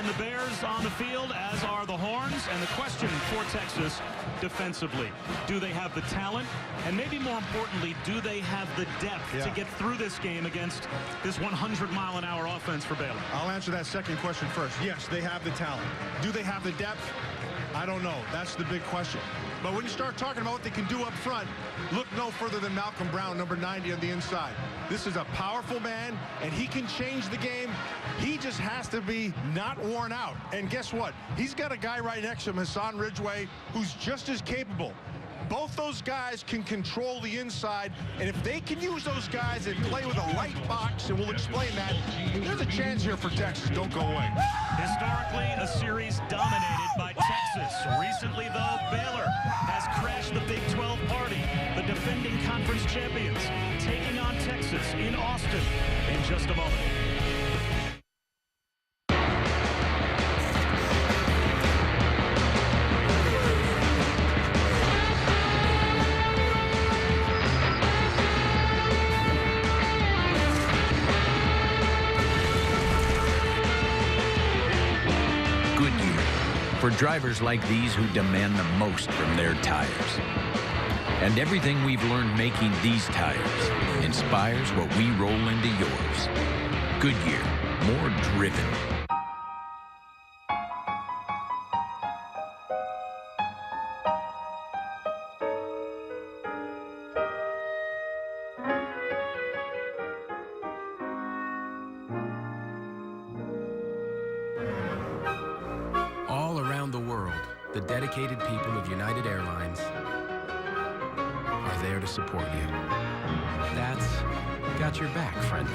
And the Bears on the field, as are the Horns. And the question for Texas defensively, do they have the talent? And maybe more importantly, do they have the depth to get through this game against this 100-mile-an-hour offense for Baylor? I'll answer that second question first. Yes, they have the talent. Do they have the depth? I don't know. That's the big question. But when you start talking about what they can do up front, look no further than Malcolm Brown, number 90 on the inside. This is a powerful man, and he can change the game. He just has to be not worn out. And guess what? He's got a guy right next to him, Hassan Ridgeway, who's just as capable. Both those guys can control the inside, and if they can use those guys and play with a light box, and we'll explain that, there's a chance here for Texas. Don't go away. Historically, a series dominated by Texas. Recently, though, Baylor has crashed the Big 12 party. The defending conference champions taking on Texas in Austin in just a moment. For drivers like these who demand the most from their tires. And everything we've learned making these tires inspires what we roll into yours. Goodyear, more driven. Around the world, the dedicated people of United Airlines are there to support you. That's got your back, friendly.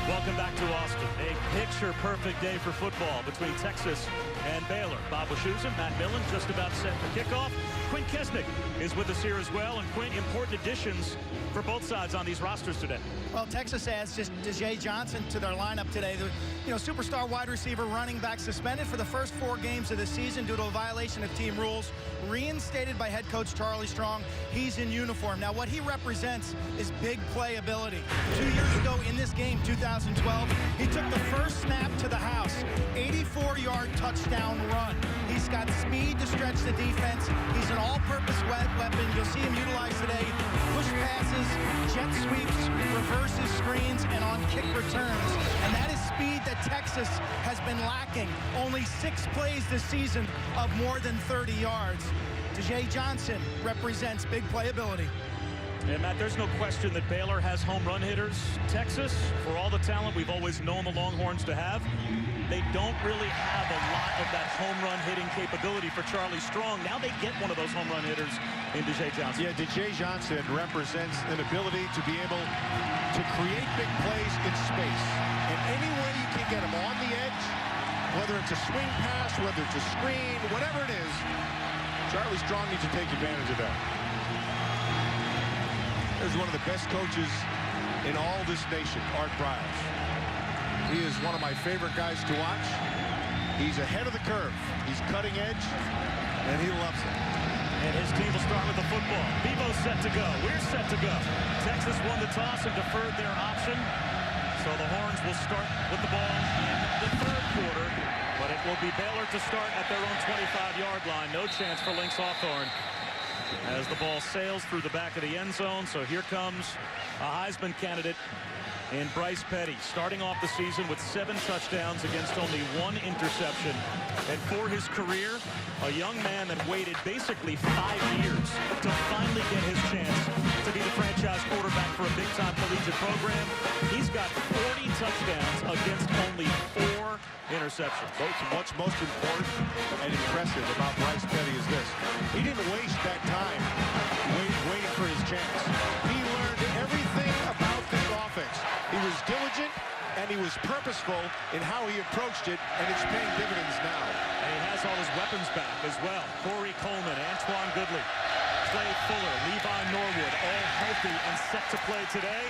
Welcome back to Austin. A picture-perfect day for football between Texas and Baylor. Bob Wischusen, Matt Millen just about set for kickoff. Quinn Kesnick is with us here as well. And Quinn, important additions for both sides on these rosters today. Well, Texas adds just DJ Johnson to their lineup today. The superstar wide receiver, running back, suspended for the first 4 games of the season due to a violation of team rules. Reinstated by head coach Charlie Strong. He's in uniform. Now, what he represents is big playability. 2 years ago in this game, 2012, he took the first snap to the house. 84-yard touchdown run. He's got speed to stretch the defense. He's an all-purpose weapon. You'll see him utilized today. Push passes, jet sweeps, reverses, screens, and on kick returns. And that is speed that Texas has been lacking. Only 6 plays this season of more than 30 yards. DJ Johnson represents big playability. And Matt, there's no question that Baylor has home run hitters. Texas, for all the talent we've always known the Longhorns to have, they don't really have a lot of that home run hitting capability for Charlie Strong. Now they get one of those home run hitters in DJ Johnson. Yeah, DJ Johnson represents an ability to be able to create big plays in space. And any way you can get him on the edge, whether it's a swing pass, whether it's a screen, whatever it is, Charlie Strong needs to take advantage of that. There's one of the best coaches in all this nation, Art Briles. He is one of my favorite guys to watch. He's ahead of the curve. He's cutting edge, and he loves it. And his team will start with the football. Bevo's set to go. We're set to go. Texas won the toss and deferred their option. So the Horns will start with the ball in the 3rd quarter. But it will be Baylor to start at their own 25-yard line. No chance for Lynx Hawthorne as the ball sails through the back of the end zone. So here comes a Heisman candidate in Bryce Petty, starting off the season with 7 touchdowns against only 1 interception. And for his career, a young man that waited basically 5 years to finally get his chance to be the franchise quarterback for a big-time collegiate program. He's got 40 touchdowns against only 4 interceptions. What's most important and impressive about Bryce Petty is this. He didn't waste that time waiting for his chance. He learned everything about this offense. He was diligent and he was purposeful in how he approached it, and it's paying dividends now. And he has all his weapons back as well. Corey Coleman, Antoine Goodley, Clay Fuller, Levi Norwood, all healthy and set to play today.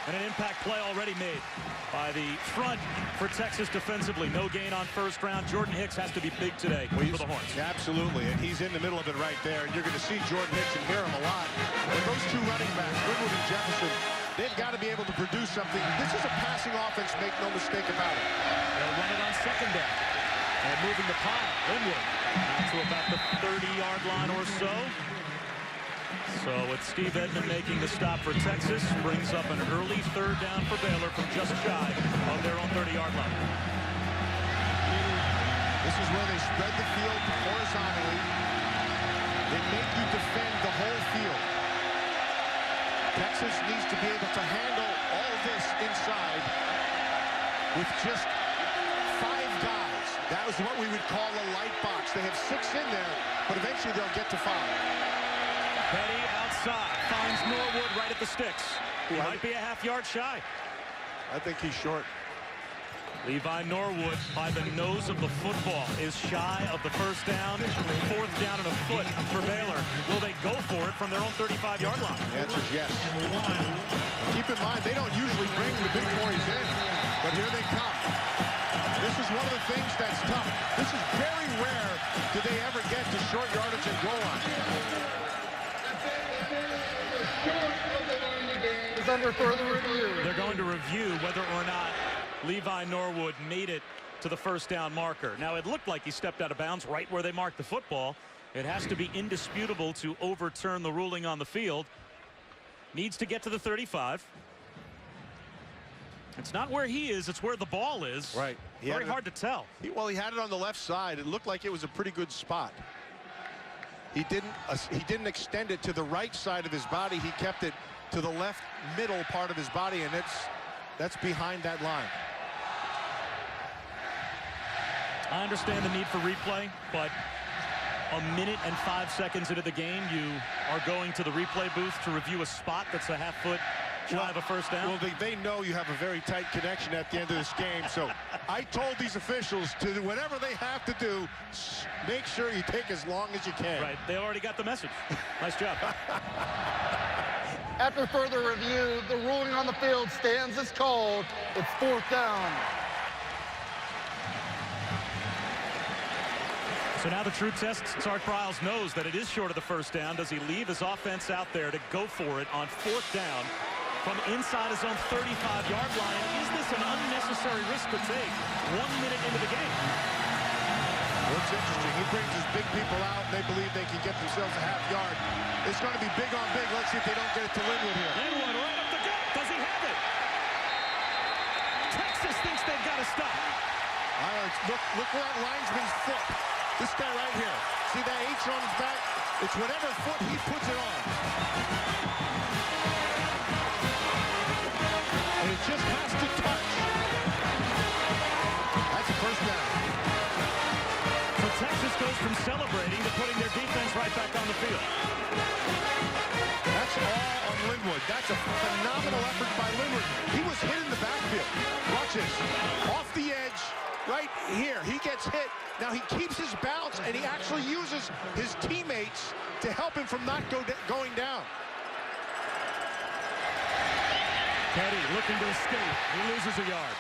And an impact play already made by the front for Texas defensively. No gain on first round. Jordan Hicks has to be big today for the Horns. Absolutely, and he's in the middle of it right there. And you're going to see Jordan Hicks and hear him a lot. But those 2 running backs, Linwood and Jefferson, They've got to be able to produce something. This is a passing offense, make no mistake about it. They'll run it on second down. And moving the pile, Linwood out to about the 30-yard line or so. So with Steve Edmond making the stop for Texas, brings up an early third down for Baylor from just shy of their own 30-yard line. This is where they spread the field horizontally. They make you defend the whole field. Texas needs to be able to handle all this inside with just 5 guys. That was what we would call a light box. They have 6 in there, but eventually they'll get to 5. Petty outside, finds Norwood right at the sticks. He might be a half-yard shy. I think he's short. Levi Norwood, by the nose of the football, is shy of the first down. 4th down and a foot for Baylor. Will they go for it from their own 35-yard line? The answer is yes. Keep in mind, they don't usually bring the big boys in, but here they come. This is one of the things that's tough. This is very rare do they ever get to short yardage and goal line. Is under further review. They're going to review whether or not Levi Norwood made it to the first down marker. Now, it looked like he stepped out of bounds right where they marked the football. It has to be indisputable to overturn the ruling on the field. Needs to get to the 35. It's not where he is, it's where the ball is. Right. Very hard to tell. Well, he had it on the left side. It looked like it was a pretty good spot. He didn't extend it to the right side of his body. He kept it to the left middle part of his body, and that's behind that line. I understand the need for replay, but a minute and 5 seconds into the game, you are going to the replay booth to review a spot that's a half foot shy of a first down. Well, they know you have a very tight connection at the end of this game, so I told these officials to do whatever they have to do, make sure you take as long as you can. Right, they already got the message. Nice job. After further review, the ruling on the field stands as called. It's 4th down. So now the true test, Sark Briles knows that it is short of the first down. Does he leave his offense out there to go for it on 4th down from inside his own 35-yard line? Is this an unnecessary risk to take 1 minute into the game? What's interesting, he brings his big people out. They believe they can get themselves a half yard. It's going to be big on big. Let's see if they don't get it to Linwood here. Linwood right up the gut. Does he have it? Texas thinks they've got to stop. All right, look where that linesman's foot. This guy right here. See that H on his back? It's whatever foot he puts it on. And it just has to touch. That's a first down. So Texas goes from celebrating to putting their defense right back on the field. That's all on Linwood. That's a phenomenal effort by Linwood. He was hit in the backfield. Watch this. Off the edge, right here. He gets hit. Now he keeps his balance, and he actually uses his teammates to help him from not going down. Petty looking to escape. He loses a yard.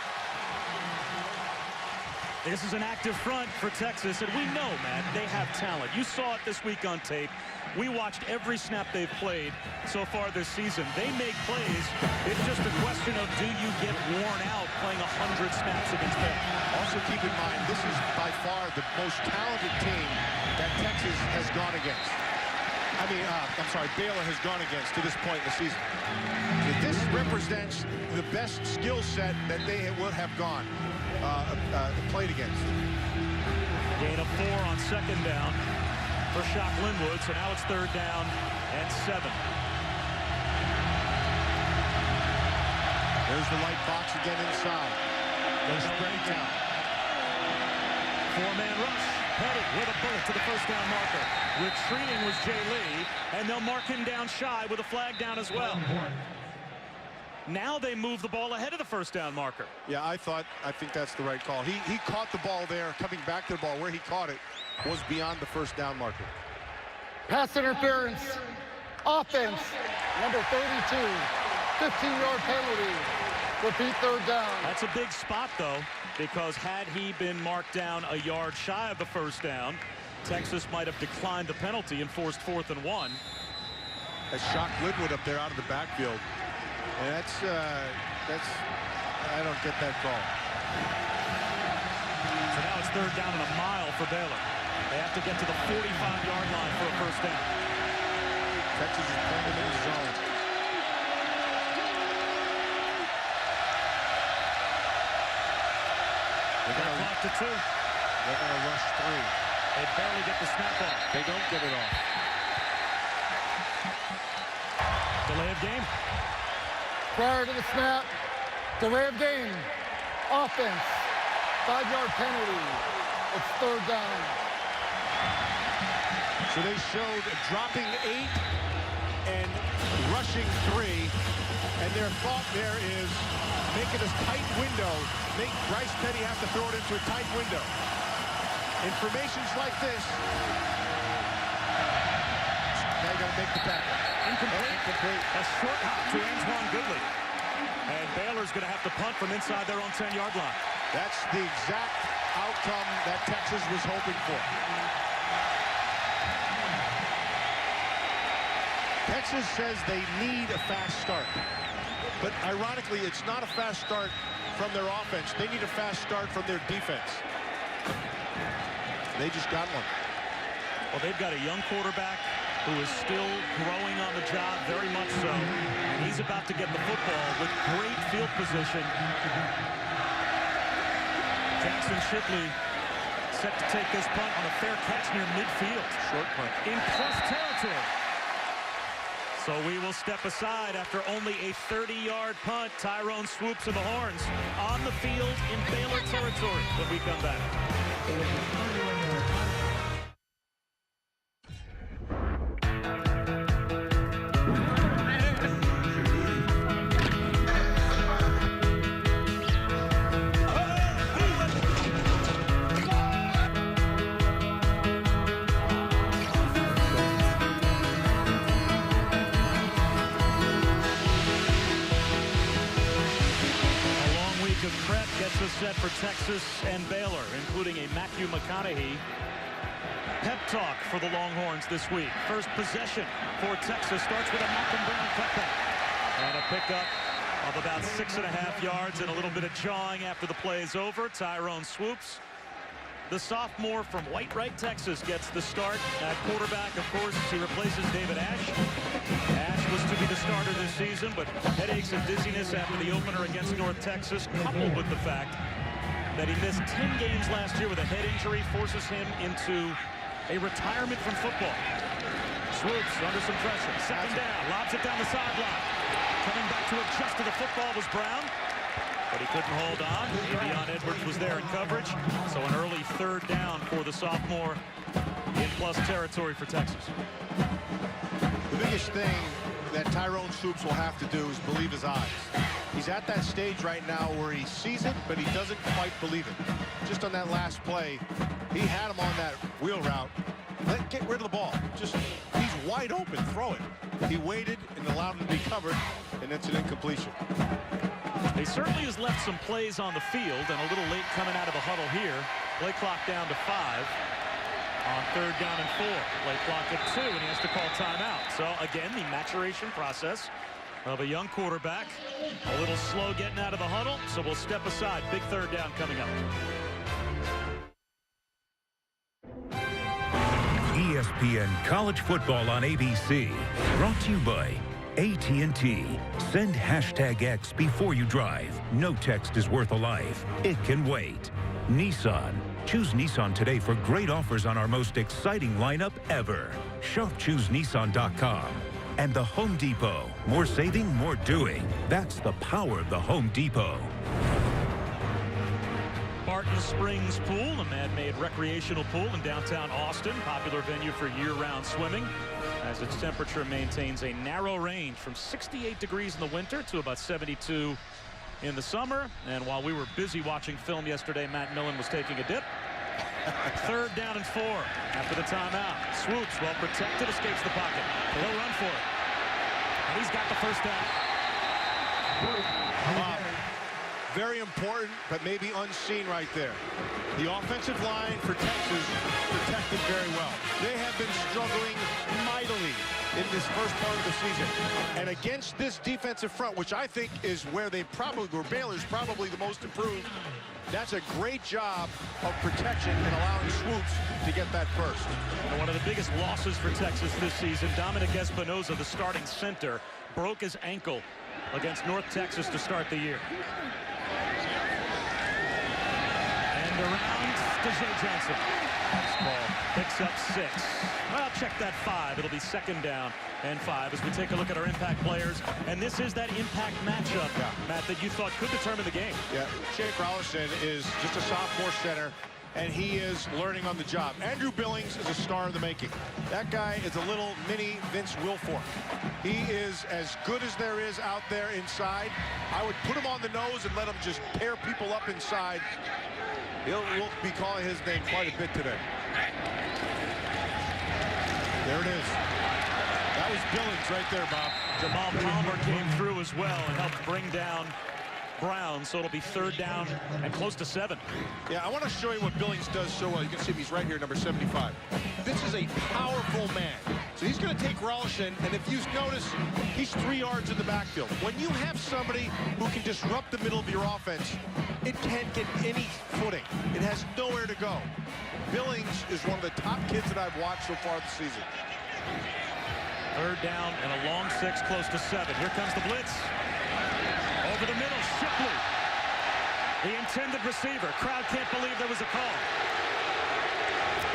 This is an active front for Texas, and we know, Matt, they have talent. You saw it this week on tape. We watched every snap they've played so far this season. They make plays. It's just a question of, do you get worn out playing 100 snaps against them? Also keep in mind, this is by far the most talented team that Texas has gone against. I'm sorry, Baylor has gone against to this point in the season. This represents the best skill set that they would have played against. Gain of 4 on second down for Shock Linwood, so now it's 3rd down and 7. There's the light box again inside. They're spreading down. 4-man rush. Petty with a bullet to the first down marker. Retreating was Jay Lee, and they'll mark him down shy with a flag down as well. Now they move the ball ahead of the first down marker. Yeah, I think that's the right call. He caught the ball there, coming back to the ball. Where he caught it was beyond the first down marker. Pass interference. Offense. Number 32. 15-yard penalty. Repeat 3rd down. That's a big spot, though, because had he been marked down a yard shy of the first down, Texas might have declined the penalty and forced 4th and 1. Has shocked Linwood up there out of the backfield. And that's I don't get that call. So now it's 3rd down and a mile for Baylor. They have to get to the 45-yard line for a first down. Texas is playing them in the zone. They're going to Clock to 2. They're going to rush 3. They barely get the snap off. They don't get it off. Delay of game. Prior to the snap, delay of game, offense, 5-yard penalty. It's 3rd down. So they showed dropping 8 and rushing 3. And their thought there is make it a tight window. Make Bryce Petty have to throw it into a tight window. Information's like this. Now you got to make the tackle. Incomplete. A short hop to Antoine Goodley. And Baylor's going to have to punt from inside their own 10-yard line. That's the exact outcome that Texas was hoping for. Texas says they need a fast start. But ironically, it's not a fast start from their offense. They need a fast start from their defense. They just got one. Well, they've got a young quarterback who is still growing on the job, very much so. And he's about to get the football with great field position. Jackson Shipley set to take this punt on a fair catch near midfield. Short punt. In plus territory. So we will step aside after only a 30-yard punt. Tyrone Swoops and the Horns on the field in Baylor territory when we come back. Set for Texas and Baylor, including a Matthew McConaughey pep talk for the Longhorns this week. First possession for Texas starts with a Malcolm Brown cutback and a pickup of about 6.5 yards and a little bit of jawing after the play is over. Tyrone Swoops, the sophomore from White-Wright, Texas, gets the start at quarterback. Of course, he replaces David Ash. Ash was to be the starter this season, but headaches and dizziness after the opener against North Texas, coupled with the fact that he missed 10 games last year with a head injury, forces him into a retirement from football. Swoops under some pressure. Second down, lobs it down the sideline. Coming back to adjust to the football was Brown, but he couldn't hold on. Davion Edwards was there in coverage, so an early 3rd down for the sophomore in plus territory for Texas. The biggest thing that Tyrone Swoops will have to do is believe his eyes. He's at that stage right now where he sees it, but he doesn't quite believe it. Just on that last play, he had him on that wheel route. Get rid of the ball. Just, he's wide open, throw it. He waited and allowed him to be covered, and it's an incompletion. He certainly has left some plays on the field, and a little late coming out of the huddle here. Play clock down to 5 on 3rd down and 4. Play clock at 2, and he has to call timeout. So again, the maturation process of a young quarterback. A little slow getting out of the huddle, so we'll step aside. Big 3rd down coming up. ESPN College Football on ABC. Brought to you by AT&T. Send #X before you drive. No text is worth a life. It can wait. Nissan. Choose Nissan today for great offers on our most exciting lineup ever. Shop ChooseNissan.com. And the Home Depot. More saving, more doing. That's the power of the Home Depot. Barton Springs Pool, a man-made recreational pool in downtown Austin, popular venue for year-round swimming, as its temperature maintains a narrow range from 68 degrees in the winter to about 72 in the summer. And while we were busy watching film yesterday, Matt Millen was taking a dip. 3rd down and 4 after the timeout. Swoops, well protected, escapes the pocket. He'll run for it. And he's got the first down. Very important, but maybe unseen right there. The offensive line for Texas protected very well. They have been struggling mightily in this first part of the season. And against this defensive front, which I think is where Baylor's probably the most improved, that's a great job of protection and allowing swoops to get that first. And one of the biggest losses for Texas this season, Dominic Espinoza, the starting center, broke his ankle against North Texas to start the year. And around DeJay Johnson. This ball picks up 6. Well, check that 5. It'll be 2nd down and 5 as we take a look at our impact players. And this is that impact matchup, Matt, that you thought could determine the game. Yeah, Jake Rolison is just a sophomore center, and he is learning on the job. Andrew Billings is a star in the making. That guy is a little mini Vince Wilfork. He is as good as there is out there inside. I would put him on the nose and let him just pair people up inside. We'll be calling his name quite a bit today. There it is. That was Billings right there, Bob. Jamal Palmer came through as well and helped bring down Brown, so it'll be 3rd down and close to 7. Yeah, I want to show you what Billings does so well. You can see him, he's right here, number 75. This is a powerful man. So he's going to take Rolison, and if you notice, he's 3 yards in the backfield. When you have somebody who can disrupt the middle of your offense, it can't get any footing. It has nowhere to go. Billings is one of the top kids that I've watched so far this season. 3rd down and a long 6, close to 7. Here comes the blitz. Over the middle, Shipley, the intended receiver. Crowd can't believe there was a call.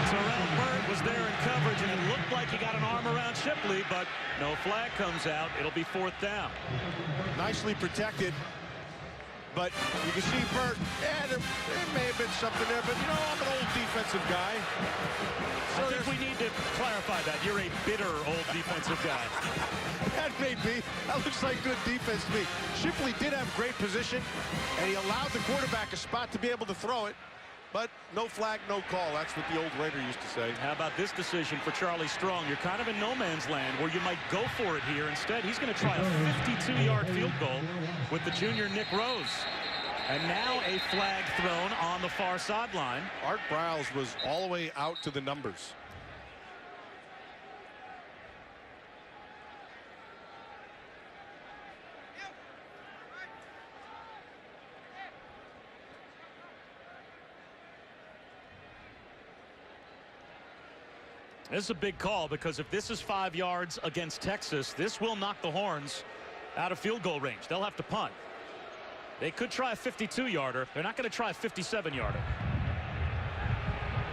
Terrell Byrd was there in coverage, and it looked like he got an arm around Shipley, but no flag comes out. It'll be 4th down. Nicely protected. But you can see Byrd, there may have been something there, but you know, I'm an old defensive guy. So I think we need to clarify that. You're a bitter old defensive guy. That may be. That looks like good defense to me. Shipley did have great position, and he allowed the quarterback a spot to be able to throw it. But no flag, no call. That's what the old Raider used to say. How about this decision for Charlie Strong? You're kind of in no man's land where you might go for it here. Instead, he's going to try a 52-yard field goal with the junior Nick Rose. And now a flag thrown on the far sideline. Art Briles was all the way out to the numbers. This is a big call because if this is 5 yards against Texas, this will knock the Horns out of field goal range. They'll have to punt. They could try a 52-yarder. They're not going to try a 57-yarder.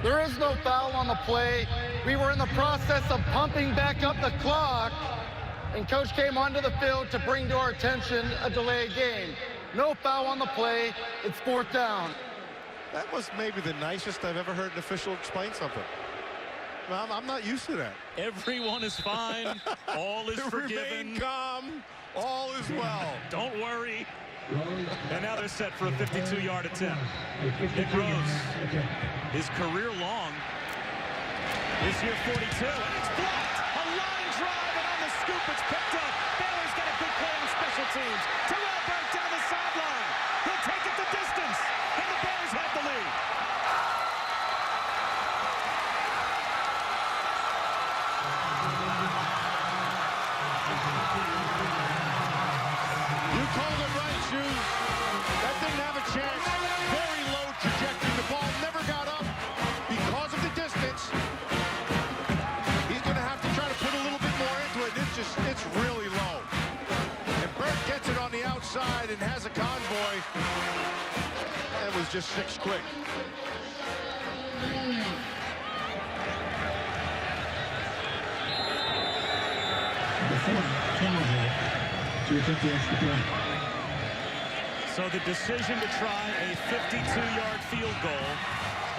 There is no foul on the play. We were in the process of pumping back up the clock, and coach came onto the field to bring to our attention a delayed game. No foul on the play. It's 4th down. That was maybe the nicest I've ever heard an official explain something. I'm not used to that. Everyone is fine. All is forgiven. Remain calm. All is well. Don't worry. And now they're set for a 52-yard attempt. Nick Rose, his career long, this year 42, and it's blocked. A line drive, and on the scoop, it's picked up. Baylor's got a good play on special teams. Terrell Byrd down the sideline. He'll take it the distance, and the Bears have the lead. You called it right, Shoes. That didn't have a chance. Very low trajectory. The ball never got up because of the distance. He's going to have to try to put a little bit more into it. It's really low. And Burt gets it on the outside and has a convoy. It was just 6 quick. So the decision to try a 52-yard field goal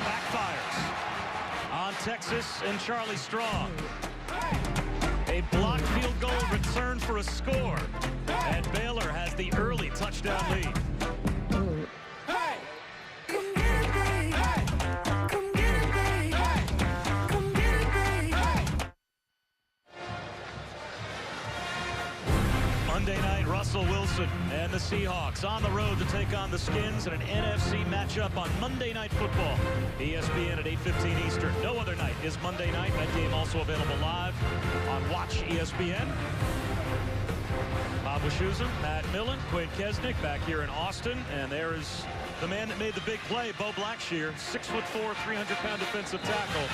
backfires on Texas and Charlie Strong. A blocked field goal return for a score, and Baylor has the early touchdown lead. Monday night, Russell Wilson Wilson and the Seahawks on the road to take on the Skins in an NFC matchup on Monday Night Football. ESPN at 8:15 Eastern. No other night is Monday night. That game also available live on Watch ESPN. Bob Wischusen, Matt Millen, Quinn Kesnick back here in Austin. And there is the man that made the big play, Bo Blackshear, 6'4", 300-pound defensive tackle.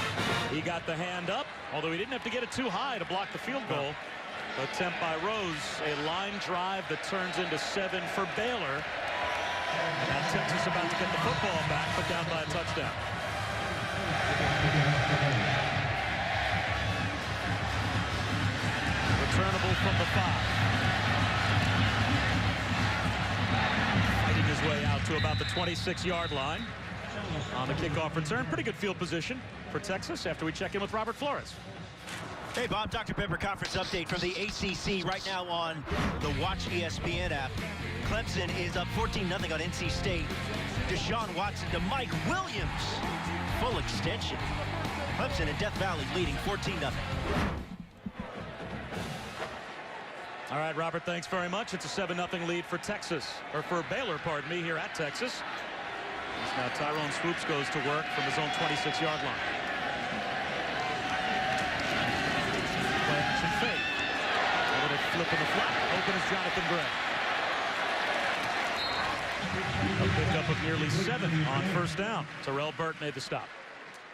He got the hand up, although he didn't have to get it too high to block the field goal. Attempt by Rose, a line drive that turns into 7 for Baylor. And Texas about to get the football back, but down by a touchdown. Returnable from the 5. Fighting his way out to about the 26-yard line on the kickoff return. Pretty good field position for Texas after we check in with Robert Flores. Hey, Bob, Dr. Pepper conference update from the ACC right now on the Watch ESPN app. Clemson is up 14-0 on NC State. Deshaun Watson to Mike Williams. Full extension. Clemson and Death Valley leading 14-0. All right, Robert, thanks very much. It's a 7-0 lead for Texas, or for Baylor, pardon me, here at Texas. Now Tyrone Swoops goes to work from his own 26-yard line. Play action fake. A little flip in the flat. Open is Jonathan Gray. A pickup of nearly 7 on first down. Terrell Burt made the stop.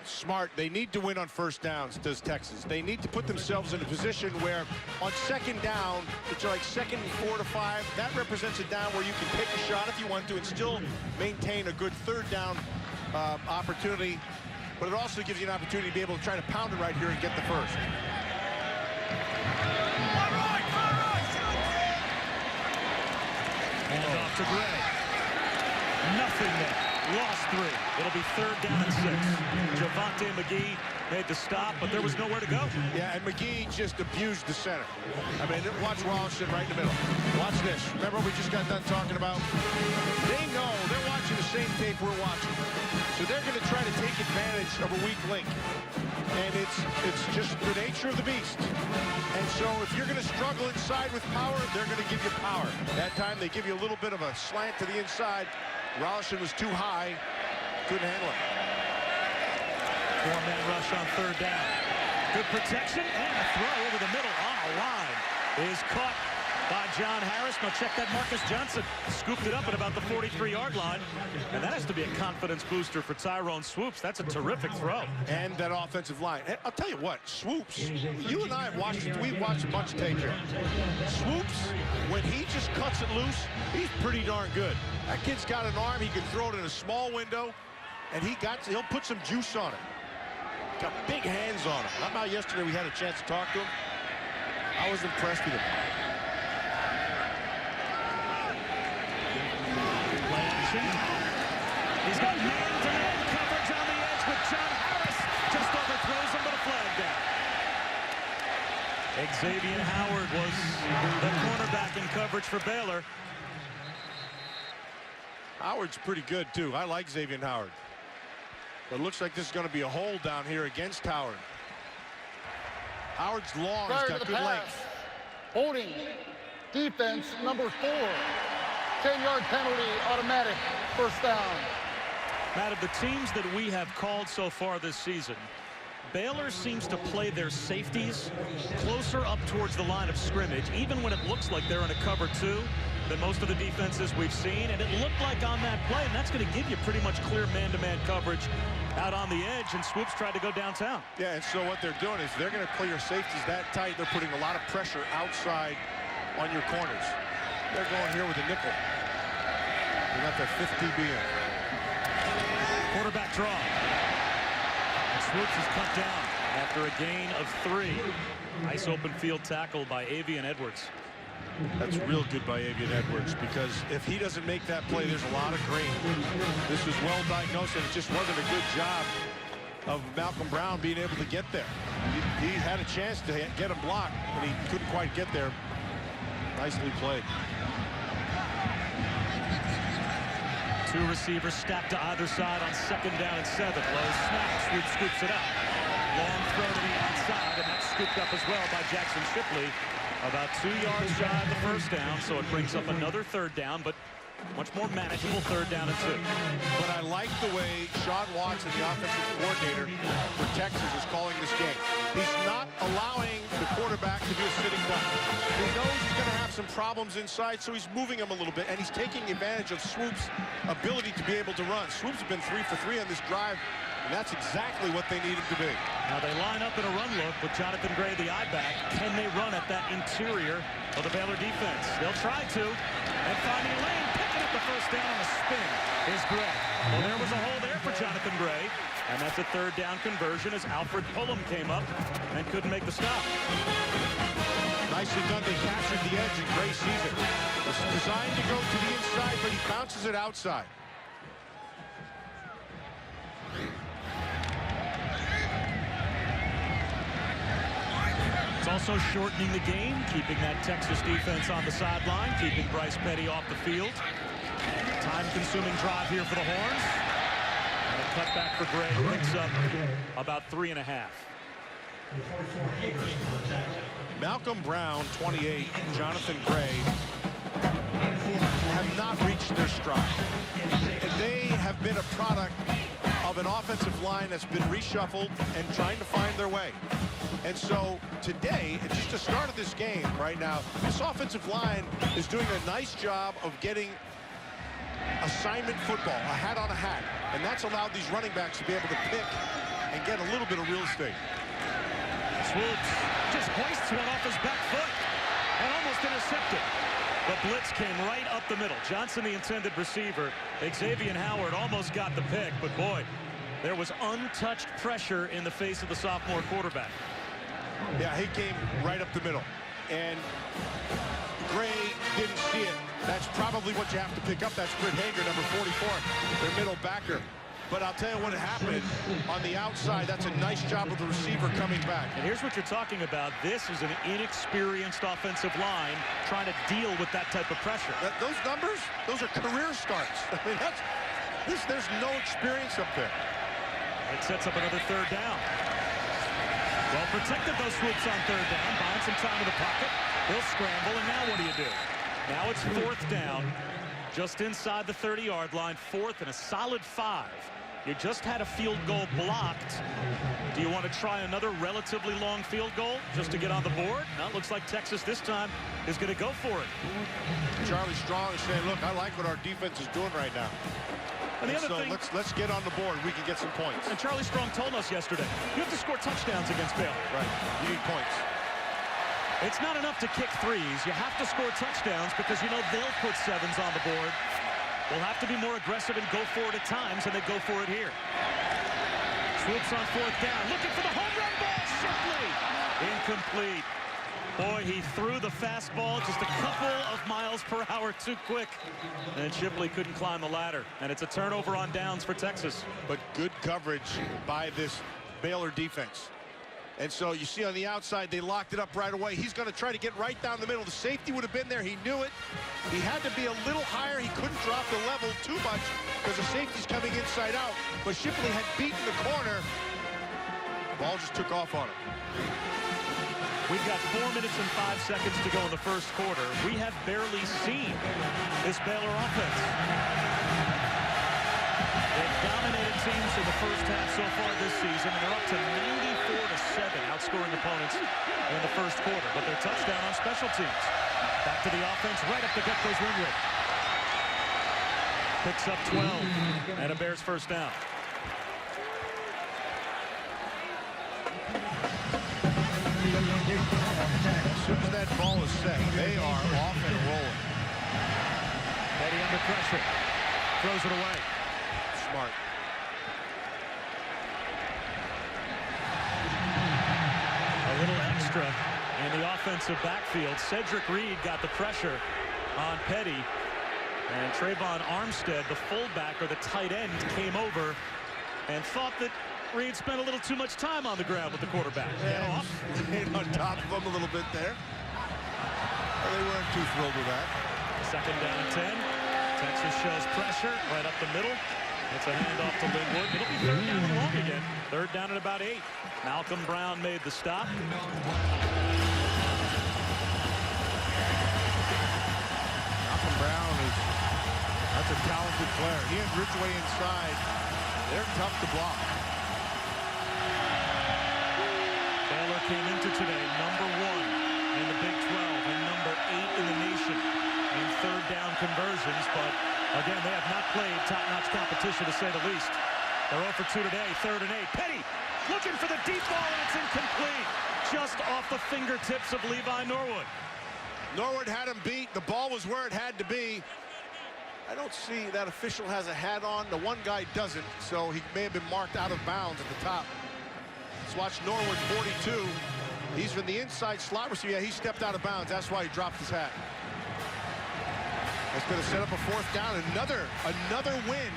Smart. They need to win on first downs, does Texas. They need to put themselves in a position where on second down, it's like second and 4 to 5. That represents a down where you can take a shot if you want to and still maintain a good third down opportunity. But it also gives you an opportunity to be able to try to pound it right here and get the first. And off to Gray. Nothing there. Lost 3. It'll be third down and 6. Javonte McGee made the stop, but there was nowhere to go. Yeah, and McGee just abused the center. I mean, watch Rollinson right in the middle. Watch this. Remember what we just got done talking about? They know they're watching the same tape we're watching. So they're going to try to take advantage of a weak link. And it's just the nature of the beast. And so if you're going to struggle inside with power, they're going to give you power. That time they give you a little bit of a slant to the inside. Rollinson was too high, couldn't handle it. 4-man rush on third down. Good protection and a throw over the middle on a line is caught by John Harris. Now check that. Marcus Johnson scooped it up at about the 43-yard line. And that has to be a confidence booster for Tyrone Swoops. That's a terrific throw. And that offensive line. I'll tell you what, Swoops, you and I have watched it. We've watched a bunch of tape here. Swoops, when he just cuts it loose, he's pretty darn good. That kid's got an arm. He can throw it in a small window, and he'll put some juice on it. Got big hands on him. How about yesterday we had a chance to talk to him? I was impressed with him. Play action. He's got man-to-man coverage on the edge with John Harris. Just overthrows him, but a flag down. Xavier Howard was the cornerback in coverage for Baylor. Howard's pretty good, too. I like Xavier Howard. But it looks like this is going to be a hold down here against Howard. Howard's long. He's got good length. Holding. Defense number 4. 10-yard penalty, automatic. First down. Matt, of the teams that we have called so far this season, Baylor seems to play their safeties closer up towards the line of scrimmage, even when it looks like they're in a cover 2 than most of the defenses we've seen. And it looked like on that play, and that's going to give you pretty much clear man-to-man coverage out on the edge, and Swoops tried to go downtown. Yeah, and so what they're doing is they're going to clear safeties that tight. They're putting a lot of pressure outside on your corners. They're going here with a nickel. They got their 5th DB in. Quarterback draw. And Swoops is cut down after a gain of 3. Nice open field tackle by Avian Edwards. That's real good by Avian Edwards, because if he doesn't make that play, there's a lot of green. This was well diagnosed, and it just wasn't a good job of Malcolm Brown being able to get there. He had a chance to get him blocked, and he couldn't quite get there. Nicely played. 2 receivers stacked to either side on second down and 7. Low snap. Scoops it up. Long throw to the outside, and that's scooped up as well by Jackson Shipley. About 2 yards shy of the first down, so it brings up another third down, but much more manageable third down and 2. But I like the way Sean Watson, the offensive coordinator for Texas, is calling this game. He's not allowing the quarterback to do a sitting duck. He knows he's going to have some problems inside, so he's moving him a little bit, and he's taking advantage of Swoop's ability to be able to run. Swoop's been 3 for 3 on this drive, and that's exactly what they need him to be. Now they line up in a run look with Jonathan Gray, the I-back. Can they run at that interior of the Baylor defense? They'll try to. And finding a lane, picking up the first down on a spin is Gray. Well, there was a hole there for Jonathan Gray. And that's a third down conversion as Alfred Pullum came up and couldn't make the stop. Nicely done. They captured the edge, and Gray sees it. It's designed to go to the inside, but he bounces it outside. It's also shortening the game, keeping that Texas defense on the sideline, keeping Bryce Petty off the field. Time-consuming drive here for the Horns. And a cutback for Gray picks up about 3.5. Malcolm Brown, 28, Jonathan Gray have not reached their stride. And they have been a product of an offensive line that's been reshuffled and trying to find their way. And so today, it's just the start of this game right now. This offensive line is doing a nice job of getting assignment football, a hat on a hat. And that's allowed these running backs to be able to pick and get a little bit of real estate. Swoops just hoists one off his back foot and almost intercepted. The blitz came right up the middle. Johnson, the intended receiver. Xavier Howard almost got the pick, but boy, there was untouched pressure in the face of the sophomore quarterback. Yeah, he came right up the middle. And Gray didn't see it. That's probably what you have to pick up. That's Britt Hager, number 44, their middle backer. But I'll tell you what happened on the outside. That's a nice job of the receiver coming back. And here's what you're talking about. This is an inexperienced offensive line trying to deal with that type of pressure. Those numbers, those are career starts. I mean, there's no experience up there. It sets up another third down. Well protected, those Swoops on third down, buying some time in the pocket. He'll scramble, and now what do you do? Now it's fourth down, just inside the 30-yard line, fourth and a solid 5. You just had a field goal blocked. Do you want to try another relatively long field goal just to get on the board? No, it looks like Texas this time is going to go for it. Charlie Strong is saying, look, I like what our defense is doing right now. And the other thing, let's get on the board. We can get some points. And Charlie Strong told us yesterday, you have to score touchdowns against Baylor. Right. You need points. It's not enough to kick threes. You have to score touchdowns because you know they'll put 7s on the board. We'll have to be more aggressive and go for it at times, and they go for it here. Swoops on fourth down, looking for the home run ball. Shipley, incomplete. Boy, he threw the fastball just a couple of miles per hour too quick. And Shipley couldn't climb the ladder. And it's a turnover on downs for Texas. But good coverage by this Baylor defense. And so you see on the outside, they locked it up right away. He's going to try to get right down the middle. The safety would have been there. He knew it. He had to be a little higher. He couldn't drop the level too much because the safety's coming inside out. But Shipley had beaten the corner. Ball just took off on him. We've got 4 minutes and 5 seconds to go in the first quarter. We have barely seen this Baylor offense. They've dominated teams in the first half so far this season, and they're up to 94-7, outscoring opponents in the first quarter. But their touchdown on special teams. Back to the offense, right up the gut goes Linwood. Picks up 12, and a Bears first down. As soon as that ball is set, they are off and rolling. Petty under pressure. Throws it away. Smart. A little extra in the offensive backfield. Cedric Reed got the pressure on Petty. And Trayvon Armstead, the fullback or the tight end, came over and thought that Reed spent a little too much time on the ground with the quarterback. Yeah, stayed on top of him a little bit there. Well, they weren't too thrilled with that. Second down and 10. Texas shows pressure right up the middle. It's a handoff to Linwood. It'll be third down and long again. Third down at about 8. Malcolm Brown made the stop. That's a talented player. He and Ridgway inside. They're tough to block. Baylor came into today #1 in the Big 12 and #8 in the nation in third down conversions. But again, they have not played top-notch competition, to say the least. They're 0 for 2 today, 3rd and 8. Petty looking for the deep ball, and it's incomplete. Just off the fingertips of Levi Norwood. Norwood had him beat. The ball was where it had to be. I don't see that official has a hat on. The one guy doesn't, so he may have been marked out of bounds at the top. Let's watch Norwood, 42. He's from the inside slot receiver. Yeah, he stepped out of bounds. That's why he dropped his hat. That's going to set up a 4th down. Another win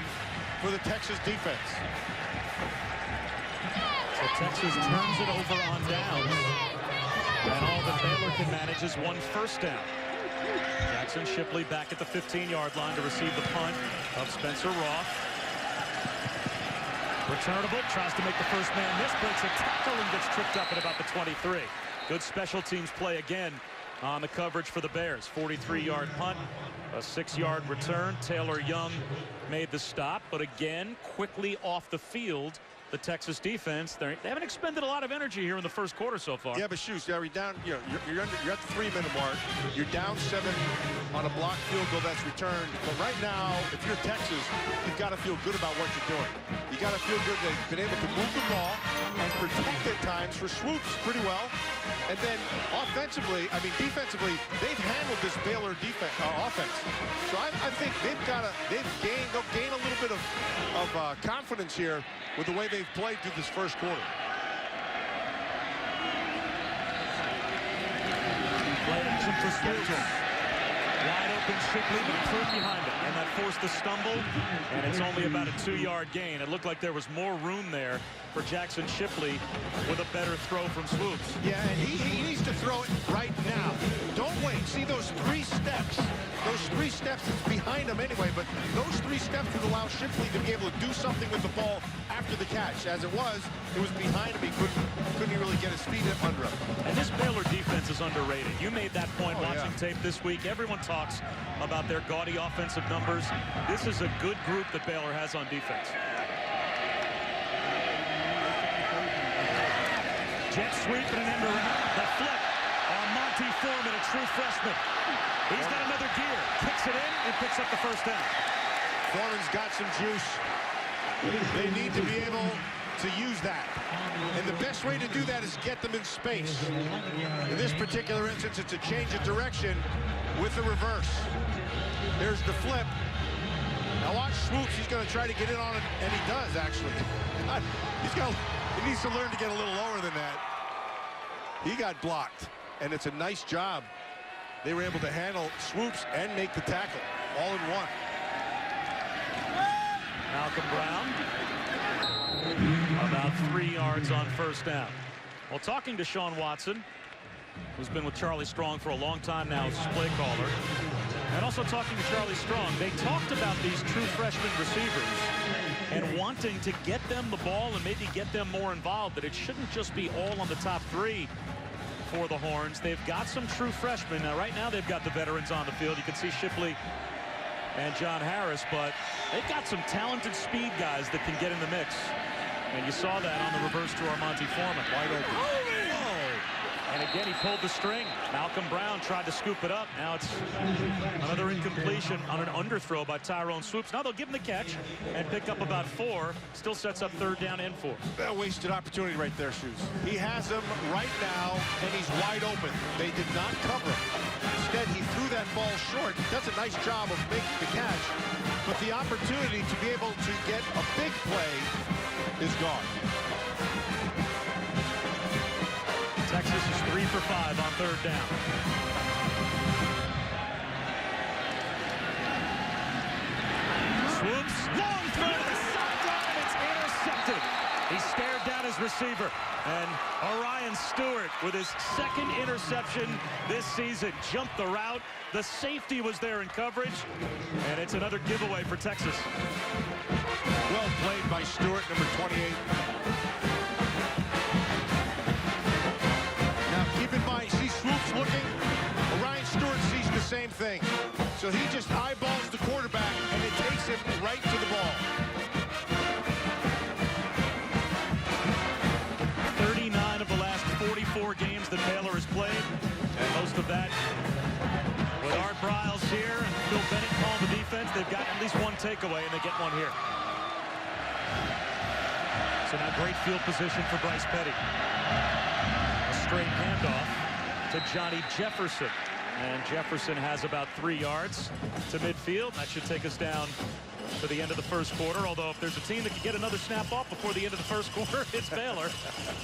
for the Texas defense. So Texas turns it over on downs. And all that Baylor can manage is 1 first down. Jackson Shipley back at the 15-yard line to receive the punt of Spencer Roth. Returnable, tries to make the first man miss, breaks a tackle and gets tripped up at about the 23. Good special teams play again on the coverage for the Bears. 43-yard punt, a 6-yard return. Taylor Young made the stop, but again, quickly off the field. The Texas defense, they haven't expended a lot of energy here in the first quarter so far. Yeah, but shoot, you're down, you're at the 3-minute mark. You're down 7 on a blocked field goal that's returned. But right now, if you're Texas, you've got to feel good about what you're doing. You got to feel good that you've been able to move the ball and protect at times for swoops pretty well. And then offensively, I mean defensively, they've handled this Baylor defense offense. So I think they'll gain a little bit of confidence here with the way they've played through this first quarter. Play action for Swoops. Wide open Shipley, but threw behind him. And that forced the stumble, and it's only about a 2-yard gain. It looked like there was more room there for Jackson Shipley with a better throw from Swoops. Yeah, and he needs to throw it right now. Don't wait. See those 3 steps? Those 3 steps, it's behind him anyway, but those 3 steps would allow Shipley to be able to do something with the ball after the catch. As it was behind him. He couldn't really get his feet under him. And this Baylor defense is underrated. You made that point watching tape this week. Everyone talks about their gaudy offensive numbers. This is a good group that Baylor has on defense. Jet sweep and an end around. The flip on Monty Foreman, a true freshman. He's got another gear. Kicks it in and picks up the first down. Foreman's got some juice. They need to be able to use that. And the best way to do that is get them in space. In this particular instance, it's a change of direction with the reverse. There's the flip. Now watch Swoops. He's going to try to get in on it, and he does, actually. He needs to learn to get a little lower than that. He got blocked, and it's a nice job. They were able to handle Swoops and make the tackle all in one. Malcolm Brown, about 3 yards on first down. Well, talking to Sean Watson, who's been with Charlie Strong for a long time now as play caller, and also talking to Charlie Strong, they talked about these true freshman receivers and wanting to get them the ball and maybe get them more involved, that it shouldn't just be all on the top 3 for the Horns. They've got some true freshmen. Now, right now, they've got the veterans on the field. You can see Shipley and John Harris, but they've got some talented speed guys that can get in the mix. And you saw that on the reverse to Monty Foreman. Wide open. And again, he pulled the string. Malcolm Brown tried to scoop it up. Now it's another incompletion on an underthrow by Tyrone Swoops. Now they'll give him the catch and pick up about 4. Still sets up 3rd down and 4. That wasted opportunity right there, Shoes. He has him right now, and he's wide open. They did not cover him. Instead, he threw that ball short. Does a nice job of making the catch, but the opportunity to be able to get a big play is gone. Texas is 3 for 5 on 3rd down. Swoops, long throw to the sideline. It's intercepted. He stared down his receiver. And Orion Stewart with his 2nd interception this season. Jumped the route. The safety was there in coverage. And it's another giveaway for Texas. Well played by Stewart, number 28. Keep in mind, see Swoops looking. Orion Stewart sees the same thing. So he just eyeballs the quarterback, and it takes here, and Phil Bennett calling the defense. They've got at least one takeaway, and they get one here. So now great field position for Bryce Petty. A straight handoff to Johnny Jefferson. And Jefferson has about 3 yards to midfield. That should take us down to the end of the first quarter, although if there's a team that can get another snap off before the end of the first quarter, it's Baylor.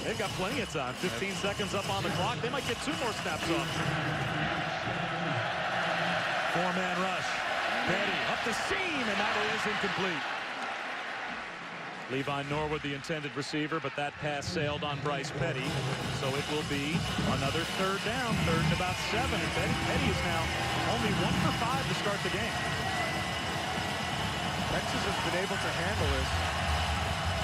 They've got plenty of time. 15 seconds up on the clock. They might get 2 more snaps off. 4-man rush. Petty up the seam, and that is incomplete. Levi Norwood, the intended receiver, but that pass sailed on Bryce Petty. So it will be another third down, third and about 7. And Petty is now only 1 for 5 to start the game. Texas has been able to handle this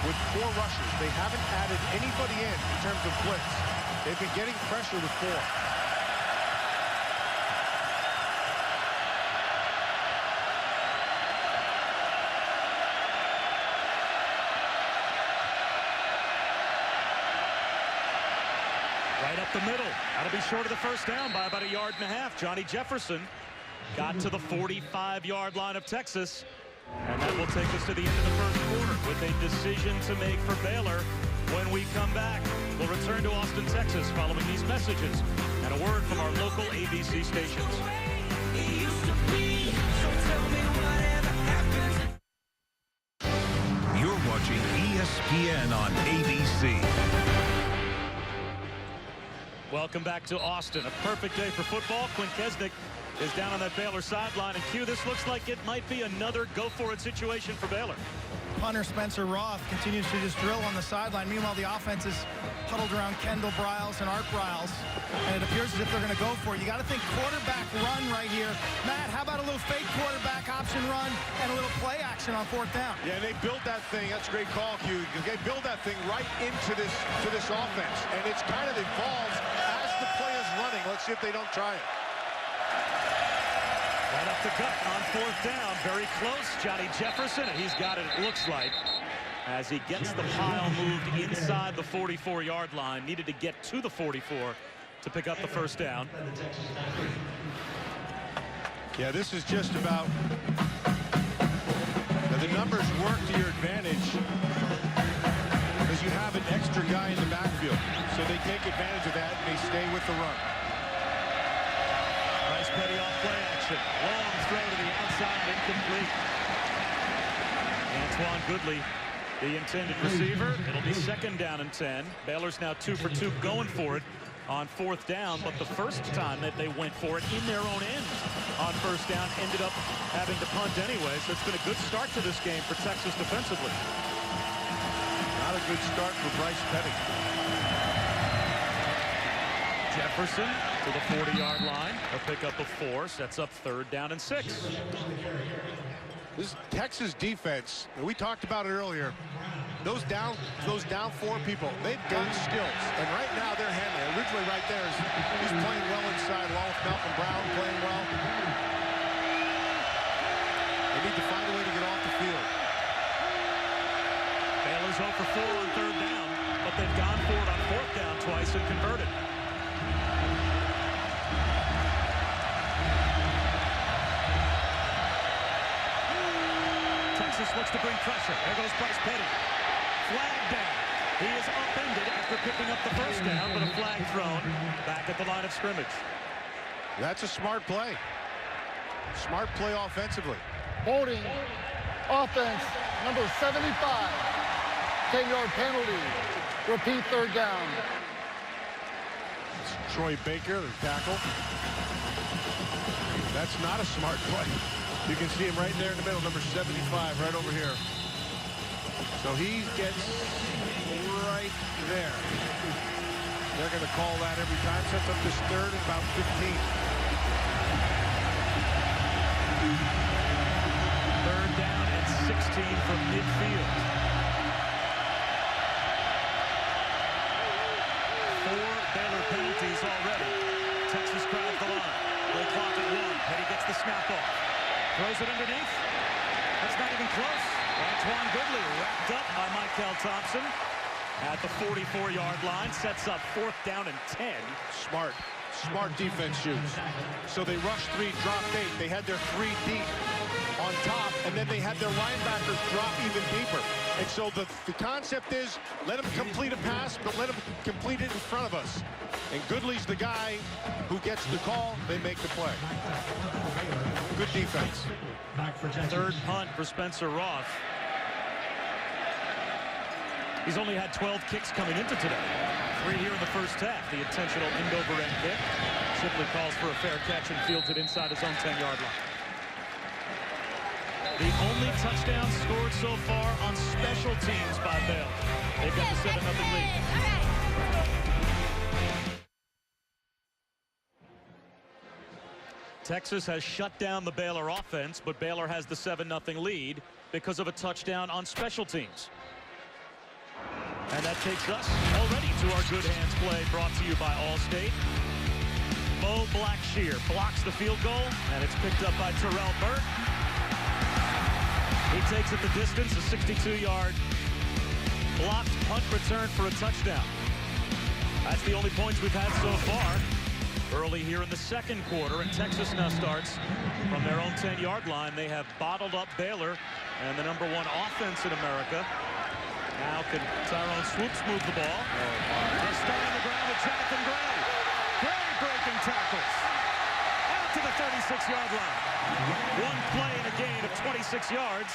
with 4 rushers. They haven't added anybody in terms of blitz. They've been getting pressure with 4. Right up the middle. That'll be short of the first down by about 1.5 yards. Johnny Jefferson got to the 45-yard line of Texas. And that will take us to the end of the first quarter with a decision to make for Baylor. When we come back, we'll return to Austin, Texas, following these messages and a word from our local ABC stations. You're watching ESPN on ABC. Welcome back to Austin. A perfect day for football. Quinn Kesnick is down on that Baylor sideline. And Q, this looks like it might be another go-for-it situation for Baylor. Punter Spencer Roth continues to just drill on the sideline. Meanwhile, the offense is huddled around Kendall Briles and Art Briles. And it appears as if they're going to go for it. You got to think quarterback run right here. Matt, how about a little fake quarterback option run and a little play action on 4th down? Yeah, they built that thing. That's a great call, Q. They build that thing right into this offense. And it's kind of evolves as the play is running. Let's see if they don't try it. Right up the gut on 4th down. Very close. Johnny Jefferson, and he's got it, it looks like, as he gets the pile moved inside the 44-yard line. Needed to get to the 44 to pick up the first down. Yeah, this is just about the numbers work to your advantage because you have an extra guy in the backfield. So they take advantage of that and they stay with the run. Bryce Petty off play action. Long throw to the outside, incomplete. Antoine Goodley, the intended receiver. It'll be 2nd down and 10. Baylor's now 2 for 2 going for it on 4th down, but the first time that they went for it in their own end on 1st down ended up having to punt anyway. So it's been a good start to this game for Texas defensively. Not a good start for Bryce Petty. Jefferson to the 40-yard line. A pickup of 4, sets up 3rd down and 6. This Texas defense, we talked about it earlier. Those down 4 people, they've got skills. And right now they're handling it. Originally right there, he's playing well inside along with Malcolm Brown playing well. They need to find a way to get off the field. Baylor's 0 for 4 on 3rd down, but they've gone for it on 4th down twice and converted. Texas looks to bring pressure. There goes Bryce Petty. Flag down. He is upended after picking up the first down, but a flag thrown back at the line of scrimmage. That's a smart play. Smart play offensively. Holding offense number 75. 10-yard penalty. Repeat 3rd down. It's Troy Baker, the tackle. That's not a smart play. You can see him right there in the middle, number 75, right over here. So he gets right there. They're going to call that every time. Sets up this 3rd and about 15. 3rd down and 16 from midfield. 4 Baylor penalties already. Texas crowds the line. Play clock at 1. Petty gets the snap off. Throws it underneath. That's not even close. Antoine Goodley wrapped up by Michael Thompson at the 44-yard line. Sets up 4th down and 10. Smart. smart defense use. So they rushed 3, dropped 8. They had their 3 deep on top, and then they had their linebackers drop even deeper. And so the concept is, let them complete a pass, but let them complete it in front of us. And Goodley's the guy who gets the call. They make the play. Good defense. Third punt for Spencer Roth. He's only had 12 kicks coming into today. 3 here in the first half. The intentional end-over-end kick simply calls for a fair catch and fields it inside his own 10-yard line. The only touchdown scored so far on special teams by Baylor. They've got the 7-0 lead. Texas has shut down the Baylor offense, but Baylor has the 7-0 lead because of a touchdown on special teams. And that takes us already to our good hands play brought to you by Allstate. Mo Blackshear blocks the field goal, and it's picked up by Terrell Burt. He takes it the distance, a 62-yard blocked punt return for a touchdown. That's the only points we've had so far. Early here in the second quarter, and Texas now starts from their own 10-yard line. They have bottled up Baylor and the #1 offense in America. Now can Tyrone Swoops move the ball? They start on the ground with Jonathan Gray. Gray breaking tackles. Out to the 36-yard line. One play in a gain of 26 yards.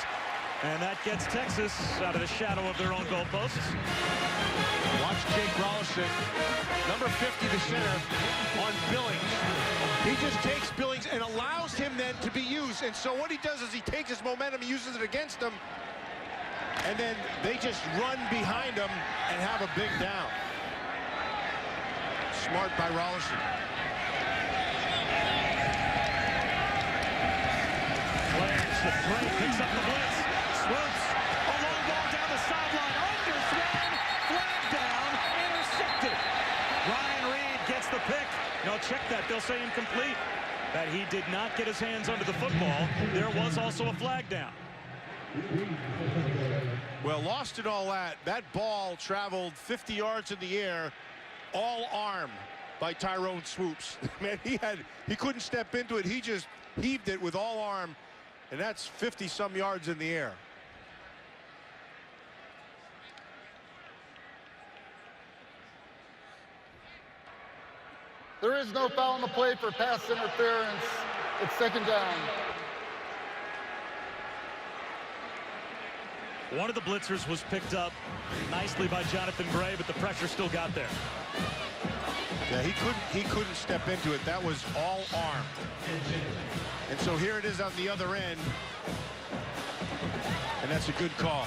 And that gets Texas out of the shadow of their own goalposts. Watch Jake Rollison, number 50, the center, on Billings. He just takes Billings and allows him then to be used. And so what he does is he takes his momentum, he uses it against him, and then they just run behind him and have a big down. Smart by Rollison. Gray picks up the blitz. Swoops. A long ball down the sideline. Underthrown. Flag down. Intercepted. Ryan Reed gets the pick. No, check that. They'll say incomplete. That he did not get his hands under the football. There was also a flag down. Well, lost in all that. That ball traveled 50 yards in the air, all arm by Tyrone Swoops. Man, he couldn't step into it. He just heaved it with all arm, and that's 50-some yards in the air. There is no foul on the play for pass interference. It's second down. One of the blitzers was picked up nicely by Jonathan Gray, but the pressure still got there. Yeah, he couldn't step into it. That was all arm. And so here it is on the other end. And that's a good call.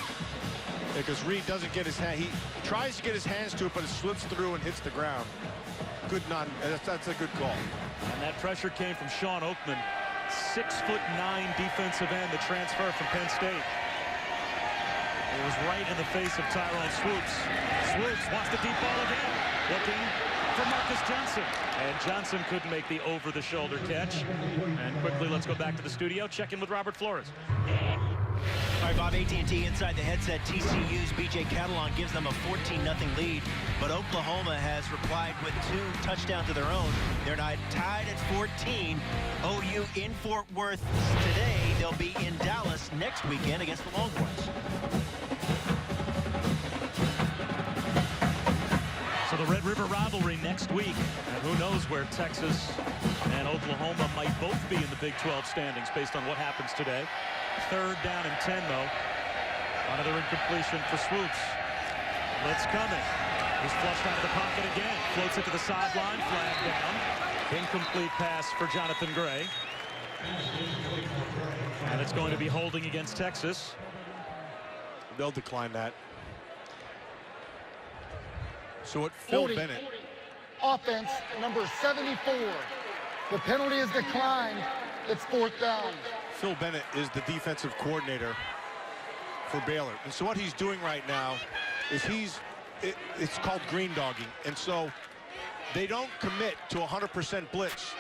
Because Reed doesn't get his hand. He tries to get his hands to it, but it slips through and hits the ground. Good that's a good call. And that pressure came from Sean Oakman, 6'9" defensive end, the transfer from Penn State. It was right in the face of Tyrone Swoops. Swoops wants the deep ball again. Looking for Marcus Johnson. And Johnson couldn't make the over-the-shoulder catch. And quickly, let's go back to the studio. Check in with Robert Flores. All right, Bob, AT&T inside the headset. TCU's B.J. Catalon gives them a 14-0 lead. But Oklahoma has replied with 2 touchdowns of their own. They're now tied at 14. OU in Fort Worth today. They'll be in Dallas next weekend against the Longhorns. So the Red River rivalry next week. And who knows where Texas and Oklahoma might both be in the Big 12 standings based on what happens today. 3rd down and 10, though. Another incompletion for Swoops. Blitz coming. He's flushed out of the pocket again. Floats it to the sideline. Flag down. Incomplete pass for Jonathan Gray. And it's going to be holding against Texas. They'll decline that. So it Phil Bennett. Offense number 74. The penalty is declined. It's 4th down. Phil Bennett is the defensive coordinator for Baylor. And so what he's doing right now is it's called green dogging. And so they don't commit to 100% blitz.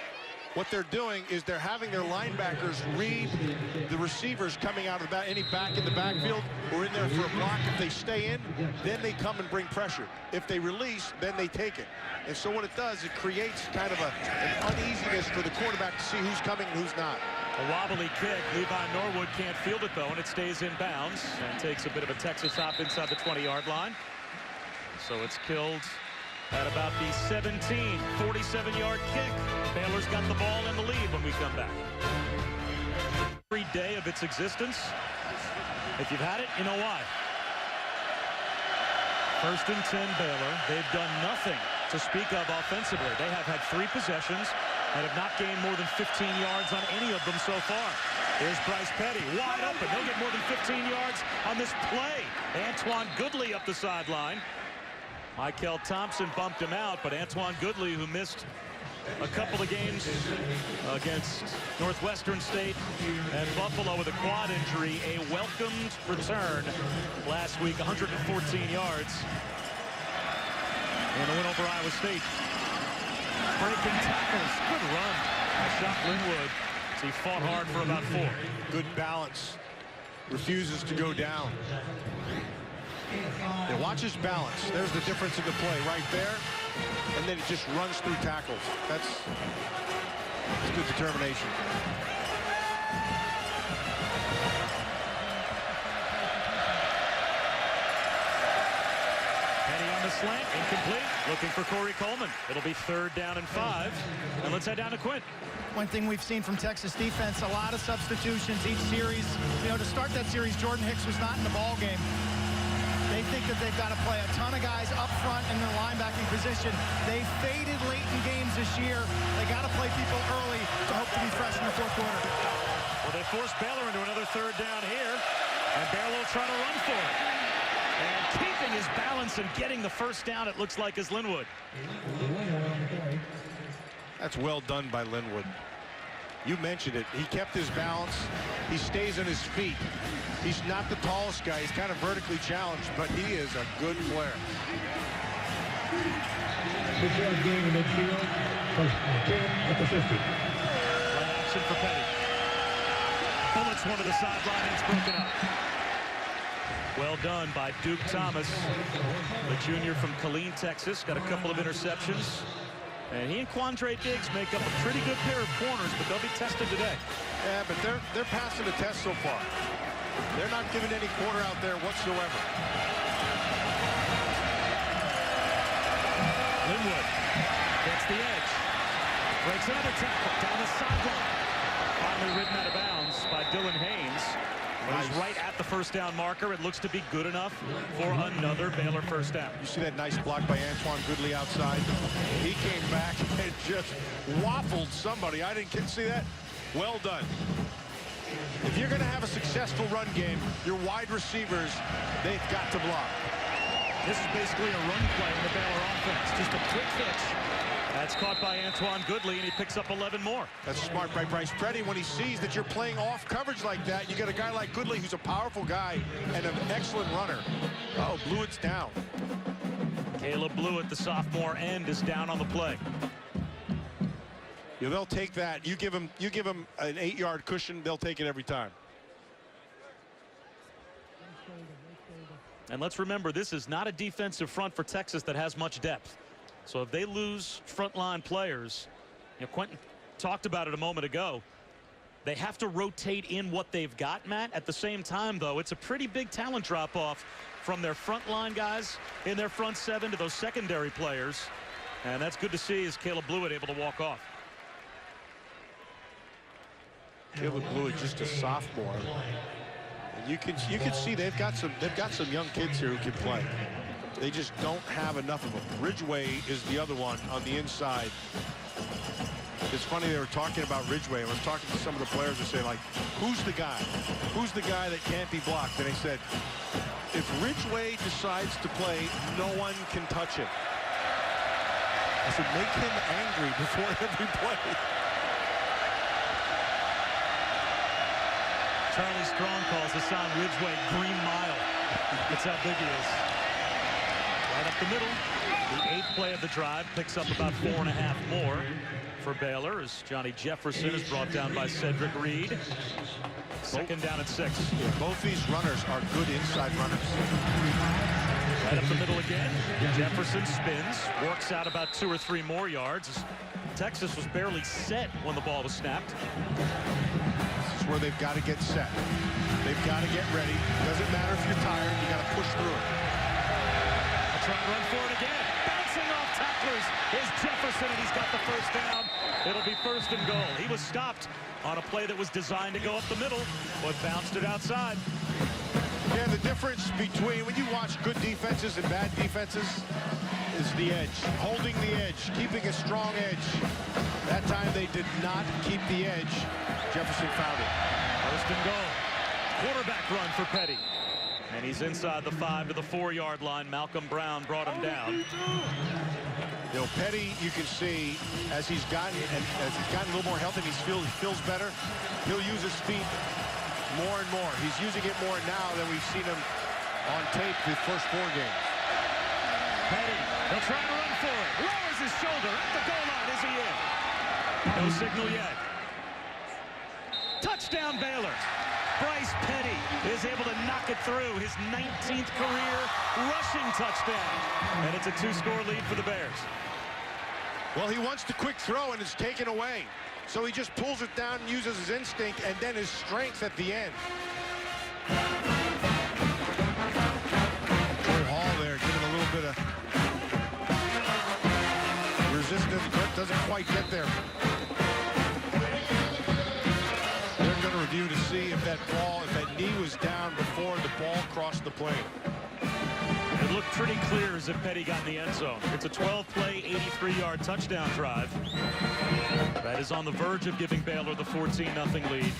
what they're doing is they're having their linebackers read the receivers coming out of any back in the backfield or in there for a block. If they stay in, then they come and bring pressure. If they release, then they take it. And so what it does, it creates kind of an uneasiness for the quarterback to see who's coming and who's not. A wobbly kick. Levi Norwood can't field it, though, and it stays in bounds and takes a bit of a Texas hop inside the 20-yard line. So it's killed at about the 17, 47-yard kick. Baylor's got the ball in the lead when we come back. Every day of its existence. If you've had it, you know why. 1st and 10 Baylor. They've done nothing to speak of offensively. They have had 3 possessions and have not gained more than 15 yards on any of them so far. Here's Bryce Petty, wide open. He'll get more than 15 yards on this play. Antoine Goodley up the sideline. Michael Thompson bumped him out, but Antoine Goodley, who missed a couple of games against Northwestern State and Buffalo with a quad injury, a welcomed return last week, 114 yards in the win over Iowa State. Breaking tackles, good run by Shot Linwood. He fought hard for about 4. Good balance. Refuses to go down. Yeah, watch his balance. There's the difference in the play right there. And then it just runs through tackles. That's good determination. Slant, incomplete. Looking for Corey Coleman. It'll be 3rd down and 5. And let's head down to Quint. One thing we've seen from Texas defense, a lot of substitutions each series. You know, to start that series, Jordan Hicks was not in the ball game. They think that they've got to play a ton of guys up front in their linebacking position. They faded late in games this year. They got to play people early to hope to be fresh in the 4th quarter. Well, they forced Baylor into another 3rd down here. And Baylor will try to run for it. And keeping his balance and getting the 1st down, it looks like, is Linwood. That's well done by Linwood. You mentioned it. He kept his balance. He stays on his feet. He's not the tallest guy. He's kind of vertically challenged, but he is a good player. Game in midfield. 10 at the 50. Play action for Petty. Bullets one to the sideline, and it's broken up. Well done by Duke Thomas, the junior from Killeen, Texas. Got a couple of interceptions. And he and Quandre Diggs make up a pretty good pair of corners, but they'll be tested today. Yeah, but they're passing the test so far. They're not giving any corner out there whatsoever. Linwood gets the edge. Breaks another tackle down the sideline. Finally ridden out of bounds by Dylan Haynes. But he's right at the 1st down marker. It looks to be good enough for another Baylor 1st down. You see that nice block by Antoine Goodley outside? He came back and just waffled somebody. I didn't see that. Well done. If you're going to have a successful run game, your wide receivers, they've got to block. This is basically a run play in the Baylor offense. Just a quick hitch. That's caught by Antoine Goodley, and he picks up 11 more. That's smart by Bryce Petty. When he sees that you're playing off coverage like that, you got a guy like Goodley who's a powerful guy and an excellent runner. Oh, Blewett's down. Caleb Blewett, the sophomore end, is down on the play. Yeah, they'll take that. You give them an 8-yard cushion, they'll take it every time. And let's remember, this is not a defensive front for Texas that has much depth. So if they lose frontline players, you know, Quentin talked about it a moment ago, they have to rotate in what they've got, Matt. At the same time, though, it's a pretty big talent drop-off from their frontline guys in their front 7 to those secondary players. And that's good to see as Caleb Blewett able to walk off. Caleb Blewett, just a sophomore. And you can see they've got some young kids here who can play. They just don't have enough of them. Ridgeway is the other one on the inside. It's funny they were talking about Ridgeway. I was talking to some of the players who say, like, who's the guy? Who's the guy that can't be blocked? And they said, if Ridgeway decides to play, no one can touch him. I said, make him angry before every play. Charlie Strong calls Hassan Ridgeway Green Mile. That's how big he is. Right up the middle. The 8th play of the drive picks up about 4.5 more for Baylor as Johnny Jefferson is brought down by Cedric Reed. 2nd down and 6. Yeah, both these runners are good inside runners. Right up the middle again. Jefferson spins, works out about 2 or 3 more yards. Texas was barely set when the ball was snapped. This is where they've got to get set. They've got to get ready. Doesn't matter if you're tired, you got to push through it. I'll try and run for it again. Bouncing off tacklers is Jefferson, and he's got the 1st down. It'll be 1st and goal. He was stopped on a play that was designed to go up the middle, but bounced it outside. Yeah, the difference between when you watch good defenses and bad defenses is the edge. Holding the edge, keeping a strong edge. That time they did not keep the edge. Jefferson found it. 1st and goal. Quarterback run for Petty. And he's inside the 5 to the 4-yard line. Malcolm Brown brought him down. You know, Petty, you can see as he's gotten a little more healthy, he feels better. He'll use his feet more and more. He's using it more now than we've seen him on tape the first 4 games. Petty, he'll try to run for it. Lowers his shoulder at the goal line. Is he in? No signal yet. Touchdown Baylor. Bryce Petty is able to knock it through his 19th career rushing touchdown. And it's a 2-score lead for the Bears. Well, he wants the quick throw, and it's taken away. So he just pulls it down and uses his instinct and then his strength at the end. Troy Hall there giving a little bit of resistance, but doesn't quite get there. They're going to review to see if that knee was down before the ball crossed the plane. It looked pretty clear as if Petty got in the end zone. It's a 12-play, 83-yard touchdown drive. That is on the verge of giving Baylor the 14-0 lead.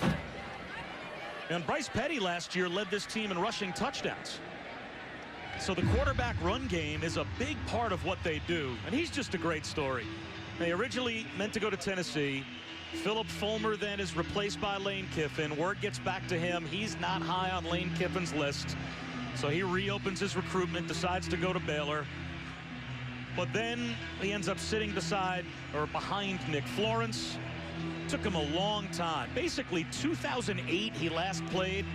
And Bryce Petty last year led this team in rushing touchdowns. So the quarterback run game is a big part of what they do. And he's just a great story. They originally meant to go to Tennessee. Philip Fulmer then is replaced by Lane Kiffin. Word gets back to him. He's not high on Lane Kiffin's list. So he reopens his recruitment, decides to go to Baylor. But then he ends up sitting beside or behind Nick Florence. Took him a long time. Basically 2008 he last played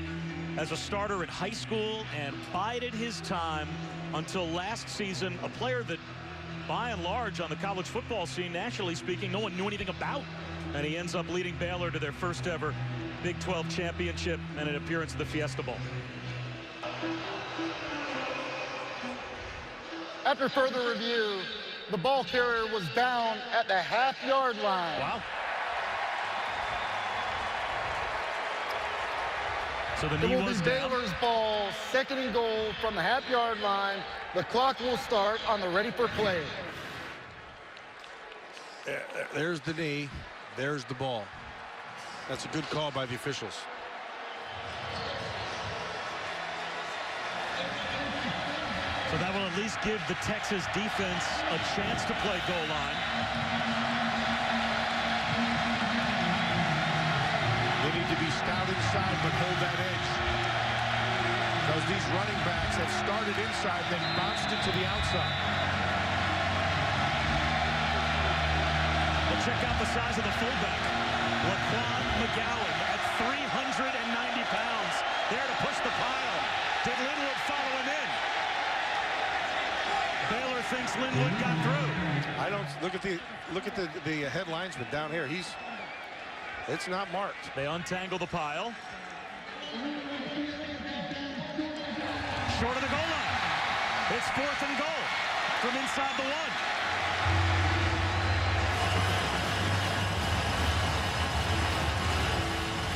as a starter in high school and bided his time until last season. A player that by and large on the college football scene, nationally speaking, no one knew anything about. And he ends up leading Baylor to their first ever Big 12 championship and an appearance at the Fiesta Bowl. After further review, the ball carrier was down at the half-yard line. Wow. So the knee was down. Baylor's ball, 2nd and goal from the half-yard line. The clock will start on the ready for play. There's the knee. There's the ball. That's a good call by the officials. So that will at least give the Texas defense a chance to play goal line. They need to be stout inside but hold that edge. Because these running backs have started inside then bounced it to the outside. Well, check out the size of the fullback. Laquan McGowan at 390 pounds. There to push the pile. Did Linwood follow him in? Baylor thinks Linwood got through. I don't look at the head linesman down here. It's not marked. They untangle the pile. Short of the goal line. It's 4th and goal from inside the 1.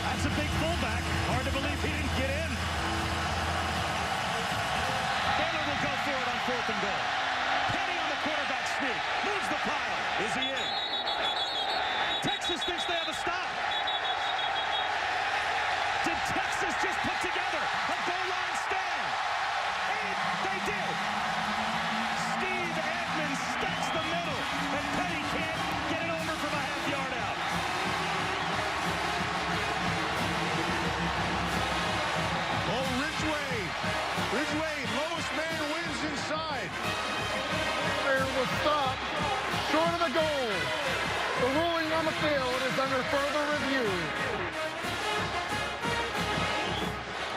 That's a big fullback. Hard to believe he didn't get in. Baylor will go for it on 4th and goal. Petty on the quarterback sneak. Moves the pile. Is he in? Texas thinks they have a stop. Did Texas just put together a goal line stand? And they did. Steve Edmonds stacks the middle, and Petty can't get it over from a half-yard out. Oh, Ridgeway, lowest man wins inside. Fairly was stopped short of the goal. The ruling on the field is under further review.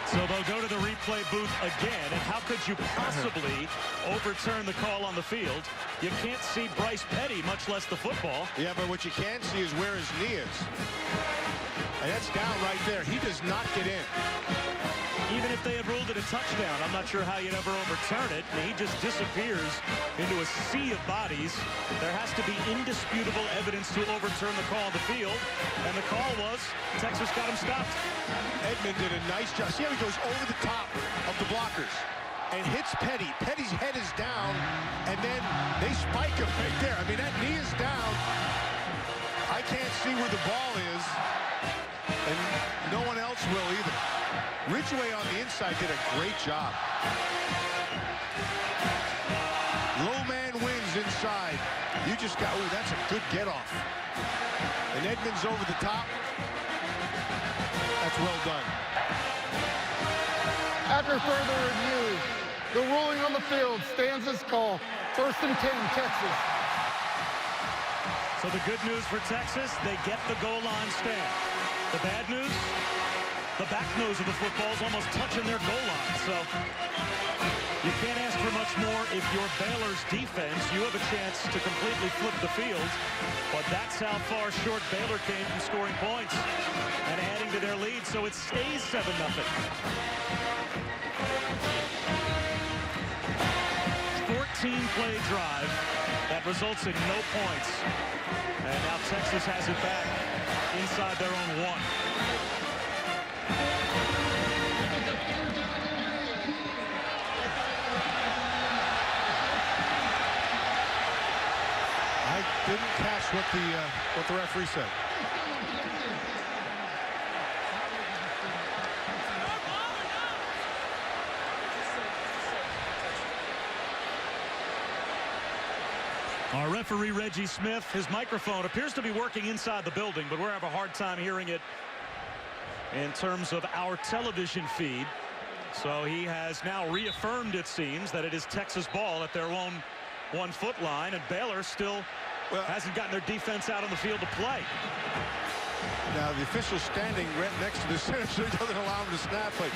So they'll go to the replay booth again, and how could you possibly overturn the call on the field? You can't see Bryce Petty, much less the football. Yeah, but what you can see is where his knee is. And that's down right there. He does not get in. Even if they had ruled it a touchdown, I'm not sure how you'd ever overturn it. He just disappears into a sea of bodies. There has to be indisputable evidence to overturn the call on the field. And the call was Texas got him stopped. Edmond did a nice job. See how he goes over the top of the blockers and hits Petty. Petty's head is down, and then they spike him right there. I mean, that knee is down. I can't see where the ball is, and no one else will either. Ridgeway on the inside did a great job. Low man wins inside. You just got, oh, that's a good get off. And Edmonds over the top. That's well done. After further review, the ruling on the field stands as call. 1st and 10, Texas. So the good news for Texas, they get the goal line stand. The bad news, the back nose of the football is almost touching their goal line. So you can't ask for much more if you're Baylor's defense. You have a chance to completely flip the field. But that's how far short Baylor came from scoring points and adding to their lead. So it stays 7-0. 14-play drive that results in no points. And now Texas has it back inside their own 1. I didn't catch what the referee said. Our referee, Reggie Smith, his microphone appears to be working inside the building, but we're having a hard time hearing it in terms of our television feed. So he has now reaffirmed, it seems, that it is Texas ball at their own 1-foot line, and Baylor still hasn't gotten their defense out on the field to play. Now, the official standing right next to the center, so he doesn't allow him to snap. But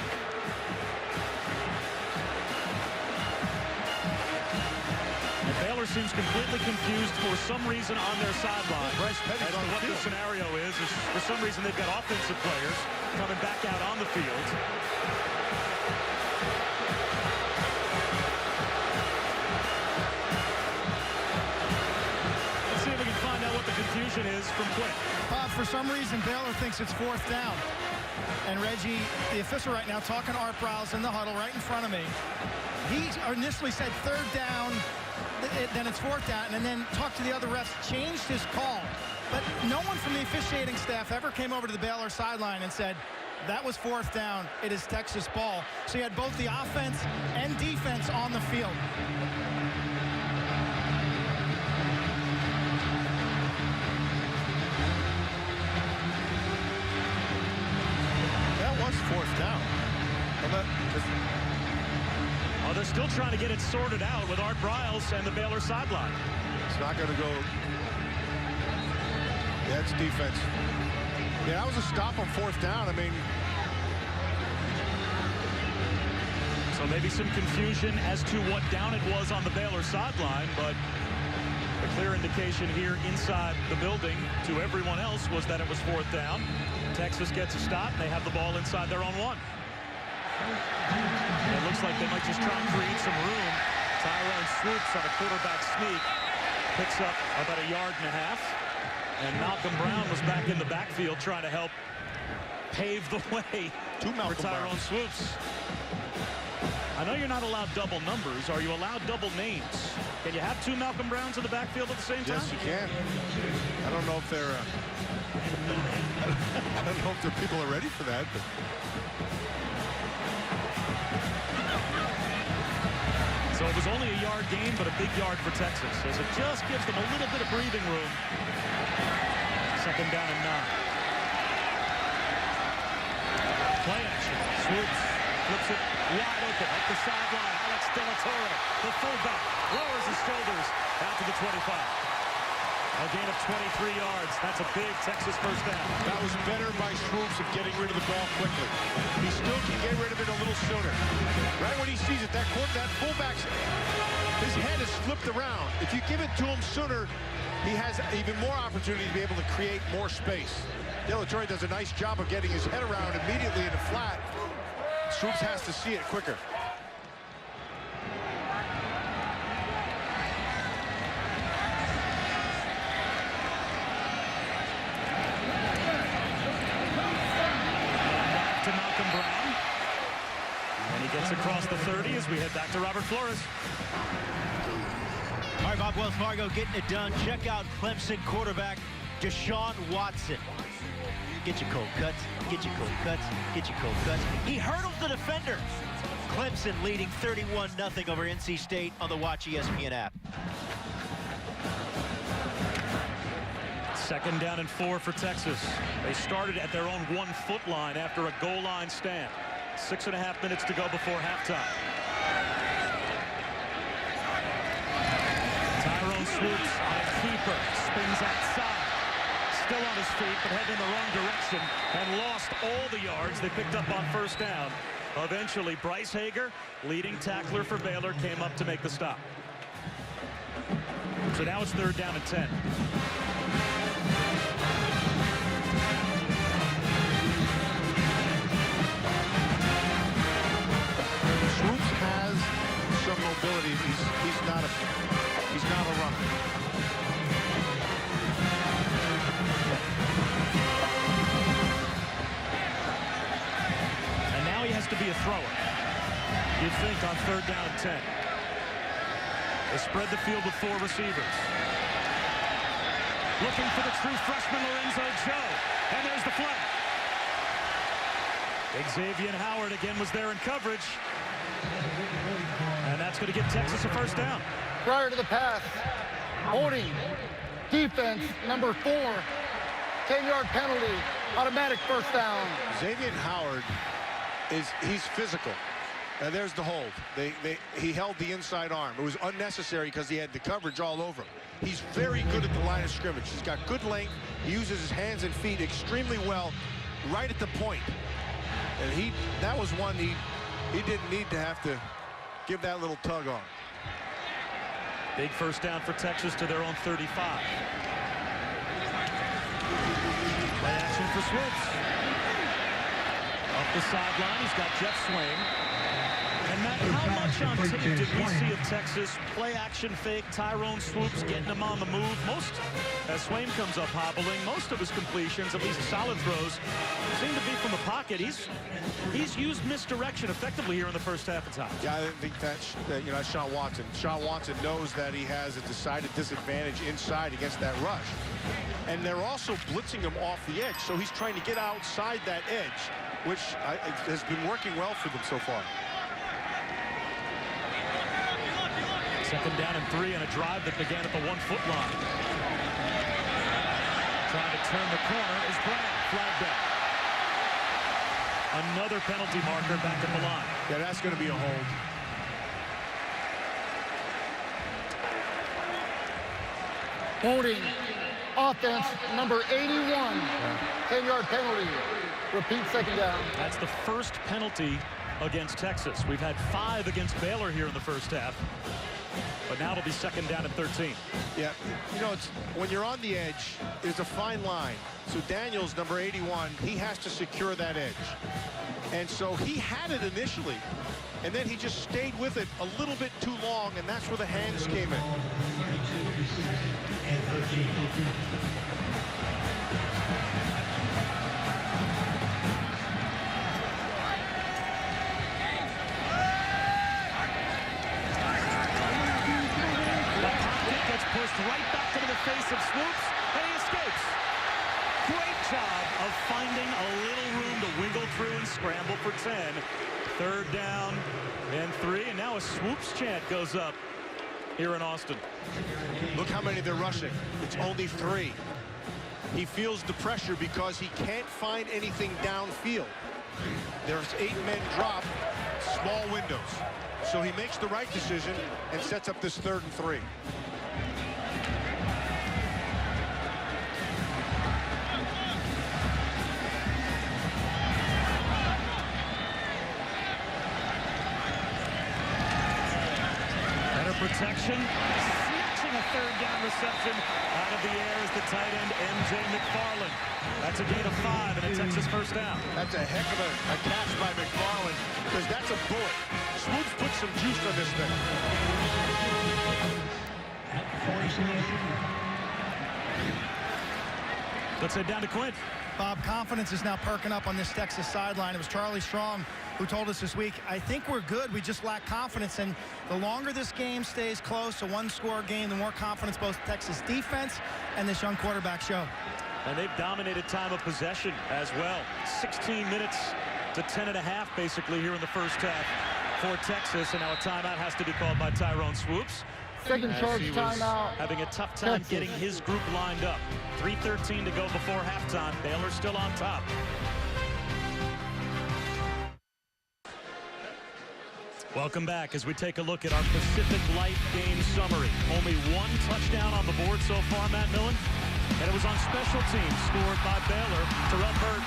Baylor seems completely confused for some reason on their sideline. Bryce Petty As to what the scenario is for some reason they've got offensive players coming back out on the field. Let's see if we can find out what the confusion is from Quick. For some reason, Baylor thinks it's 4th down. And Reggie, the official right now, talking to Art Briles in the huddle right in front of me. He initially said 3rd down, then it's 4th down, and then talked to the other refs, changed his call. But no one from the officiating staff ever came over to the Baylor sideline and said, that was 4th down, it is Texas ball. So you had both the offense and defense on the field. that was 4th down. Oh, they're still trying to get it sorted out with Art Briles and the Baylor sideline. It's not going to go. Yeah, it's defense. Yeah, that was a stop on 4th down. I mean, so maybe some confusion as to what down it was on the Baylor sideline, but the clear indication here inside the building to everyone else was that it was 4th down. Texas gets a stop, and they have the ball inside their own 1. It looks like they might just try and create some room. Tyrone swoops on a quarterback sneak, picks up about 1.5 yards. And Malcolm Brown was back in the backfield trying to help pave the way for Tyrone swoops. I know you're not allowed double numbers. Are you allowed double names? Can you have 2 Malcolm Browns in the backfield at the same time? yes, you can. I don't know if they're I don't know if the people are ready for that. But so it was only a yard gain, but a big yard for Texas, as it just gives them a little bit of breathing room. 2nd down and 9. Play action. Swoops flips it wide open up the sideline. Alex De La Torre, the fullback, lowers his shoulders out to the 25. A gain of 23 yards. That's a big Texas first down. That was better by Swoops of getting rid of the ball quickly. He still can get rid of it a little sooner. Right when he sees it, that fullback's, his head is flipped around. If you give it to him sooner, he has even more opportunity to be able to create more space. De La Torre does a nice job of getting his head around immediately in the flat. Swoops has to see it quicker. Gets across the 30 as we head back to Robert Flores. All right, Bob, Wells Fargo getting it done. Check out Clemson quarterback Deshaun Watson. Get your cold cuts, get your cold cuts, get your cold cuts. He hurdles the defender. Clemson leading 31-0 over NC State on the Watch ESPN app. 2nd down and 4 for Texas. They started at their own 1-foot line after a goal line stand. 6.5 minutes to go before halftime. Tyrone Swoops on a keeper, spins outside. Still on his feet, but heading in the wrong direction and lost all the yards they picked up on first down. Eventually, Bryce Hager, leading tackler for Baylor, came up to make the stop. So now it's 3rd down and 10. Some mobility. He's not a runner. And now he has to be a thrower. You'd think on 3rd down and 10. They spread the field with 4 receivers. Looking for the true freshman Lorenzo Joe. And there's the flag. Xavier Howard again was there in coverage. And that's going to give Texas a first down. Prior to the pass, holding, defense, number 4, 10-yard penalty, automatic first down. Xavier Howard he's physical. And there's the hold. He held the inside arm. It was unnecessary because he had the coverage all over him. He's very good at the line of scrimmage. He's got good length. He uses his hands and feet extremely well right at the point. And that was one he didn't need to have to give that little tug on. Big first down for Texas to their own 35. Play action for Swoops. Up the sideline, he's got jet swing. And Matt, how much on tape did we see of Texas play action fake, Tyrone Swoops getting him on the move? Most, as Swain comes up hobbling, most of his completions, at least solid throws, seem to be from the pocket. He's used misdirection effectively here in the first half of time. Yeah, I think that's Sean Watson. Sean Watson knows that he has a decided disadvantage inside against that rush. And they're also blitzing him off the edge, so he's trying to get outside that edge, which has been working well for them so far. 2nd down and 3 and a drive that began at the 1-foot line. Trying to turn the corner is Brown. Flagged down. Another penalty marker back at the line. Yeah, that's going to be a hold. Holding, offense, number 81, 10-yard penalty. Repeat 2nd down. That's the first penalty against Texas. We've had 5 against Baylor here in the first half. But now it'll be 2nd down and 13. Yeah, it's when you're on the edge, there's a fine line. So Daniels, number 81, he has to secure that edge. And so he had it initially, and then he just stayed with it a little bit too long, and that's where the hands came in. Pushed right back into the face of Swoops, and he escapes. Great job of finding a little room to wiggle through and scramble for 10. 3rd down and 3, and now a Swoops chant goes up here in Austin. Look how many they're rushing. It's only 3. He feels the pressure because he can't find anything downfield. There's 8 men drop. small windows. So he makes the right decision and sets up this 3rd and 3. Protection, snatching a 3rd down reception out of the air is the tight end M.J. McFarland. That's a gain of 5 and a Texas 1st down. That's a heck of a catch by McFarland, because that's a bullet. Swoops put some juice on this thing. Let's head down to Quint. Bob, confidence is now perking up on this Texas sideline. It was Charlie Strong who told us this week, I think we're good. We just lack confidence. And the longer this game stays close, a 1-score game, the more confidence both Texas defense and this young quarterback show. And they've dominated time of possession as well. 16 minutes to 10.5 basically here in the first half for Texas. And now a timeout has to be called by Tyrone Swoops. Second charge timeout. Having a tough time getting his group lined up. 3:13 to go before halftime. Baylor still on top. Welcome back as we take a look at our Pacific Light game summary. Only 1 touchdown on the board so far, Matt Millen. And it was on special teams scored by Baylor. Terrell Burt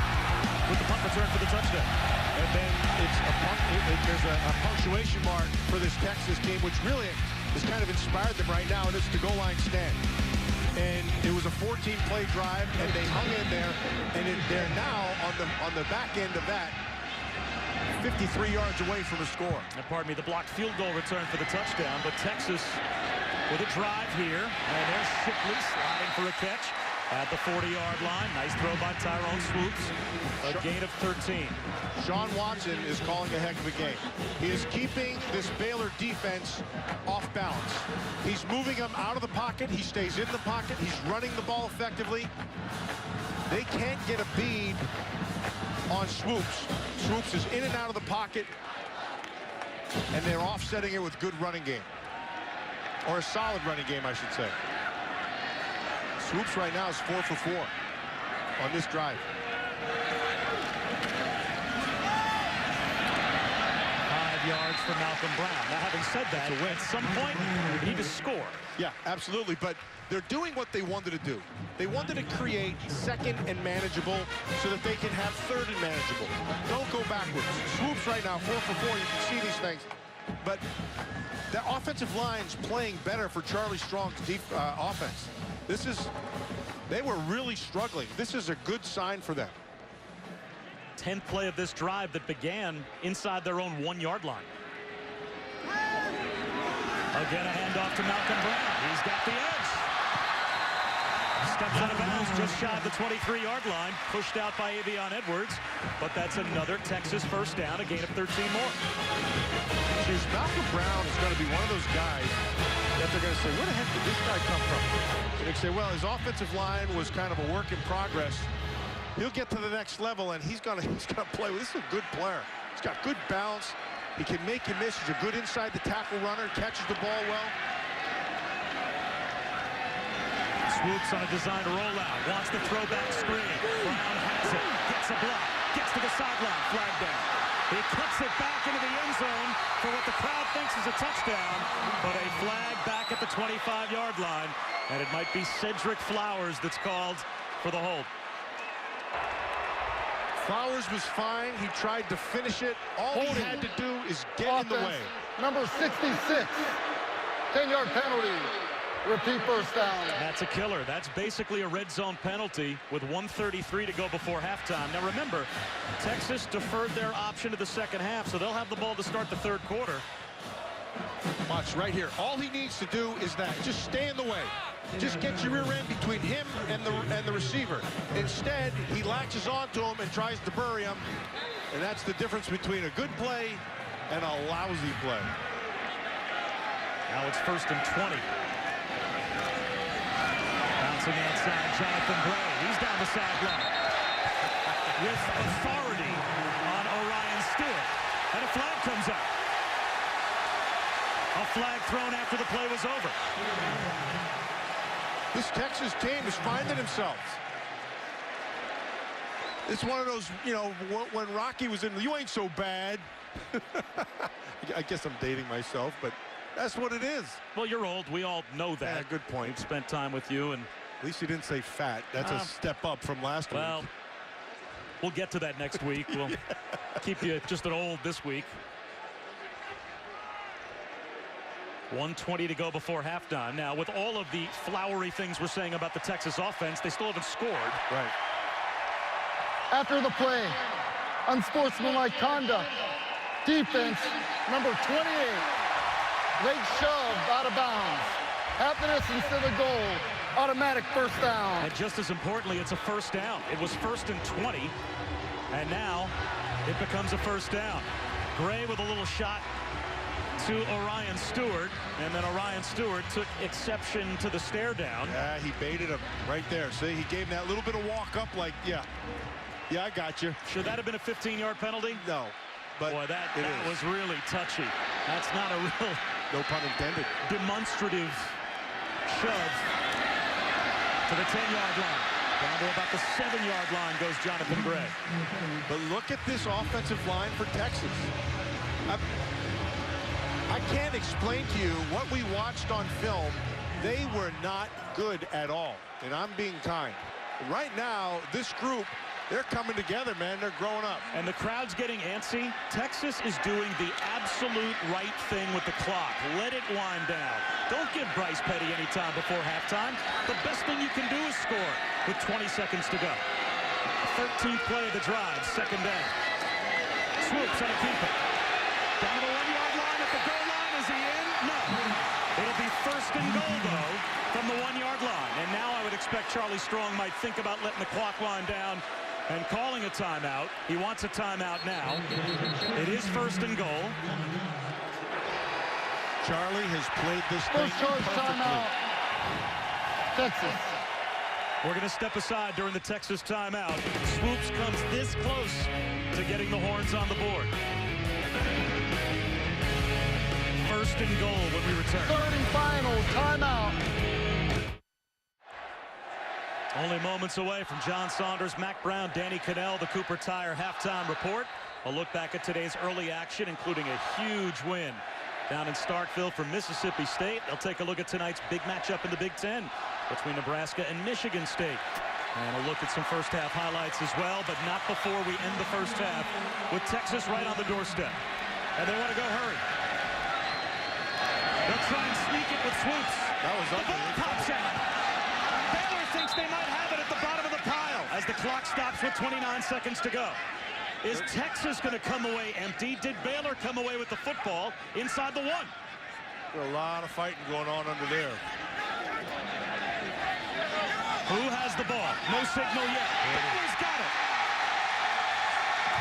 with the punt return for the touchdown. And then there's a punctuation mark for this Texas game, which really has kind of inspired them right now, and it's the goal line stand. And it was a 14-play drive, and they hung in there, and they're now on the back end of that, 53 yards away from a score. And pardon me, the blocked field goal return for the touchdown, but Texas with a drive here, and there's Shipley sliding for a catch at the 40-yard line. Nice throw by Tyrone Swoops. A gain of 13. Sean Watson is calling a heck of a game. He is keeping this Baylor defense off balance. He's moving them out of the pocket. He stays in the pocket. He's running the ball effectively. They can't get a bead on Swoops. Swoops is in and out of the pocket, and they're offsetting it with good running game. Or a solid running game, I should say. Swoops right now is 4 for 4 on this drive. 5 yards for Malcolm Brown. Now, having said that, at some point, you need to score. Yeah, absolutely. But they're doing what they wanted to do. They wanted to create 2nd and manageable so that they can have 3rd and manageable. Don't go backwards. Swoops right now, 4 for 4. You can see these things. But the offensive line's playing better for Charlie Strong's offense. They were really struggling. This is a good sign for them. 10th play of this drive that began inside their own 1-yard line. Again, a handoff to Malcolm Brown. He's got the edge. Steps out of bounds just shy of the 23-yard line. Pushed out by Avion Edwards. But that's another Texas 1st down, a gain of 13 more. Geez, Malcolm Brown is going to be one of those guys that they're going to say, where the heck did this guy come from? And they say, well, his offensive line was kind of a work in progress. He'll get to the next level, and he's going to play. This is a good player. He's got good balance. He can make you miss. He's a good inside the tackle runner. Catches the ball well. Swoops on a designed rollout. Wants the throwback screen. Brown has it. Gets a block. Gets to the sideline. Flag down. He cuts it back into the end zone for what the crowd thinks is a touchdown. But a flag back at the 25-yard line. And it might be Cedric Flowers that's called for the hold. Flowers was fine. He tried to finish it. All he had to do is get in the way. Number 66. 10-yard penalty. Repeat 1st down. That's a killer. That's basically a red zone penalty with 1:33 to go before halftime. Now remember, Texas deferred their option to the 2nd half, so they'll have the ball to start the 3rd quarter. Watch right here. All he needs to do is that. Just stay in the way. Just get your rear end between him and the receiver. Instead, he latches onto him and tries to bury him. And that's the difference between a good play and a lousy play. Now it's 1st and 20. Bouncing outside, Jonathan Bray. He's down the sideline with authority on Orion Stewart. And a flag comes out. A flag thrown after the play was over. This Texas team is finding themselves. It's one of those, you know, when Rocky was in, you ain't so bad. I guess I'm dating myself, but that's what it is. Well, you're old. We all know that. Yeah, good point. We've spent time with you, and at least you didn't say fat. That's a step up from last week. Well, we'll get to that next week. We'll keep you just an old this week. 1:20 to go before halftime. Now, with all of the flowery things we're saying about the Texas offense, they still haven't scored. Right. After the play, unsportsmanlike conduct, defense, number 28, late shove out of bounds. Half the distance to the goal, automatic first down. And just as importantly, it's a first down. It was 1st and 20, and now it becomes a first down. Gray with a little shot to Orion Stewart, and then Orion Stewart took exception to the stare down. Yeah, he baited him right there. See, he gave him that little bit of walk up like, yeah, I got you. Should that have been a 15-yard penalty? No, but boy, that was really touchy. That's not a real, no pun intended, demonstrative shove to the 10-yard line. Down to about the 7-yard line goes Jonathan Gray. But look at this offensive line for Texas. I can't explain to you what we watched on film. They were not good at all, and I'm being kind. Right now, this group, they're coming together, man. They're growing up. And the crowd's getting antsy. Texas is doing the absolute right thing with the clock. Let it wind down. Don't give Bryce Petty any time before halftime. The best thing you can do is score with 20 seconds to go. 13th play of the drive, second down. Swoops on a keeper. Down to the 1-yard line at the goal line. Is he in? No. It'll be 1st and goal, though, from the 1-yard line. And now I would expect Charlie Strong might think about letting the clock wind down and calling a timeout. He wants a timeout now. It is 1st and goal. Charlie has played this thing perfectly. Timeout. Texas. We're going to step aside during the Texas timeout. Swoops comes this close to getting the Horns on the board. 1st and goal when we return. 3rd and final timeout. Only moments away from John Saunders, Mac Brown, Danny Cannell, the Cooper Tire halftime report. A look back at today's early action, including a huge win down in Starkville for Mississippi State. They'll take a look at tonight's big matchup in the Big Ten between Nebraska and Michigan State. And a look at some first half highlights as well, but not before we end the first half with Texas right on the doorstep. And they want to go hurry. They'll try and sneak it with Swoops. That was ugly. The ball pops out. Baylor thinks they might have it at the bottom of the pile as the clock stops with 29 seconds to go. Is Texas going to come away empty? Did Baylor come away with the football inside the 1? There's a lot of fighting going on under there. Who has the ball? No signal yet. Baylor's got it.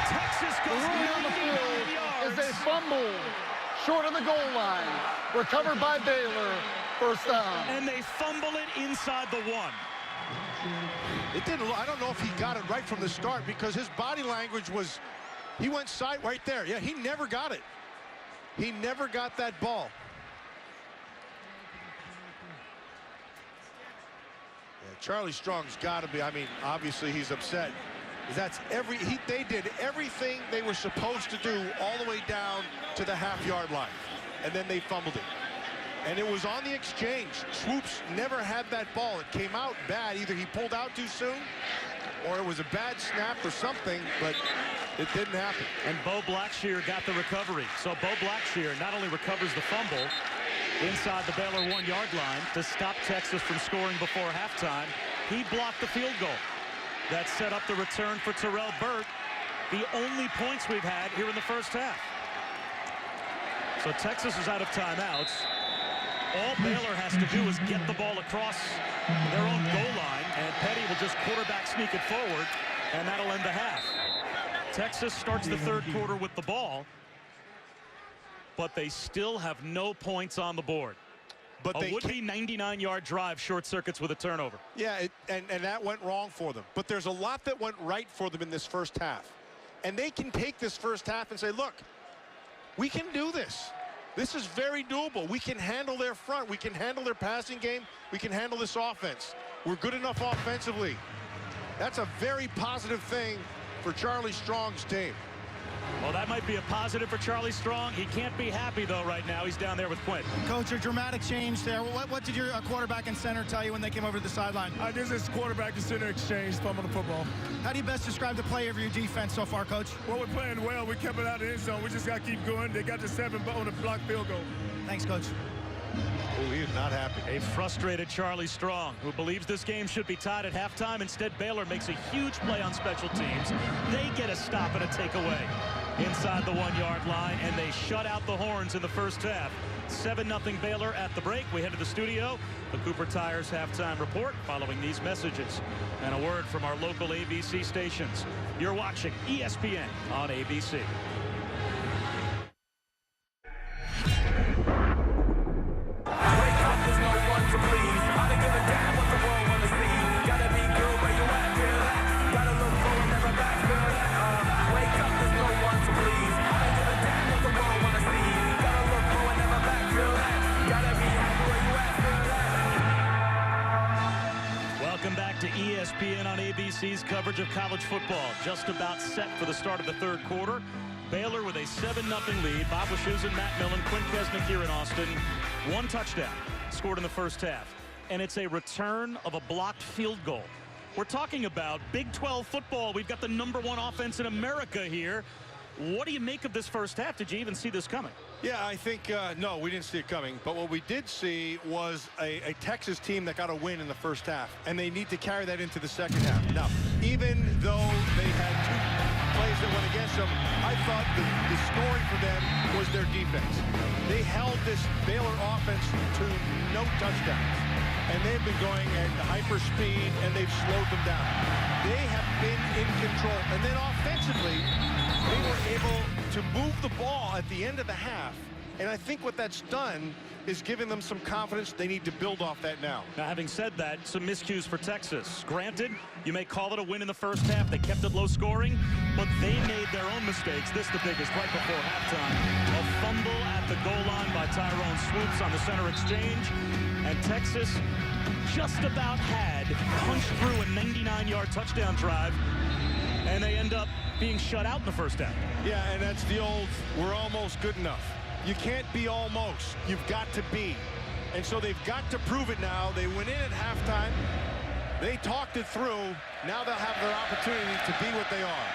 Texas goes on the field is a fumble short of the goal line. Recovered by Baylor. First down. And they fumble it inside the 1. It didn't. I don't know if he got it right from the start because his body language was, he went side right there. Yeah, he never got it. He never got that ball. Yeah, Charlie Strong's got to be. I mean, obviously he's upset. That's they did everything they were supposed to do all the way down to the half-yard line, and then they fumbled it. And it was on the exchange. Swoops never had that ball. It came out bad. Either he pulled out too soon or it was a bad snap or something, but it didn't happen. And Bo Blackshear got the recovery. So Bo Blackshear not only recovers the fumble inside the Baylor 1-yard line to stop Texas from scoring before halftime, he blocked the field goal. That set up the return for Terrell Burt, the only points we've had here in the first half. So Texas is out of timeouts. All Baylor has to do is get the ball across their own goal line, and Petty will just quarterback sneak it forward, and that'll end the half. Texas starts the 3rd quarter with the ball, but they still have no points on the board. But a would-be 99-yard drive short circuits with a turnover. Yeah, and that went wrong for them. But there's a lot that went right for them in this first half. And they can take this first half and say, look, we can do this. This is very doable. We can handle their front. We can handle their passing game. We can handle this offense. We're good enough offensively. That's a very positive thing for Charlie Strong's team. Well, that might be a positive for Charlie Strong. He can't be happy, though, right now. He's down there with Quint. Coach, a dramatic change there. What did your quarterback and center tell you when they came over to the sideline? This is quarterback and center exchange, fumble the football. How do you best describe the play of your defense so far, Coach? Well, we're playing well. We kept it out of the end zone. We just got to keep going. They got the 7 on the block field goal. Thanks, Coach. Oh, he is not happy. A frustrated Charlie Strong, who believes this game should be tied at halftime. Instead, Baylor makes a huge play on special teams. They get a stop and a takeaway inside the 1-yard line, and they shut out the Horns in the first half. 7-0 Baylor at the break. We head to the studio. The Cooper Tires halftime report following these messages. And a word from our local ABC stations. You're watching ESPN on ABC. ESPN on ABC's coverage of college football. Just about set for the start of the third quarter. Baylor with a 7-0 lead. Bob Wischusen and Matt Millen, Quint Kesnick here in Austin. 1 touchdown scored in the first half. And it's a return of a blocked field goal. We're talking about Big 12 football. We've got the #1 offense in America here. What do you make of this first half? Did you even see this coming? Yeah, I think, no, we didn't see it coming. But what we did see was a Texas team that got a win in the first half. And they need to carry that into the second half. Now, even though they had 2 plays that went against them, I thought the scoring for them was their defense. They held this Baylor offense to no touchdowns. And they've been going at hyper speed, and they've slowed them down. They have been in control. And then offensively, they were able to move the ball at the end of the half. And I think what that's done is giving them some confidence. They need to build off that now. Now, having said that, some miscues for Texas. Granted, you may call it a win in the first half. They kept it low scoring, but they made their own mistakes. This the biggest right before halftime. A fumble at the goal line by Tyrone Swoops on the center exchange. And Texas just about had punched through a 99-yard touchdown drive. And they end up being shut out in the first half. Yeah, and that's the old, we're almost good enough. You can't be almost. You've got to be. And so they've got to prove it now. They went in at halftime. They talked it through. Now they'll have their opportunity to be what they are.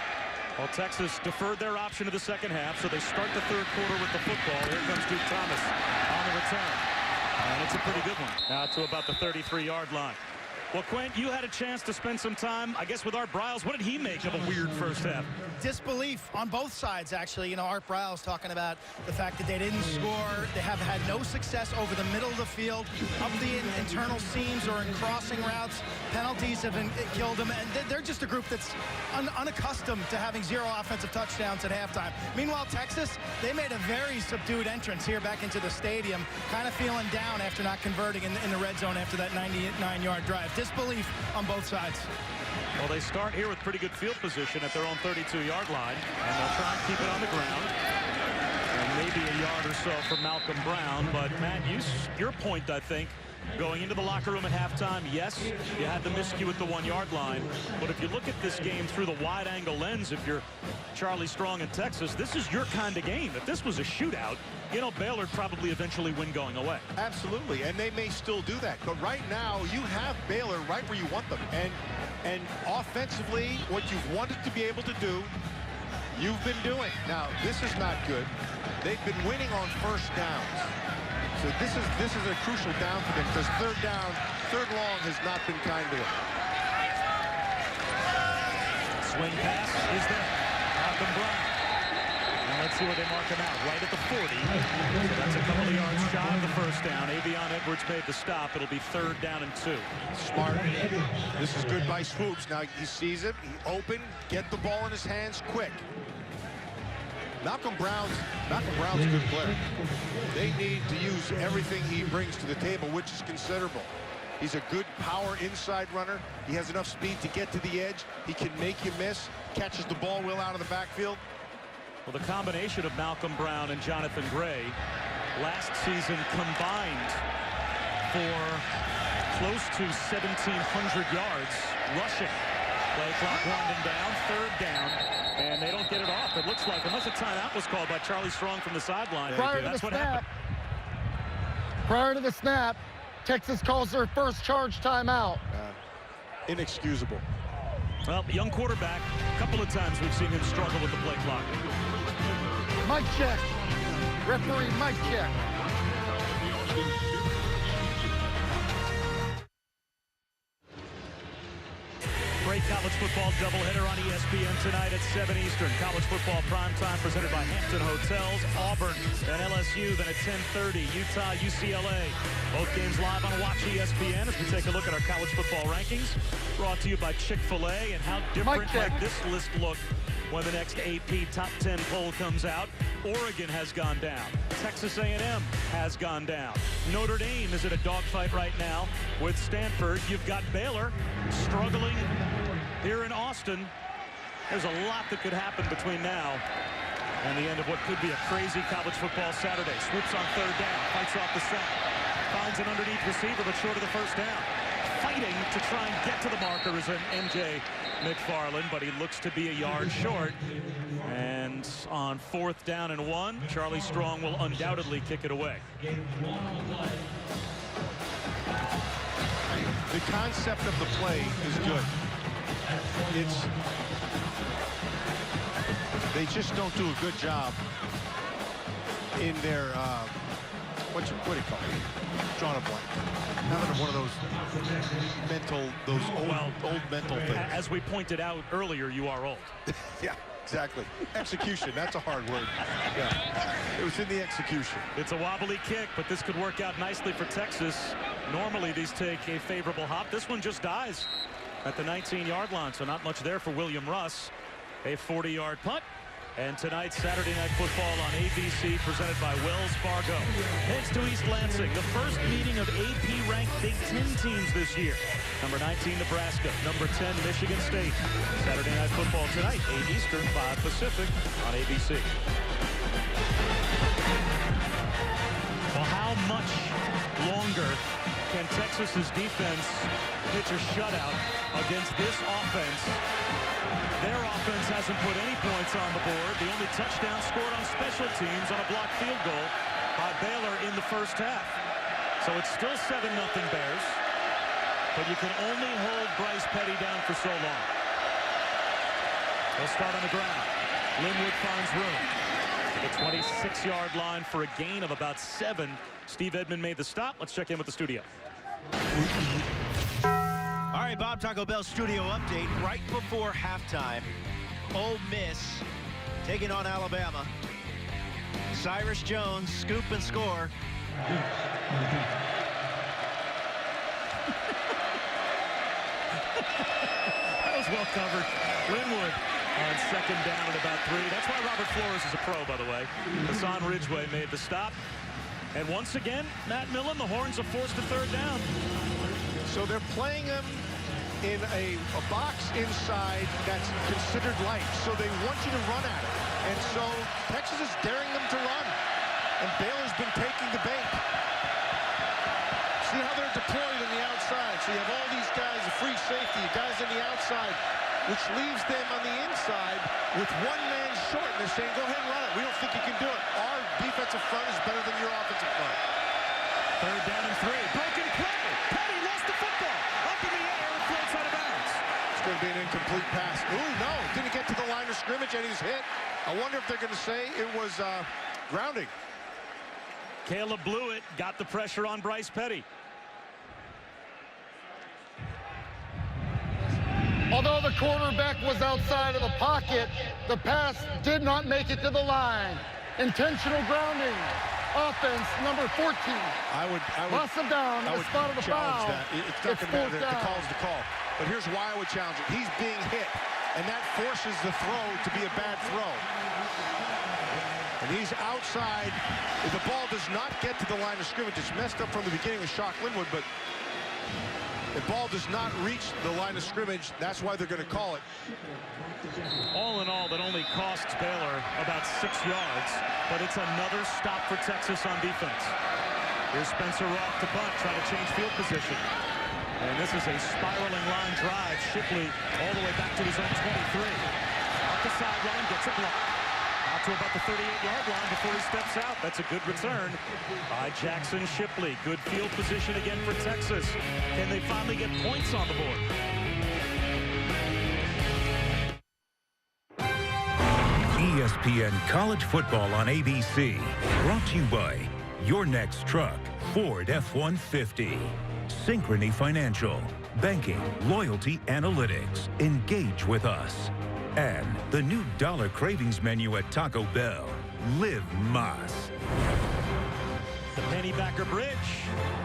Well, Texas deferred their option to the second half, so they start the third quarter with the football. Here comes Duke Thomas on the return. And it's a pretty good one. Now to about the 33-yard line. Well, Quint, you had a chance to spend some time, I guess, with Art Briles. What did he make of a weird first half? Disbelief on both sides, actually. You know, Art Briles talking about the fact that they didn't score. They have had no success over the middle of the field, up the internal seams or in crossing routes. Penalties have killed them, and they're just a group that's unaccustomed to having 0 offensive touchdowns at halftime. Meanwhile, Texas, they made a very subdued entrance here back into the stadium, kind of feeling down after not converting in the red zone after that 99-yard drive. Disbelief on both sides. Well, they start here with pretty good field position at their own 32-yard line, and they'll try and keep it on the ground. And maybe a yard or so for Malcolm Brown, but Matt, your point, I think, going into the locker room at halftime, yes, you had the miscue at the 1-yard line, but if you look at this game through the wide-angle lens, if you're Charlie Strong in Texas, this is your kind of game. If this was a shootout, you know, Baylor probably eventually win going away. Absolutely, and they may still do that. But right now, you have Baylor right where you want them. And offensively, what you've wanted to be able to do, you've been doing. Now, this is not good. They've been winning on first downs. So this is a crucial down for them because third long has not been kind to them. Swing pass is there. Malcolm Brown. And let's see where they mark him out. Right at the 40. So that's a couple of yards shy of the first down. Avion Edwards made the stop. It'll be 3rd down and 2. Smart. This is good by Swoops. Now he sees it. He open. Get the ball in his hands quick. Malcolm Brown's a good player. They need to use everything he brings to the table, which is considerable. He's a good power inside runner. He has enough speed to get to the edge. He can make you miss. Catches the ball well out of the backfield. Well, the combination of Malcolm Brown and Jonathan Gray last season combined for close to 1,700 yards rushing. Play clock winding down, third down, and they don't get it off. It looks like, unless a timeout was called by Charlie Strong from the sideline. That's what happened. Prior to the snap, Texas calls their first charge timeout. Inexcusable. Well, young quarterback, a couple of times we've seen him struggle with the play clock. Mic check. Referee, mic check. Great college football doubleheader on ESPN tonight at 7 Eastern. College football primetime presented by Hampton Hotels, Auburn, and LSU. Then at 10:30, Utah, UCLA. Both games live on Watch ESPN as we take a look at our college football rankings. Brought to you by Chick-fil-A, and how different might this list look when the next AP Top 10 poll comes out. Oregon has gone down. Texas A&M has gone down. Notre Dame is in a dogfight right now with Stanford. You've got Baylor struggling here in Austin. There's a lot that could happen between now and the end of what could be a crazy college football Saturday. Swoops on third down, fights off the sack, finds an underneath receiver but short of the first down. Fighting to try and get to the marker is an MJ McFarland, but he looks to be a yard short. And on 4th down and 1, Charlie Strong will undoubtedly kick it away. The concept of the play is good. They just don't do a good job in their what do you call it? Drawing a blank. Having one of those old mental things. As we pointed out earlier, you are old. Yeah, exactly. Execution, that's a hard word. Yeah, it was in the execution. It's a wobbly kick, but this could work out nicely for Texas. Normally, these take a favorable hop. This one just dies at the 19-yard line, so not much there for William Russ. A 40-yard punt. And tonight, Saturday Night Football on ABC, presented by Wells Fargo. Heads to East Lansing, the first meeting of AP-ranked Big Ten teams this year. Number 19, Nebraska. Number 10, Michigan State. Saturday Night Football tonight, 8 Eastern, 5 Pacific on ABC. Well, how much longer can Texas's defense pitch a shutout against this offense? Their offense hasn't put any points on the board. The only touchdown scored on special teams on a blocked field goal by Baylor in the first half. So it's still 7-0 Bears, but you can only hold Bryce Petty down for so long. They'll start on the ground. Linwood finds room. The 26-yard line for a gain of about 7. Steve Edmond made the stop. Let's check in with the studio. All right, Bob, Taco Bell studio update right before halftime. Ole Miss taking on Alabama. Cyrus Jones, scoop and score. That was well covered. Linwood on 2nd down at about 3. That's why Robert Flores is a pro, by the way. Hassan Ridgeway made the stop. And once again, Matt Millen, the Horns are forced to 3rd down. So they're playing them in a box inside that's considered light. So they want you to run at it. And so Texas is daring them to run. And Baylor's been taking the bait. See how they're deployed on the outside. So you have all these guys, a free safety, guys on the outside, which leaves them on the inside with one man short. And they're saying, go ahead and run it. We don't think you can do it. Our defensive front is better than your offensive front. 3rd down and 3. Broken play. Petty lost the football. Up in the air and floats out of bounds. It's going to be an incomplete pass. Ooh, no. Didn't get to the line of scrimmage and he's hit. I wonder if they're going to say it was grounding. Caleb Blewett got the pressure on Bryce Petty. Although the quarterback was outside of the pocket, the pass did not make it to the line. Intentional grounding. Offense, number 14. I would loss of down, a spot of the foul. That. It's not going to matter. The call's the call. But here's why I would challenge it. He's being hit, and that forces the throw to be a bad throw. And he's outside. If the ball does not get to the line of scrimmage, it's messed up from the beginning with Shock Linwood, but the ball does not reach the line of scrimmage. That's why they're going to call it. All in all, that only costs Baylor about 6 yards, but it's another stop for Texas on defense. Here's Spencer Roth to bunt, try to change field position. And this is a spiraling line drive. Shipley all the way back to his own 23. Off the sideline, gets a block. Out to about the 38-yard line before he steps out. That's a good return by Jackson Shipley. Good field position again for Texas. Can they finally get points on the board? ESPN College Football on ABC. Brought to you by your next truck, Ford F-150. Synchrony Financial. Banking, loyalty, analytics. Engage with us. And the new Dollar Cravings menu at Taco Bell. Live Mas. The Pennybacker Bridge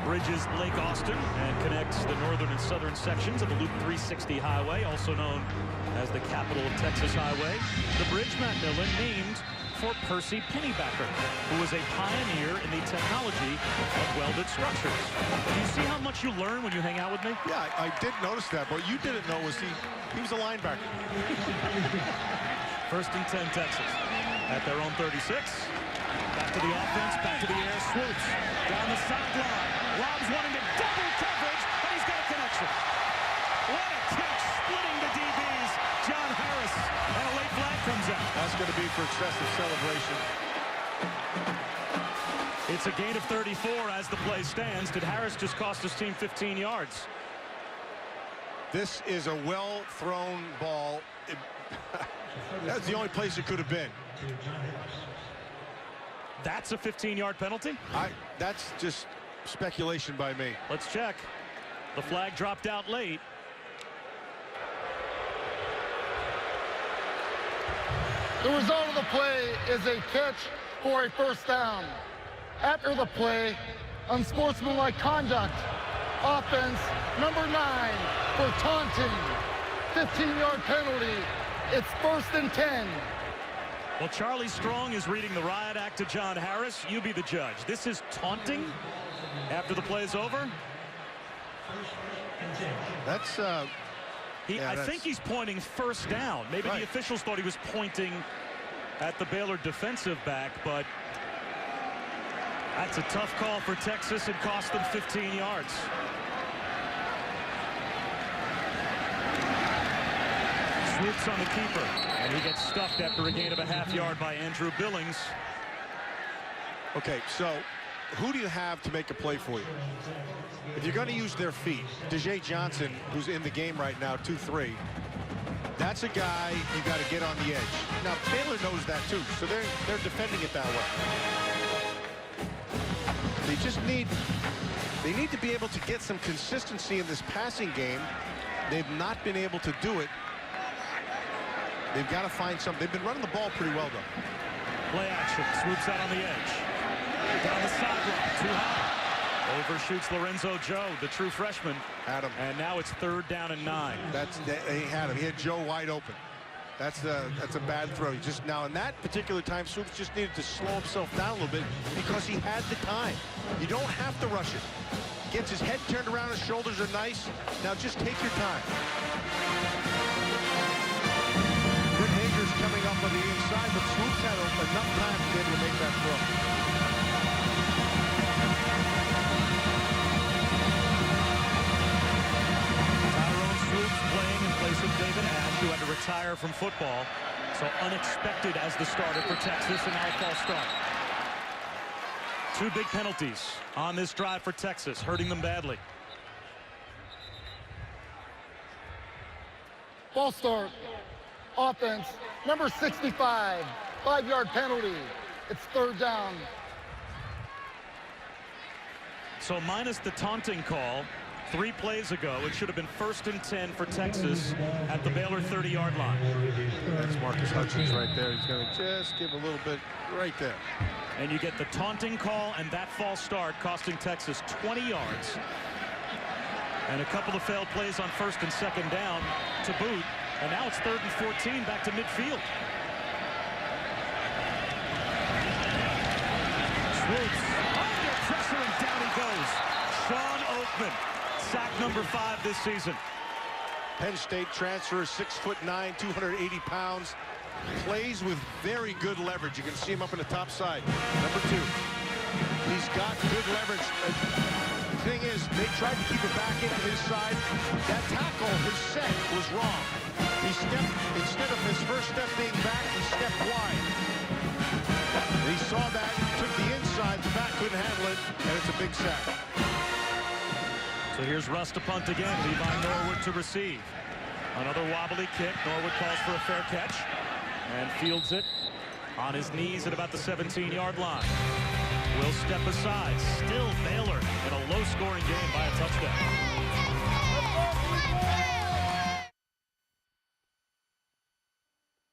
bridges Lake Austin and connects the northern and southern sections of the Loop 360 Highway, also known as the capital of Texas Highway. The bridge, Matt Millen, named for Percy Pennybacker, who was a pioneer in the technology of welded structures. Do you see how much you learn when you hang out with me? Yeah, I did notice that. What you didn't know was he was a linebacker. First and 10, Texas. At their own 36. Back to the offense, back to the air, swoops. Down the sideline. Lobs one into double coverage, and he's got a connection. What a catch, splitting the DBs. John Harris, and a late flag comes out. That's going to be for excessive celebration. It's a gain of 34 as the play stands. Did Harris just cost his team 15 yards? This is a well-thrown ball. That's the only place it could have been. That's a 15-yard penalty? That's just speculation by me. Let's check. The flag dropped out late. The result of the play is a catch for a first down. After the play, unsportsmanlike conduct. Offense number 9 for taunting. 15-yard penalty. It's 1st and 10. Well, Charlie Strong is reading the riot act to John Harris. You be the judge. This is taunting after the play is over? That's I think he's pointing first down. Maybe the officials thought he was pointing at the Baylor defensive back, but that's a tough call for Texas. It cost them 15 yards. Swoops on the keeper, and he gets stuffed after a gain of a half-yard by Andrew Billings. Okay, so who do you have to make a play for you? If you're going to use their feet, DJ Johnson, who's in the game right now, 2-3, that's a guy you got to get on the edge. Now, Baylor knows that too, so they're defending it that way. They need to be able to get some consistency in this passing game. They've not been able to do it. They've got to find something. They've been running the ball pretty well, though. Play action. Swoops out on the edge. Down the sideline. Too high. Overshoots Lorenzo Joe, the true freshman. Adam. And now it's 3rd down and 9. They had him. He had Joe wide open. That's a bad throw. He just now in that particular time, Swoops just needed to slow himself down a little bit because he had the time. You don't have to rush it. Gets his head turned around. His shoulders are nice. Now just take your time. Coming up on the inside, but Swoops had enough time to be able to make that throw. Tyrone Swoops playing in place of David Ash, who had to retire from football. So unexpected as the starter for Texas, and now a false start. 2 big penalties on this drive for Texas, hurting them badly. False start. Offense number 65, 5-yard penalty. It's 3rd down. So minus the taunting call 3 plays ago, it should have been 1st and 10 for Texas at the Baylor 30-yard line. That's Marcus Hutchins right there. He's going to just give a little bit right there. And you get the taunting call and that false start costing Texas 20 yards. And a couple of failed plays on 1st and 2nd down to boot. And now it's 3rd and 14 back to midfield. Swoops under pressure and down he goes. Sean Oakman, sack number 5 this season. Penn State transfer, 6'9", 280 pounds. Plays with very good leverage. You can see him up in the top side. Number 2. He's got good leverage. The thing is, they tried to keep it back into his side. That tackle, his set, was wrong. He stepped, instead of his first step being back, he stepped wide. He saw that, took the inside, the back couldn't handle it, and it's a big sack. So here's Russ to punt again. Levi Norwood to receive. Another wobbly kick. Norwood calls for a fair catch and fields it on his knees at about the 17-yard line. Will step aside. Still Baylor in a low-scoring game by a touchdown.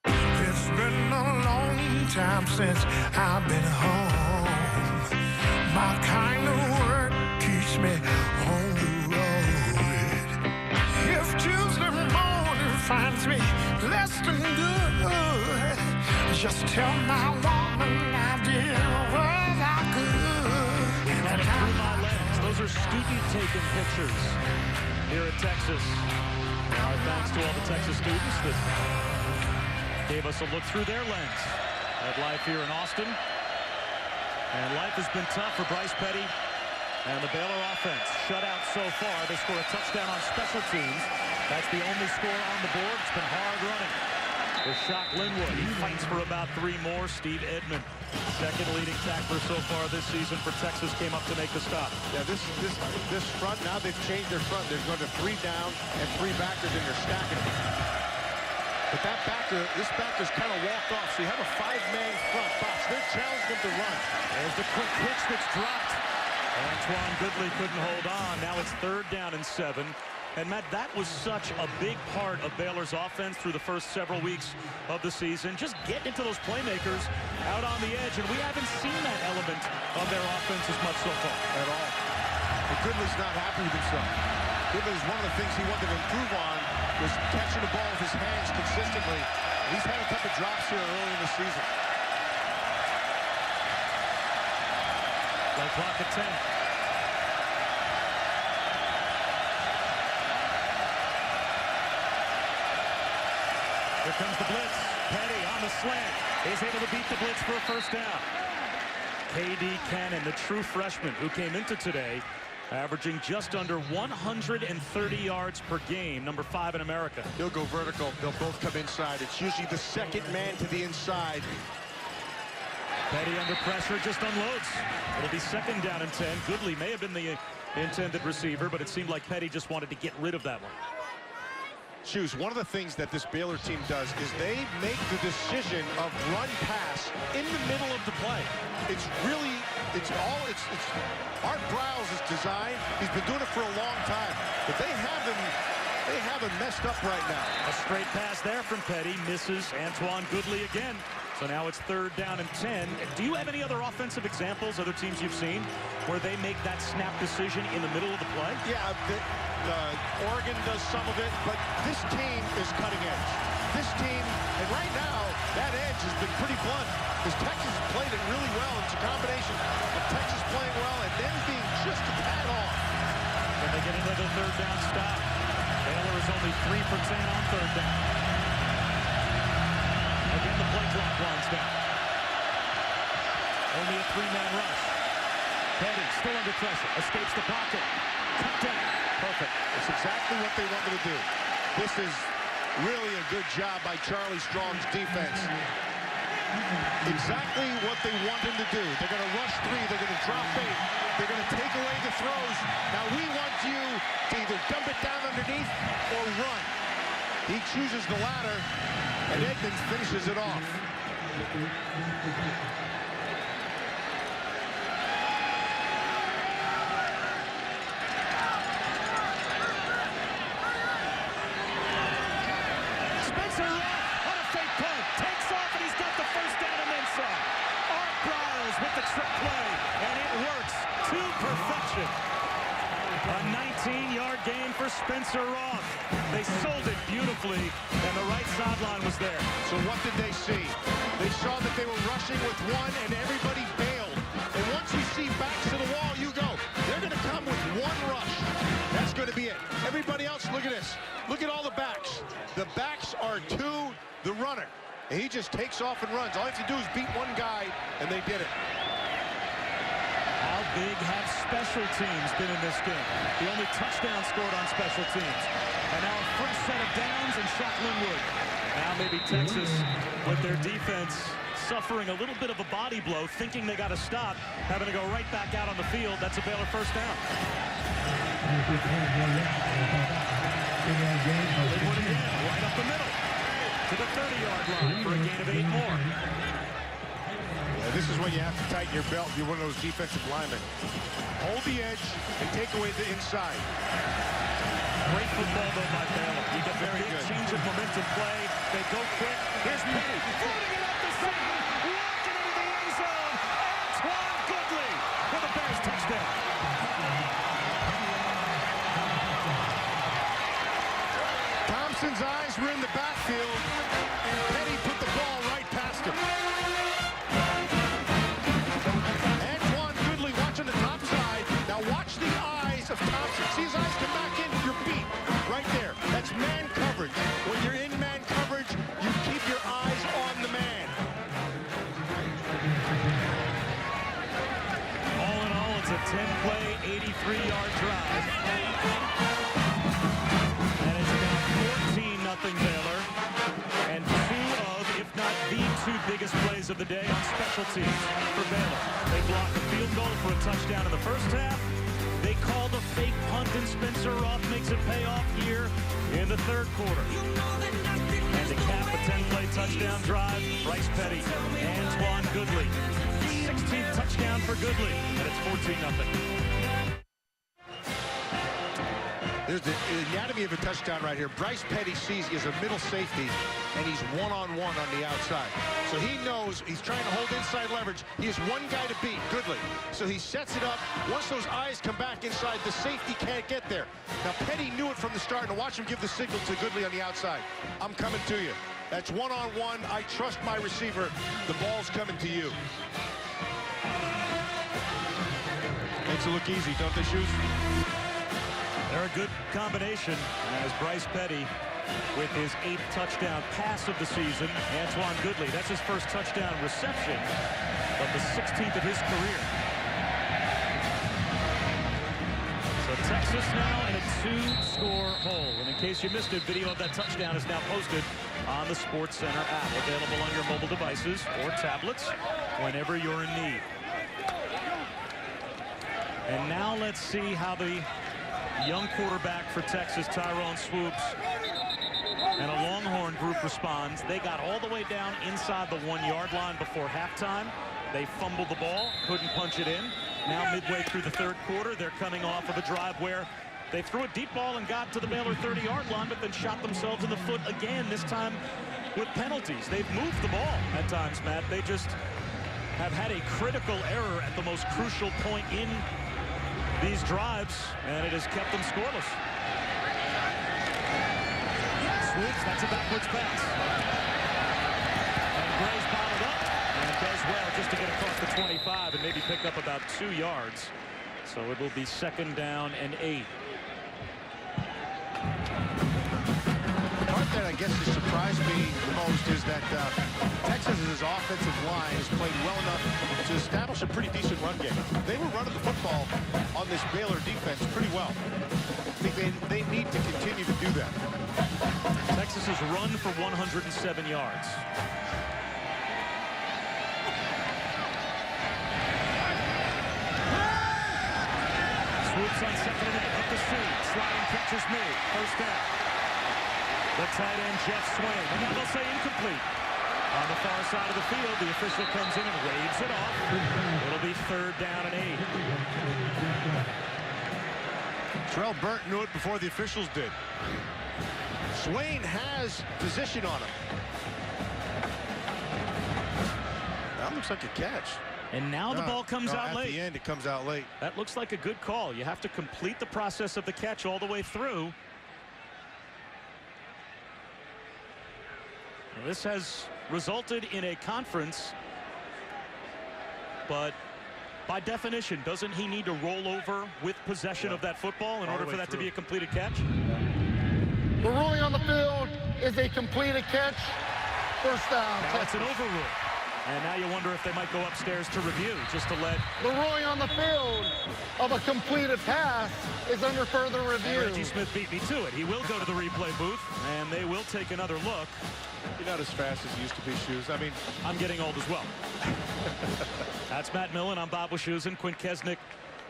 It's been a long time since I've been home. My kind of work keeps me on the road. If Tuesday morning finds me less than good, just tell my woman I did what I could. And through my lens, those are student-taken pictures here at Texas. Our thanks to all the Texas students that gave us a look through their lens at life here in Austin. And life has been tough for Bryce Petty and the Baylor offense. Shut out so far. They score a touchdown on special teams. That's the only score on the board. It's been hard running. They shot Linwood. He fights for about 3 more. Steve Edmond, second leading tackler so far this season for Texas, came up to make the stop. Yeah, this front, now they've changed their front. They're going to 3 down and 3 backers, and they're stacking them. But that backer, this backer's kind of walked off. So you have a 5-man front box. They're challenging them to run. There's the quick pitch that's dropped. Antoine Goodley couldn't hold on. Now it's 3rd down and 7. And, Matt, that was such a big part of Baylor's offense through the first several weeks of the season. Just get into those playmakers out on the edge, and we haven't seen that element of their offense as much so far. At all. But Goodley's not happy with himself. Goodley's one of the things he wanted to improve on was catching the ball with his hands consistently. He's had a couple drops here early in the season. Play clock at 10. Here comes the blitz. Petty on the slant. Is able to beat the blitz for a first down. K.D. Cannon, the true freshman who came into today, averaging just under 130 yards per game, number 5 in America. He'll go vertical. They'll both come inside. It's usually the second man to the inside. Petty under pressure just unloads. It'll be 2nd down and 10. Goodley may have been the intended receiver, but it seemed like Petty just wanted to get rid of that one. Shoes, one of the things that this Baylor team does is they make the decision of run pass in the middle of the play. It's Art Briles' design. He's been doing it for a long time, but they have him messed up right now. A straight pass there from Petty, misses Antoine Goodley again. So now it's 3rd down and 10. Do you have any other offensive examples, other teams you've seen, where they make that snap decision in the middle of the play? Yeah, Oregon does some of it, but this team is cutting edge. This team, and right now, that edge has been pretty blunt, because Texas has played it really well. It's a combination of Texas playing well and then being just a tad off. Then they get another 3rd down stop. Baylor is only 3 for 10 on 3rd down. Again, the play clock winds down. Only a 3-man rush. Petty still under pressure. Escapes the pocket. Cut down. Perfect. It's exactly what they wanted to do. This is really a good job by Charlie Strong's defense. Exactly what they want him to do. They're going to rush 3. They're going to drop 8. They're going to take away the throws. Now we want you to either dump it down underneath or run. He chooses the latter, and Edmonds finishes it off. Spencer Roth on a fake punt. Takes off, and he's got the first down and then some. Art Briles with the trick play, and it works to perfection. A 19-yard gain for Spencer Roth. They sold it beautifully, and the right sideline was there. So what did they see? They saw that they were rushing with 1, and everybody bailed. And once you see backs to the wall, you go. They're going to come with 1 rush. That's going to be it. Everybody else, look at this. Look at all the backs. The backs are to the runner. And he just takes off and runs. All you have to do is beat 1 guy, and they did it. big have special teams been in this game? The only touchdown scored on special teams. And now a first set of downs and shot Linwood. Now maybe Texas, with their defense suffering a little bit of a body blow, thinking they got to stop, having to go right back out on the field. That's a Baylor first down. Linwood again, right up the middle to the 30-yard line for a gain of 8 more. Yeah, this is when you have to tighten your belt. You're one of those defensive linemen. Hold the edge and take away the inside. Great football, though, by Baylor. You get very good change of momentum play. They go quick. Here's Petty. Floating it up the seam. Walking into the end zone. Antoine Goodley for the Bears touchdown. Thompson's eyes were in the backfield, and Petty put the ball right past him. Antoine Goodley watching the top side. Now watch the eyes of Thompson. See his eyes come back in, you're beat. Right there. That's man coverage. When you're in man coverage, you keep your eyes on the man. All in all, it's a 10-play, 83-yard drive. And it's now 14-0 Baylor. And two of, if not the two biggest plays of the day on special teams for Baylor. They block a field goal for a touchdown in the first half. They called a fake punt, and Spencer Ruff makes it pay off here in the third quarter. And to cap a 10-play touchdown drive, Bryce Petty, Antoine Goodley. 16th touchdown for Goodley, and it's 14-0. There's the anatomy of a touchdown right here. Bryce Petty sees he is a middle safety, and he's one-on-one on the outside. So he knows he's trying to hold inside leverage. He has one guy to beat, Goodley. So he sets it up. Once those eyes come back inside, the safety can't get there. Now, Petty knew it from the start, and watch him give the signal to Goodley on the outside. I'm coming to you. That's one-on-one. I trust my receiver. The ball's coming to you. Makes it look easy, don't they, Shoes? They're a good combination as Bryce Petty with his 8th touchdown pass of the season. Antoine Goodley, that's his first touchdown reception of the 16th of his career. So Texas now in a 2-score hole. And in case you missed it, video of that touchdown is now posted on the SportsCenter app, available on your mobile devices or tablets whenever you're in need. And now let's see how the young quarterback for Texas, Tyrone Swoops, and a Longhorn group responds. They got all the way down inside the 1-yard line before halftime. They fumbled the ball, couldn't punch it in. Now midway through the third quarter, they're coming off of a drive where they threw a deep ball and got to the Baylor 30-yard line, but then shot themselves in the foot again, this time with penalties. They've moved the ball at times, Matt. They just have had a critical error at the most crucial point in these drives, and it has kept them scoreless. Swoops, that's a backwards pass. And Gray's bottled up and does well just to get across the 25 and maybe pick up about 2 yards. So it will be 2nd down and 8. The part that I guess has surprised me the most is that Texas's offensive line has played well enough to establish a pretty decent run game. They were running the football on this Baylor defense pretty well. I think they need to continue to do that. Texas has run for 107 yards. Swoops on 2nd and 8 up the seam. Sliding catches made. First down. The tight end, Jeff Swain. And now they'll say incomplete. On the far side of the field, the official comes in and waves it off. It'll be 3rd down and 8. Terrell Burt knew it before the officials did. Swain has position on him. That looks like a catch. And now the ball comes out late. At the end, it comes out late. That looks like a good call. You have to complete the process of the catch all the way through. This has resulted in a conference, but by definition, doesn't he need to roll over with possession of that football in order for that to be a completed catch? The ruling on the field is a completed catch. First down. Now it's an overrule. And now you wonder if they might go upstairs to review just to let... The ruling on the field of a completed pass is under further review. Reggie Smith beat me to it. He will go to the replay booth, and they will take another look. You're not as fast as you used to be, Shoes. I mean, I'm getting old as well. That's Matt Millen. I'm Bob Wischusen. Quint Kesnick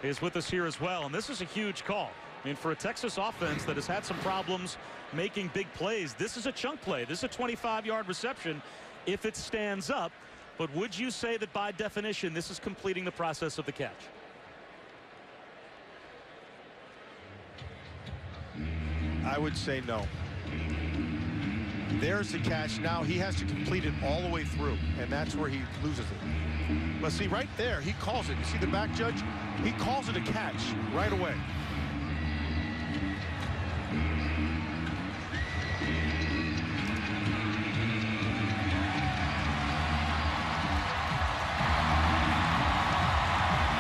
is with us here as well. And this is a huge call. I mean, for a Texas offense that has had some problems making big plays, this is a chunk play. This is a 25-yard reception if it stands up. But would you say that by definition this is completing the process of the catch? I would say no. There's the catch. Now he has to complete it all the way through, and that's where he loses it. But see, right there, he calls it. You see the back judge? He calls it a catch right away.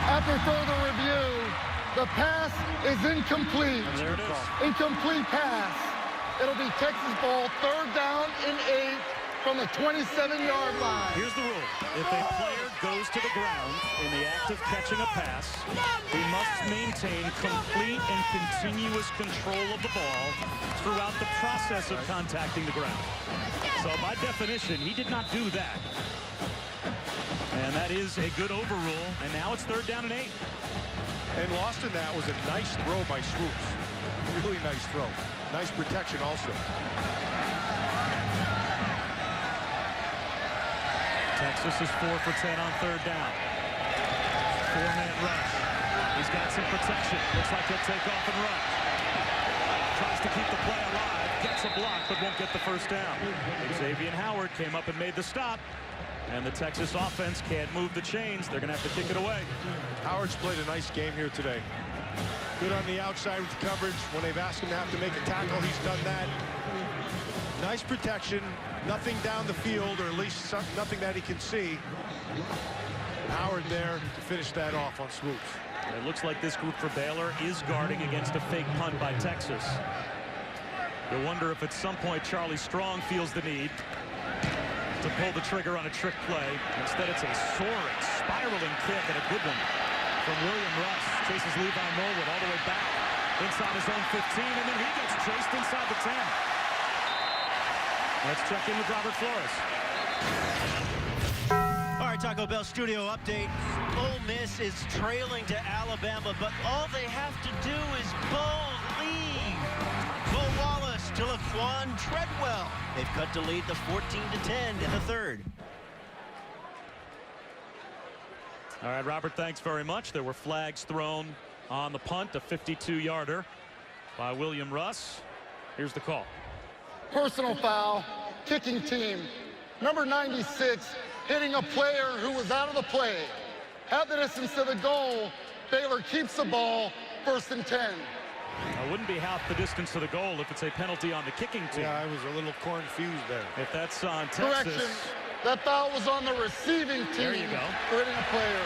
After further review, the pass is incomplete. And there it is. Incomplete pass. It'll be Texas ball, 3rd down and 8 from the 27-yard line. Here's the rule. If a player goes to the ground in the act of catching a pass, he must maintain complete and continuous control of the ball throughout the process of contacting the ground. So by definition, he did not do that. And that is a good overrule. And now it's 3rd down and 8. And lost in that was a nice throw by Swoops. Really nice throw. Nice protection also. Texas is 4 for 10 on 3rd down. 4-man rush. He's got some protection. Looks like he'll take off and run. Tries to keep the play alive. Gets a block, but won't get the 1st down. Xavier Howard came up and made the stop. And the Texas offense can't move the chains. They're going to have to kick it away. Howard's played a nice game here today. Good on the outside with the coverage. When they've asked him to have to make a tackle, he's done that. Nice protection. Nothing down the field, or at least nothing that he can see. Howard there to finish that off on Swoops. It looks like this group for Baylor is guarding against a fake punt by Texas. You wonder if at some point Charlie Strong feels the need to pull the trigger on a trick play. Instead, it's a soaring, spiraling kick, and a good one from William Russ. Chases Levi Norwood all the way back inside his own 15, and then he gets chased inside the 10. Let's check in with Robert Flores. All right, Taco Bell studio update. Ole Miss is trailing to Alabama, but all they have to do is believe. Bo Wallace to Laquan Treadwell. They've cut to lead the 14-10 in the 3rd. All right, Robert, thanks very much. There were flags thrown on the punt, a 52-yarder by William Russ. Here's the call. Personal foul, kicking team. Number 96 hitting a player who was out of the play. At the distance to the goal, Baylor keeps the ball, 1st and 10. It wouldn't be half the distance to the goal if it's a penalty on the kicking team. Yeah, I was a little confused there. If that's on Texas. Correction. That foul was on the receiving team. There you go. For hitting a player.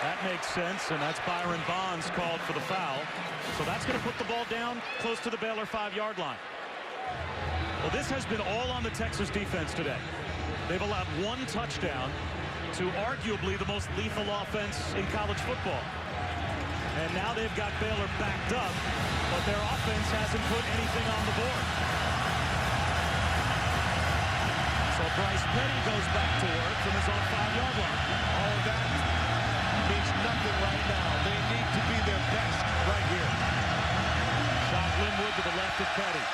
That makes sense, and that's Byron Bonds called for the foul. So that's going to put the ball down close to the Baylor 5-yard line. Well, this has been all on the Texas defense today. They've allowed 1 touchdown to arguably the most lethal offense in college football. And now they've got Baylor backed up, but their offense hasn't put anything on the board. So Bryce Petty goes back to work from his own 5-yard line. All of that means nothing right now. They need to be their best right here. Shot Linwood to the left of Petty.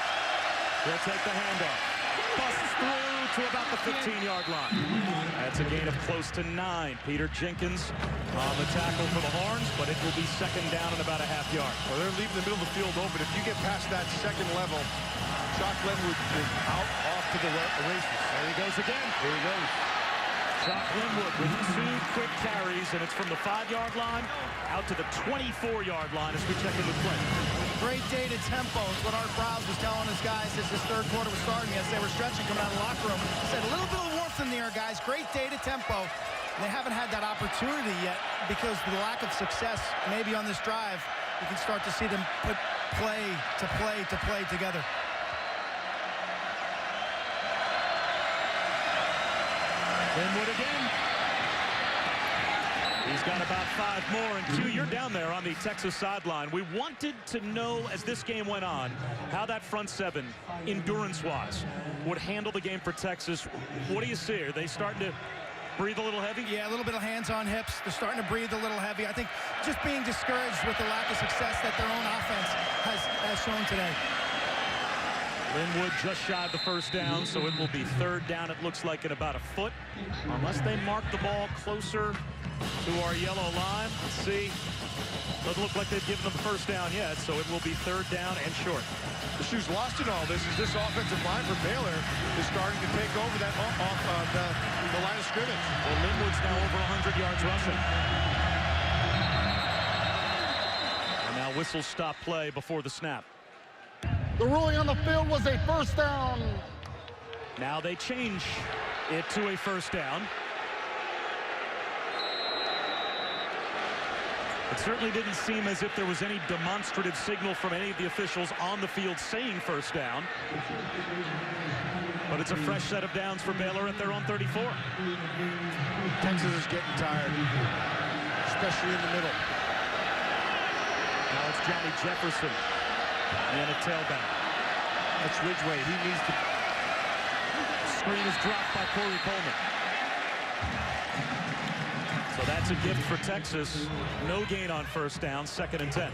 He'll take the handoff. Busts through to about the 15-yard line. That's a gain of close to 9. Peter Jenkins on the tackle for the Horns, but it will be 2nd down and about a half-yard. Well, they're leaving the middle of the field open. If you get past that 2nd level, Shock Linwood is out off to the races. There he goes again. Here he goes. Shock Linwood with 2 quick carries, and it's from the 5-yard line out to the 24-yard line as we check in with Quinn. Great day to tempo is what Art Browse was telling us guys as this 3rd quarter was starting, as they were stretching coming out of the locker room. He said a little bit of warmth in there, guys. Great day to tempo. They haven't had that opportunity yet because of the lack of success maybe on this drive. You can start to see them put play to play to play together. Linwood again. He's got about 5 more. And Q, you're down there on the Texas sideline. We wanted to know, as this game went on, how that front seven, endurance-wise, would handle the game for Texas. What do you see? Are they starting to breathe a little heavy? Yeah, a little bit of hands on hips. They're starting to breathe a little heavy. I think just being discouraged with the lack of success that their own offense has shown today. Linwood just shy of the first down, so it will be 3rd down, it looks like, at about a foot. Unless they mark the ball closer to our yellow line. Let's see. Doesn't look like they've given them the first down yet, so it will be 3rd down and short. The shoes lost in all this is this offensive line for Baylor is starting to take over that off the line of scrimmage. Well, Linwood's now over 100 yards rushing. And now whistle stop play before the snap. The ruling on the field was a first down. Now they change it to a first down. It certainly didn't seem as if there was any demonstrative signal from any of the officials on the field saying first down. But it's a fresh set of downs for Baylor at their own 34. Texas is getting tired, especially in the middle. Now it's Johnny Jefferson and a tailback. That's Ridgeway. He needs to. Screen is dropped by Corey Coleman. So that's a gift for Texas. No gain on first down, 2nd and 10.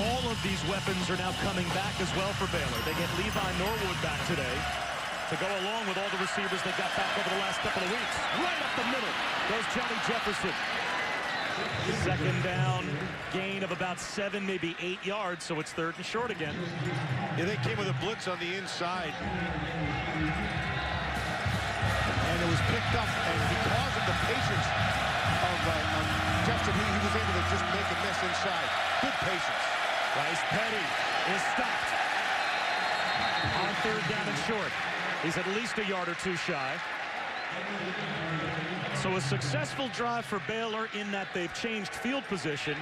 All of these weapons are now coming back as well for Baylor. They get Levi Norwood back today to go along with all the receivers they got back over the last couple of weeks. Right up the middle goes Johnny Jefferson. 2nd down, gain of about 7, maybe 8 yards, so it's 3rd and short again. Yeah, they came with a blitz on the inside. And it was picked up, and because of the patience of Jefferson, he was able to just make a mess inside. Good patience. Bryce Petty is stopped on 3rd down and short. He's at least a yard or 2 shy. So a successful drive for Baylor in that they've changed field position.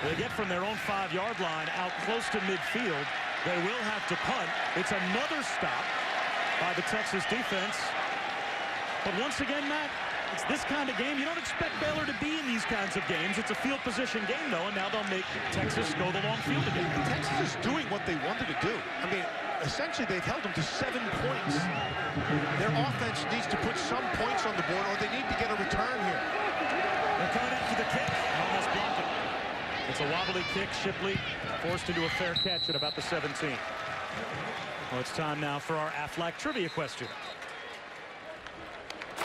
They get from their own 5-yard line out close to midfield. They will have to punt. It's another stop by the Texas defense. But once again, Matt, it's this kind of game. You don't expect Baylor to be in these kinds of games. It's a field position game, though, and now they'll make Texas go the long field again. Texas is doing what they wanted to do. I mean, essentially, they've held them to 7 points. Their offense needs to put some points on the board, or they need to get a return here. They're coming after the kick. Almost blocked it. It's a wobbly kick. Shipley forced into a fair catch at about the 17. Well, it's time now for our Aflac trivia question.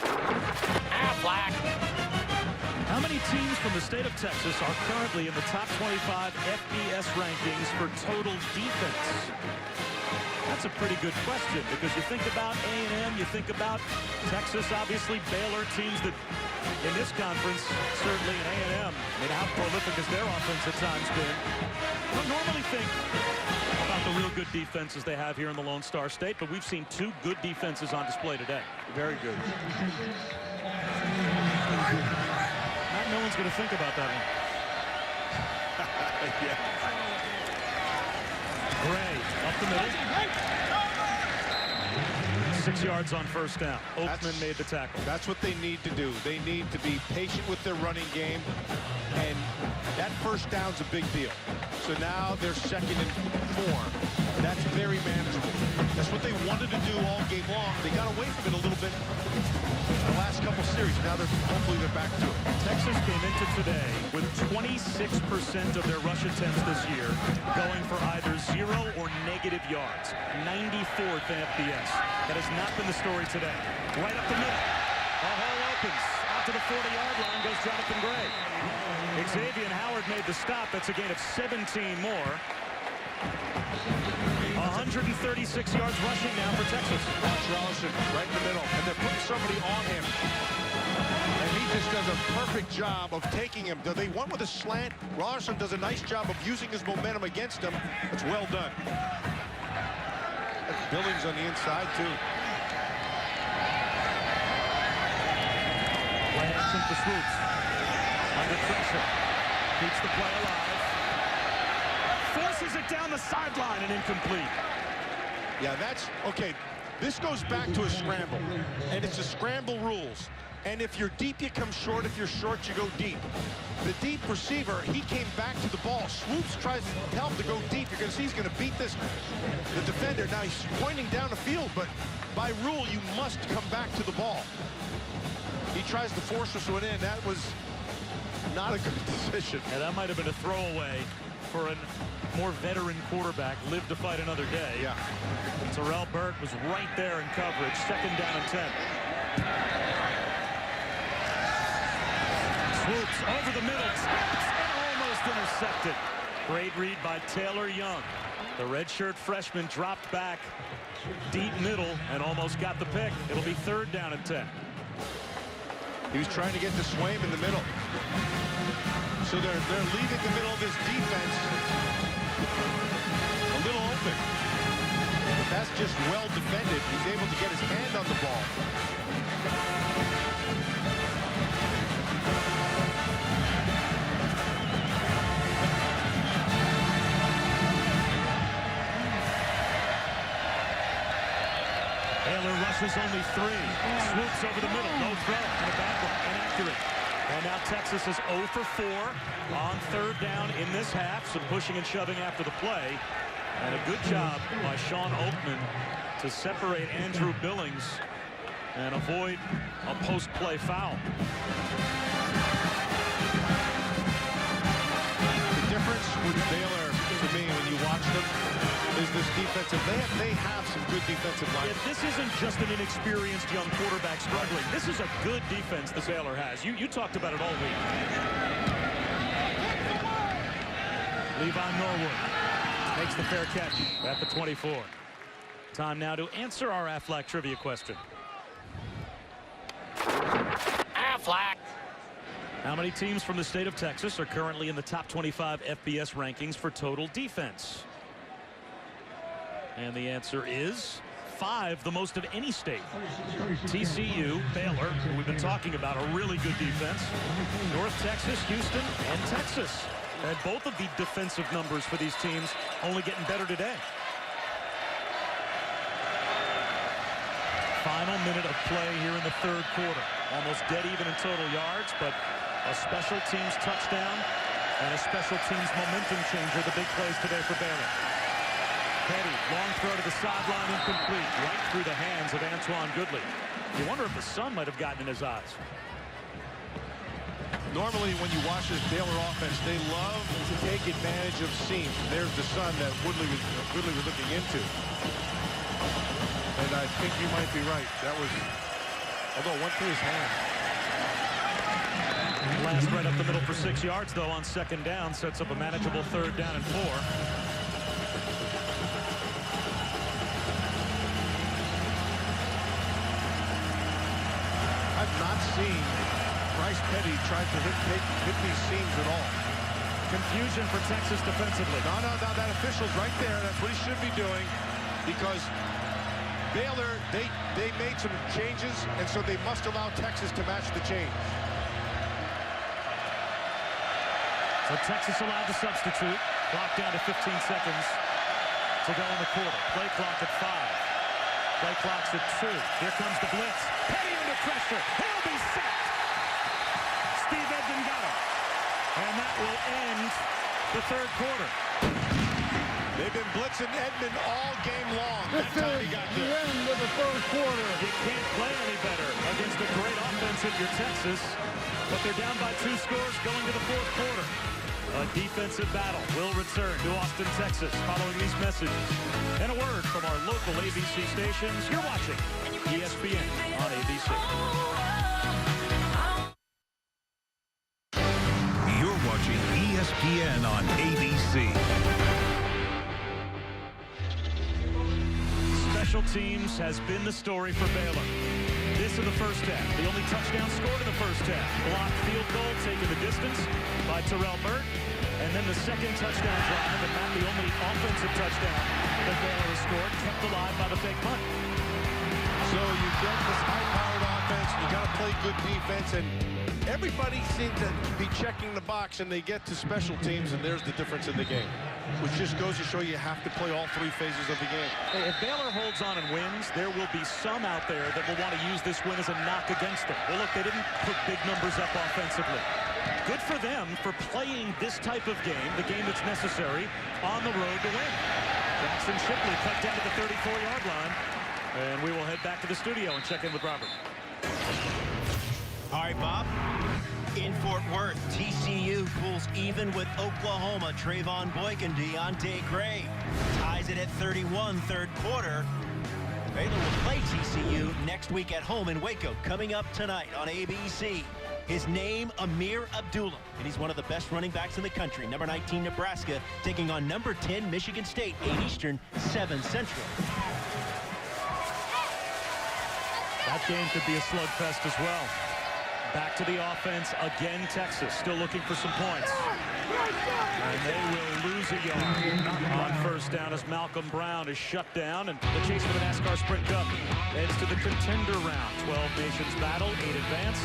Aflac. How many teams from the state of Texas are currently in the top 25 FBS rankings for total defense? That's a pretty good question, because you think about A&M, you think about Texas, obviously, Baylor, teams that in this conference, certainly in A&M, I mean, how prolific has their offense at times been? I don't normally think about the real good defenses they have here in the Lone Star State, but we've seen 2 good defenses on display today. Very good. No one's going to think about that one. Yeah. Gray up the middle. 6 yards on first down. Oakman made the tackle. That's what they need to do. They need to be patient with their running game, and that first down's a big deal. So now they're 2nd and 4. That's very manageable. That's what they wanted to do all game long. They got away from it a little bit the last couple series. Now hopefully they're back to it. Texas came into today with 26% of their rush attempts this year going for either 0 or negative yards. 94th in FBS. That has not been the story today. Right up the middle. The hole opens. Out to the 40-yard line goes Jonathan Gray. Xavier Howard made the stop. That's a gain of 17 more. 136 yards rushing now for Texas. Charleston right in the middle, and they're putting somebody on him. And he just does a perfect job of taking him. They went with a slant. Rollerson does a nice job of using his momentum against him. It's well done. That's Billings on the inside, too. Play action for Swoops. Under pressure. Keeps the play alive. Forces it down the sideline and incomplete. Yeah, that's okay. This goes back to a scramble, and it's a scramble rules. And if you're deep, you come short. If you're short, you go deep. The deep receiver, he came back to the ball. Swoops tries to help to go deep. You're going to see he's going to beat the defender. Now he's pointing down the field, but by rule, you must come back to the ball. He tries to force us one in. That was not a good decision. And that might have been a throwaway for a more veteran quarterback. Live to fight another day. Yeah. Terrell Burt was right there in coverage. 2nd down and 10. Swoops over the middle, taps, and almost intercepted. Great read by Taylor Young. The redshirt freshman dropped back deep middle and almost got the pick. It'll be 3rd down and 10. He was trying to get to Swaim in the middle. So they're leaving the middle of this defense a little open. But that's just well defended. He's able to get his hand on the ball. Baylor rushes only 3. Swoops over the middle. No throw. And a bad one. Inaccurate. And now Texas is 0 for 4 on 3rd down in this half. Some pushing and shoving after the play. And a good job by Sean Oakman to separate Andrew Billings and avoid a post-play foul. The difference with Baylor, to me, when you watch them, is this defensive. They have some good defensive line. Yeah, this isn't just an inexperienced young quarterback struggling. This is a good defense that Baylor has. You talked about it all week. Levi Norwood makes the fair catch at the 24. Time now to answer our Aflac trivia question. Aflac. How many teams from the state of Texas are currently in the top 25 FBS rankings for total defense? And the answer is 5, the most of any state. TCU, Baylor, who we've been talking about, a really good defense. North Texas, Houston, and Texas. And both of the defensive numbers for these teams only getting better today. Final minute of play here in the 3rd quarter. Almost dead even in total yards, but a special teams touchdown and a special teams momentum changer. The big plays today for Baylor. Petty, long throw to the sideline, incomplete. Right through the hands of Antoine Goodley. You wonder if the sun might have gotten in his eyes. Normally, when you watch this Baylor offense, they love to take advantage of seams. There's the sun that Goodley was looking into. And I think you might be right. That was, although it went through his hand. Blast right up the middle for 6 yards, though, on 2nd down. Sets up a manageable 3rd down and 4. I've not seen Bryce Petty try to hit these seams at all. Confusion for Texas defensively. No, that official's right there. That's what he should be doing, because Baylor, they made some changes, and so they must allow Texas to match the change. So Texas allowed to substitute. Clock down to 15 seconds to go in the quarter. Play clock at 5. Play clock's at 2. Here comes the blitz. Petty under pressure. He'll be sacked. Steve Edmond got him. And that will end the 3rd quarter. They've been blitzing Edmond all game long. This is the end of the 3rd quarter. You can't play any better against a great offense if you're Texas. But they're down by 2 scores going to the 4th quarter. A defensive battle will return to Austin, Texas, following these messages. And a word from our local ABC stations. You're watching ESPN on ABC. You're watching ESPN on ABC. Special teams has been the story for Baylor. This in the first half. The only touchdown scored in the first half. Blocked field goal taking the distance by Terrell Burt. And then the second touchdown drive, and not the only offensive touchdown that Baylor has scored, kept alive by the fake punt. So you've got this high-powered offense. You got to play good defense, and everybody seemed to be checking the box, and they get to special teams, and there's the difference in the game, which just goes to show you have to play all three phases of the game. Hey, if Baylor holds on and wins, there will be some out there that will want to use this win as a knock against them. Well, look, they didn't put big numbers up offensively. Good for them for playing this type of game, the game that's necessary, on the road to win. Jackson Shipley cut down to the 34-yard line, and we will head back to the studio and check in with Robert. All right, Bob. In Fort Worth, TCU pulls even with Oklahoma. Trayvon Boyk and Deontay Gray ties it at 31, third quarter. Baylor will play TCU next week at home in Waco, coming up tonight on ABC. His name, Amir Abdullah, and he's one of the best running backs in the country. Number 19, Nebraska, taking on number 10, Michigan State, 8 Eastern, 7 Central. That game could be a slugfest as well. Back to the offense again. Texas still looking for some points, and they will lose a yard on first down as Malcolm Brown is shut down, and the chase for the NASCAR Sprint Cup heads to the contender round. 12 nations battle, 8 advance.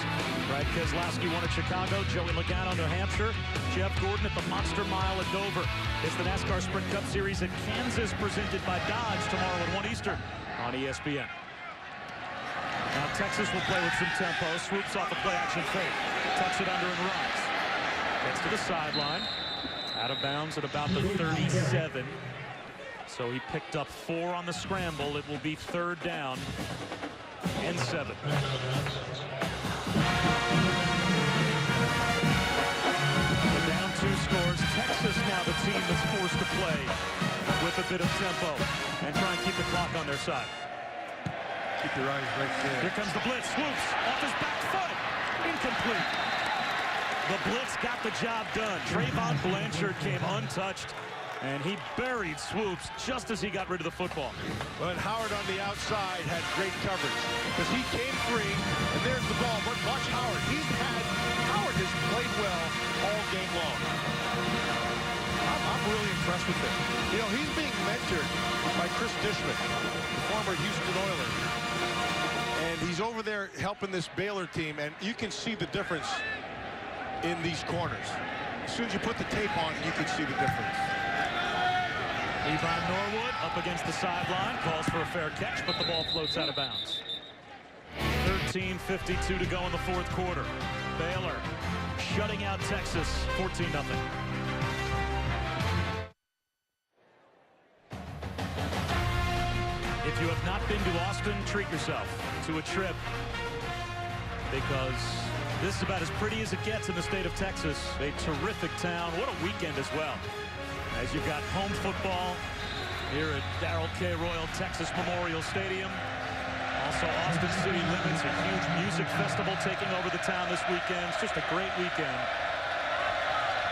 Brad Keselowski won at Chicago, Joey Logano, New Hampshire, Jeff Gordon at the Monster Mile at Dover. It's the NASCAR Sprint Cup Series at Kansas, presented by Dodge, tomorrow at 1 Eastern on ESPN. Now Texas will play with some tempo, swoops off a play-action fake, tucks it under and runs. Gets to the sideline, out of bounds at about the 37. So he picked up 4 on the scramble. It will be third down and 7. The down 2 scores. Texas now the team that's forced to play with a bit of tempo and try and keep the clock on their side. Keep your eyes right there. Here comes the blitz. Swoops off his back foot. Incomplete. The blitz got the job done. Trayvon Blanchard came untouched, and he buried Swoops just as he got rid of the football. But Howard on the outside had great coverage because he came free, and there's the ball. But watch Howard. Howard has played well all game long. I'm really impressed with him. You know, he's being mentored by Chris Dishman, the former Houston Oilers. And he's over there helping this Baylor team, and you can see the difference in these corners. As soon as you put the tape on, you can see the difference. Levi Norwood up against the sideline, calls for a fair catch, but the ball floats out of bounds. 13:52 to go in the fourth quarter. Baylor shutting out Texas 14-0. If you have not been to Austin, treat yourself to a trip, because this is about as pretty as it gets in the state of Texas. A terrific town. What a weekend as well, as you've got home football here at Darrell K. Royal Texas Memorial Stadium. Also Austin City Limits, a huge music festival taking over the town this weekend. It's just a great weekend.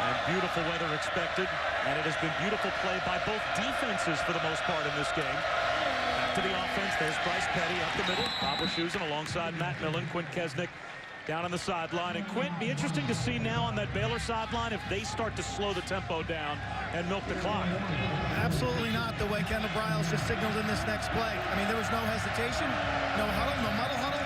And beautiful weather expected. And it has been beautiful play by both defenses for the most part in this game. Back to the offense. There's Bryce Petty up the middle. Bob Wischusen alongside Matt Millen. Quint Kesnick down on the sideline. And Quint, be interesting to see now on that Baylor sideline if they start to slow the tempo down and milk the clock. Absolutely not, the way Kendall Briles just signaled in this next play. I mean, there was no hesitation, no huddle, no muddle huddle.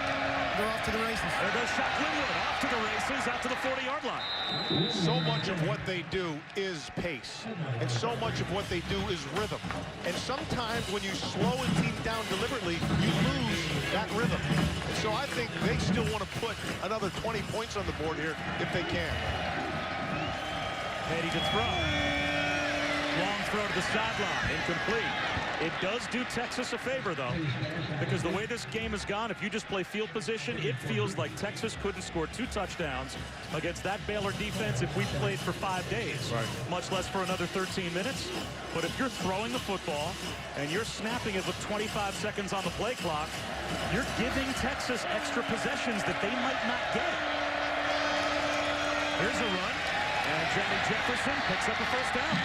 They're off to the races. There goes Shaq Linwood off to the races, out to the 40-yard line. So much of what they do is pace, and so much of what they do is rhythm. And sometimes when you slow a team down deliberately, you lose that rhythm. And so I think they still want to put another 20 points on the board here if they can. Petty to throw. Long throw to the sideline, incomplete. It does do Texas a favor, though, because the way this game has gone, if you just play field position, it feels like Texas couldn't score 2 touchdowns against that Baylor defense if we played for 5 days, much less for another 13 minutes. But if you're throwing the football and you're snapping it with 25 seconds on the play clock, you're giving Texas extra possessions that they might not get. Here's a run, and Jeremy Jefferson picks up a first down.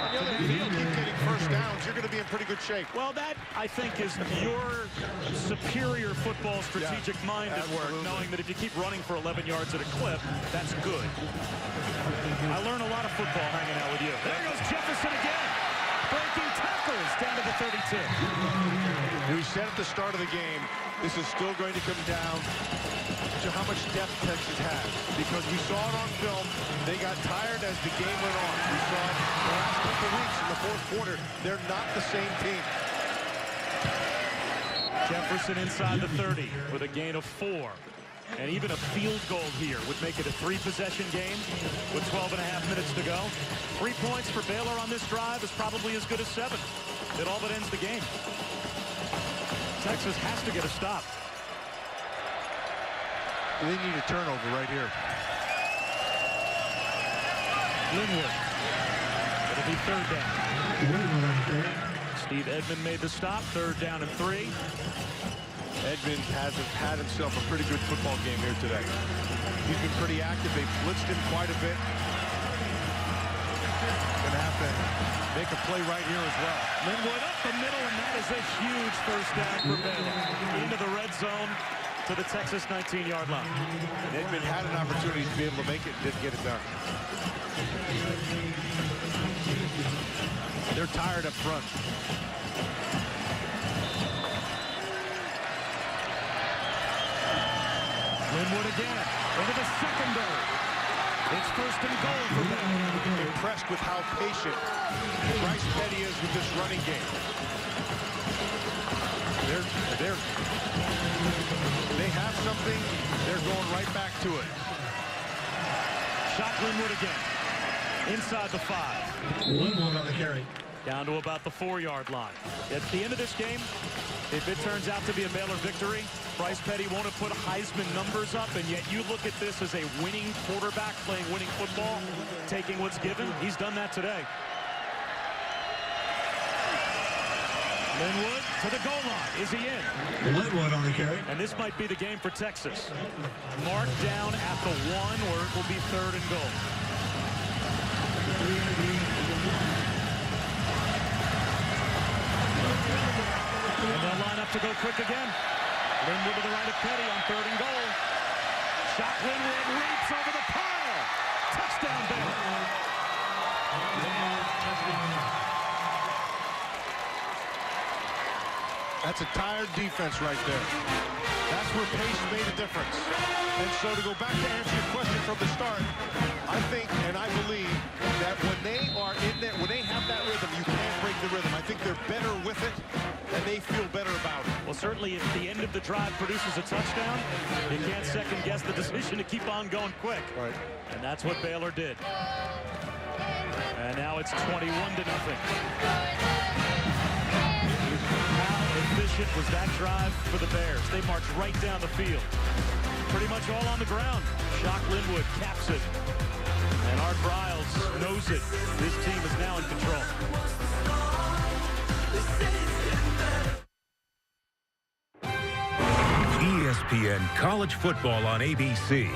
If you keep getting first downs, you're going to be in pretty good shape. Well, that, I think, is your superior football strategic mind at work, knowing that if you keep running for 11 yards at a clip, that's good. I learn a lot of football hanging out with you. There goes Jefferson again. Breaking tackles down to the 32. He said at the start of the game, this is still going to come down to how much depth Texas has. Because we saw it on film. They got tired as the game went on. We saw it the last couple weeks in the fourth quarter. They're not the same team. Jefferson inside the 30 with a gain of 4. And even a field goal here would make it a 3-possession game with 12.5 minutes to go. 3 points for Baylor on this drive is probably as good as 7. It all but ends the game. Texas has to get a stop. They need a turnover right here. Linwood. It'll be 3rd down. Steve Edmond made the stop. 3rd down and 3. Edmond hasn't had himself a pretty good football game here today. He's been pretty active. They've blitzed him quite a bit. Gonna have to make a play right here as well. Linwood up the middle, and that is a huge 1st down for Baylor. Into the red zone to the Texas 19-yard line. And Edmond had an opportunity to be able to make it and didn't get it done. They're tired up front. Linwood again into the secondary. It's 1st and goal for them. Impressed with how patient Bryce Petty is with this running game. They have something. They're going right back to it. Shot Linwood again. Inside the 5. Linwood on the carry. Down to about the 4-yard line. At the end of this game, if it turns out to be a Baylor victory, Bryce Petty won't have put Heisman numbers up, and yet you look at this as a winning quarterback playing winning football, taking what's given. He's done that today. Linwood to the goal line. Is he in? Linwood on the carry. And this might be the game for Texas. Marked down at the 1, or it will be 3rd and goal. And they'll line up to go quick again. Linwood to the right of Petty on 3rd and goal. Shot Linwood, leaps over the pile. Touchdown Baylor. That's a tired defense right there. That's where pace made a difference. And so to go back to answer your question from the start, I think and I believe that when they are in there, when they have that rhythm, you can't break the rhythm. I think they're better with it, and they feel better about it. Well, certainly if the end of the drive produces a touchdown, you can't second-guess the decision to keep on going quick. Right. And that's what Baylor did. And now it's 21-0. How efficient was that drive for the Bears? They marched right down the field. Pretty much all on the ground. Shock Linwood caps it. And Art Briles knows it. This team is now in control. ESPN College Football on ABC.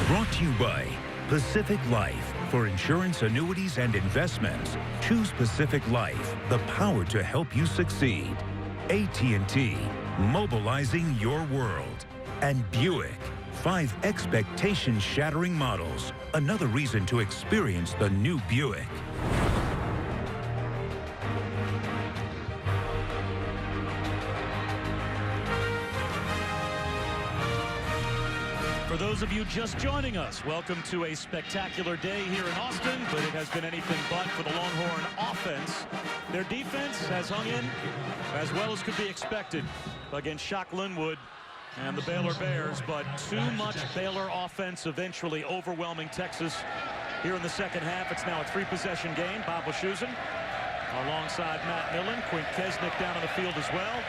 Brought to you by Pacific Life. For insurance, annuities, and investments, choose Pacific Life, the power to help you succeed. AT&T, mobilizing your world. And Buick, 5 expectation-shattering models. Another reason to experience the new Buick. For those of you just joining us, welcome to a spectacular day here in Austin, but it has been anything but for the Longhorn offense. Their defense has hung in as well as could be expected against Shock Linwood and the Baylor Bears, but too much Baylor offense eventually overwhelming Texas here in the second half. It's now a 3-possession game. Bob Wischusen alongside Matt Millen. Quint Kesnick down on the field as well.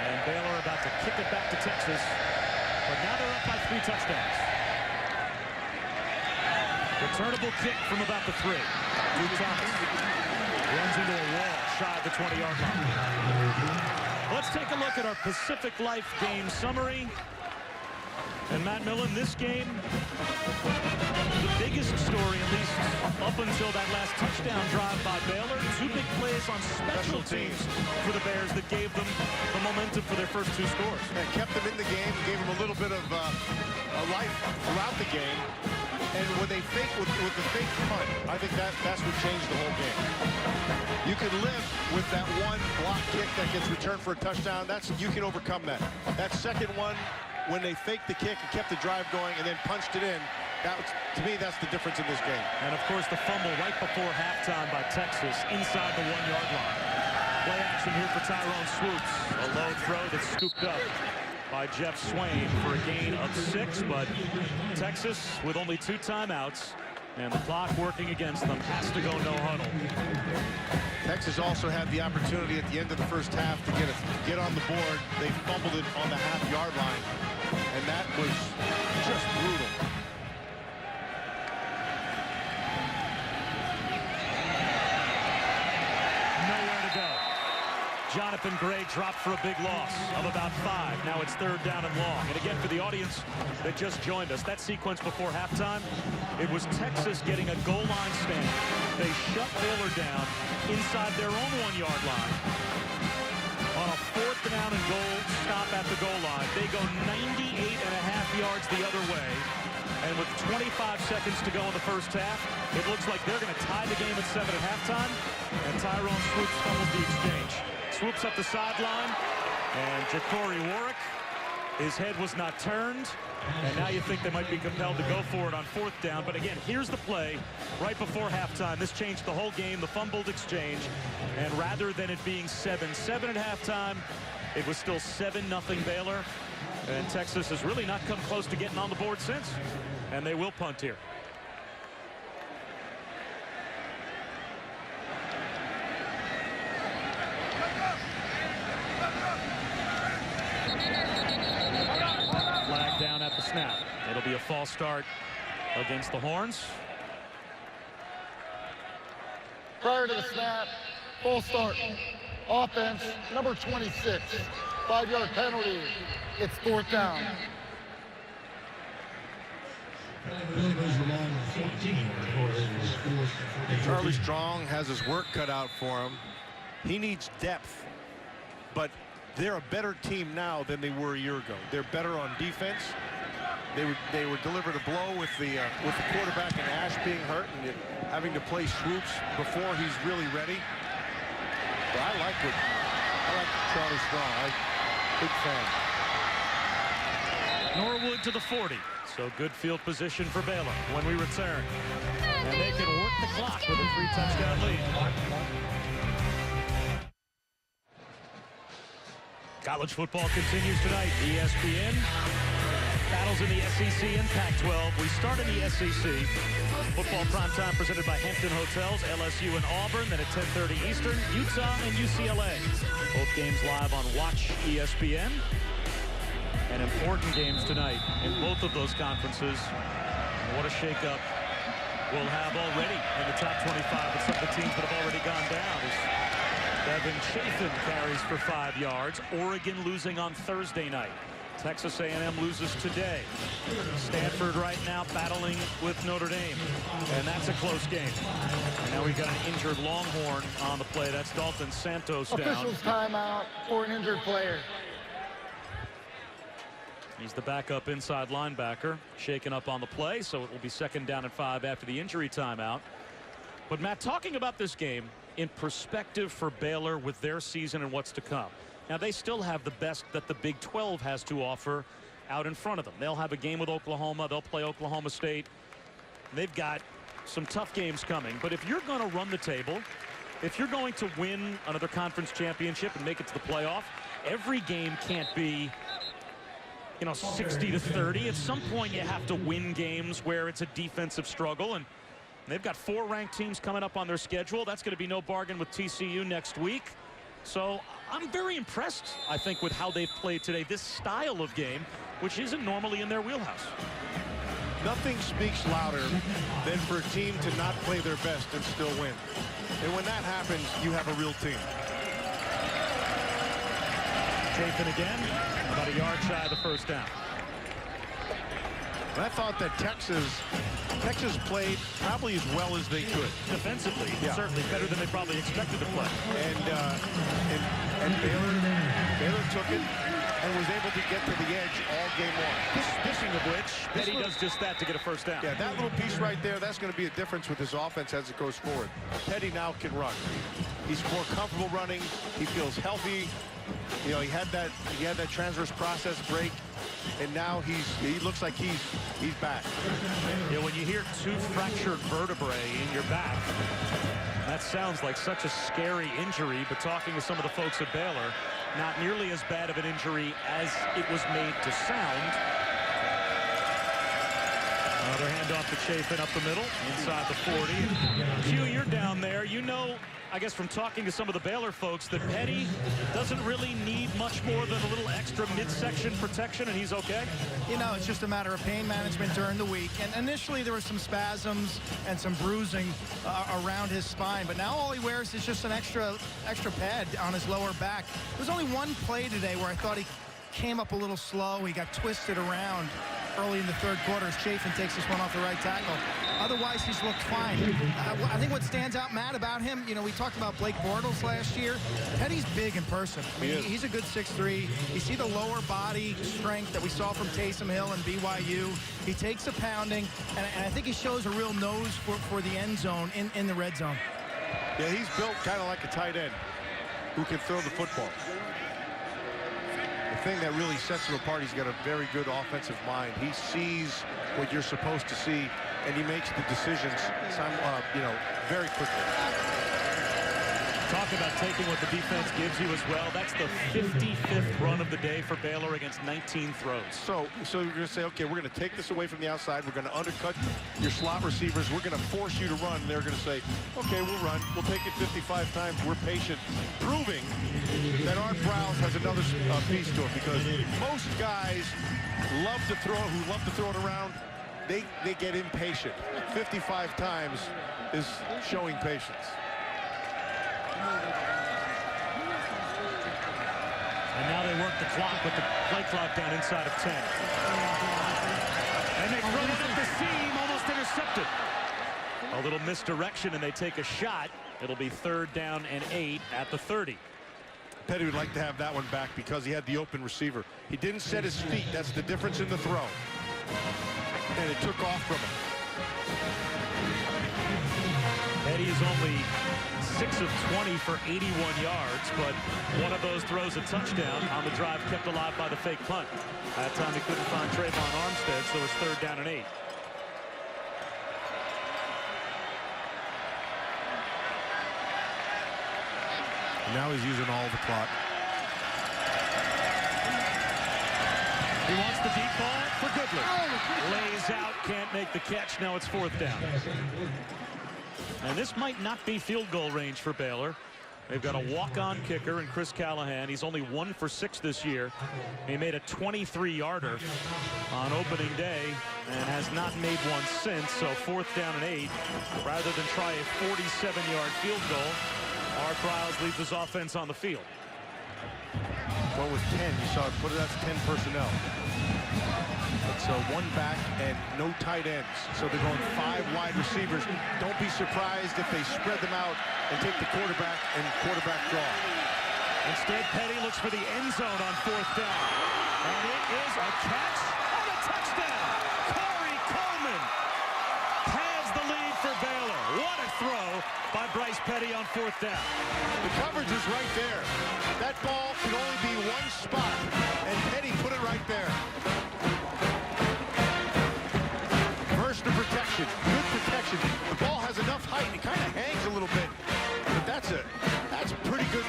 And Baylor about to kick it back to Texas. But now they're up by 3 touchdowns. Returnable kick from about the 3. Duke Thomas runs into a wall shy of the 20-yard line. Let's take a look at our Pacific Life game summary. And Matt Millen, this game, the biggest story, at least up until that last touchdown drive by Baylor. 2 big plays on special teams for the Bears that gave them the momentum for their first 2 scores. And kept them in the game, gave them a little bit of a life throughout the game. And when they fake with the fake punt, I think that's what changed the whole game. You can live with that one block kick that gets returned for a touchdown. You can overcome that. That second one, when they faked the kick and kept the drive going and then punched it in, to me, that's the difference in this game. And of course, the fumble right before halftime by Texas inside the 1-yard line. Play action here for Tyrone Swoops. A low throw that's scooped up by Jeff Swain for a gain of 6, but Texas with only 2 timeouts and the clock working against them has to go no huddle. Texas also had the opportunity at the end of the first half to get on the board. They fumbled it on the half-yard line, and that was just brutal. Jonathan Gray dropped for a big loss of about 5. Now it's 3rd down and long. And again, for the audience that just joined us, that sequence before halftime, it was Texas getting a goal line stand. They shut Baylor down inside their own 1-yard line. On a 4th down and goal stop at the goal line, they go 98.5 yards the other way. And with 25 seconds to go in the first half, it looks like they're going to tie the game at 7 at halftime. And Tyrone Swoops fumbles the exchange. Swoops up the sideline, and Ja'Cory Warwick, his head was not turned, and now you think they might be compelled to go for it on 4th down. But again, here's the play right before halftime. This changed the whole game, the fumbled exchange, and rather than it being 7-7 at halftime, it was still 7-0 Baylor, and Texas has really not come close to getting on the board since, and they will punt here. Down at the snap. It'll be a false start against the Horns. Prior to the snap, full start. Offense, number 26. 5-yard penalty. It's 4th down. Charlie Strong has his work cut out for him. He needs depth, but they're a better team now than they were a year ago. They're better on defense. They were delivered a blow with the quarterback and Ash being hurt and having to play Swoops before he's really ready. But I like Charlie Strong. Big fan. Norwood to the 40. So good field position for Baylor when we return. And they can work the clock with a 3-touchdown lead. College football continues tonight. ESPN battles in the SEC and Pac-12. We start in the SEC. Football primetime presented by Hampton Hotels, LSU and Auburn. Then at 10:30 Eastern, Utah and UCLA. Both games live on Watch ESPN. And important games tonight in both of those conferences. What a shakeup we'll have already in the top 25 with some of the teams that have already gone down. Devin Chafin carries for 5 yards. Oregon losing on Thursday night. Texas A&M loses today. Stanford right now battling with Notre Dame. And that's a close game. And now we've got an injured Longhorn on the play. That's Dalton Santos down. Officials timeout for an injured player. He's the backup inside linebacker. Shaken up on the play, so it will be 2nd down and 5 after the injury timeout. But Matt, talking about this game in perspective for Baylor with their season and what's to come. Now they still have the best that the Big 12 has to offer out in front of them. They'll have a game with Oklahoma. They'll play Oklahoma State. They've got some tough games coming. But if you're going to run the table, if you're going to win another conference championship and make it to the playoff, every game can't be, 60-30. At some point you have to win games where it's a defensive struggle, and they've got 4 ranked teams coming up on their schedule. That's going to be no bargain with TCU next week. So I'm very impressed, I think, with how they've played today. This style of game, which isn't normally in their wheelhouse. Nothing speaks louder than for a team to not play their best and still win. And when that happens, you have a real team. Chafin again, about a yard shy of the 1st down. And I thought that Texas played probably as well as they could. Defensively, certainly better than they probably expected to play. And Baylor took it. and was able to get to the edge all game long. Speaking of which, Petty does just that to get a first down. Yeah, that little piece right there, that's going to be a difference with his offense as it goes forward. Petty now can run. He's more comfortable running. He feels healthy. You know, he had that transverse process break, and now he looks like he's back. Yeah, when you hear 2 fractured vertebrae in your back, that sounds like such a scary injury, but talking to some of the folks at Baylor, not nearly as bad of an injury as it was made to sound. Another handoff to Chafin up the middle, inside the 40. Q, you're down there. You know, I guess from talking to some of the Baylor folks, that Petty doesn't really need much more than a little extra midsection protection, and he's okay? You know, it's just a matter of pain management during the week. And initially, there were some spasms and some bruising around his spine. But now all he wears is just an extra pad on his lower back. There was only one play today where I thought he came up a little slow. He got twisted around early in the third quarter as Chafin takes this one off the right tackle. Otherwise, he's looked fine. I think what stands out, Matt, about him, you know, we talked about Blake Bortles last year. Petty's big in person. I mean, he's a good 6'3". You see the lower body strength that we saw from Taysom Hill and BYU. He takes a pounding, and I think he shows a real nose for the end zone in the red zone. Yeah, he's built kind of like a tight end who can throw the football. The thing that really sets him apart, he's got a very good offensive mind. He sees what you're supposed to see, and he makes the decisions, very quickly. Talk about taking what the defense gives you as well. That's the 55th run of the day for Baylor against 19 throws. So you're going to say, okay, we're going to take this away from the outside. We're going to undercut your slot receivers. We're going to force you to run. They're going to say, okay, we'll run. We'll take it 55 times. We're patient, proving that Art Browse has another piece to it, because most guys who love to throw it around, they get impatient. 55 times is showing patience. And now they work the clock with the play clock down inside of 10. And they throw it at the seam, almost intercepted. A little misdirection, and they take a shot. It'll be 3rd down and 8 at the 30. Petty would like to have that one back because he had the open receiver. He didn't set his feet. That's the difference in the throw. And it took off from him. Petty is only 6 of 20 for 81 yards, but one of those throws a touchdown on the drive kept alive by the fake punt. That time he couldn't find Trayvon Armstead, so it's 3rd down and 8. Now he's using all the clock. He wants the deep ball for Goodley. Lays out, can't make the catch. Now it's 4th down. And this might not be field goal range for Baylor. They've got a walk-on kicker in Chris Callahan. He's only 1 for 6 this year. He made a 23-yarder on opening day and has not made one since. So 4th down and 8. Rather than try a 47-yard field goal, Art Briles leaves his offense on the field. Well, with 10, you saw it put it, that's 10 personnel. It's one back and no tight ends. So they're going 5 wide receivers. Don't be surprised if they spread them out and take the quarterback and quarterback draw. Instead, Petty looks for the end zone on 4th down. And it is a catch and a touchdown. Corey Coleman has the lead for Baylor. What a throw by Bryce Petty on 4th down. The coverage is right there. That ball can only be one spot, and Petty put it right there. Burst of protection, good protection. The ball has enough height, it kind of hangs a little bit, but that's pretty good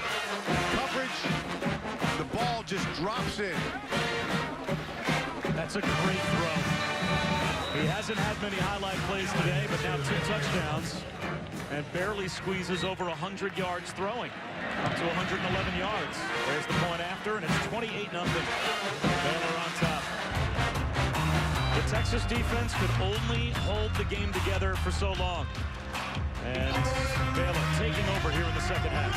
coverage. The ball just drops in. That's a great throw. He hasn't had many highlight plays today, but now 2 touchdowns. And barely squeezes over 100 yards throwing, up to 111 yards. There's the point after, and it's 28-0. Baylor on top. The Texas defense could only hold the game together for so long. And Baylor taking over here in the second half.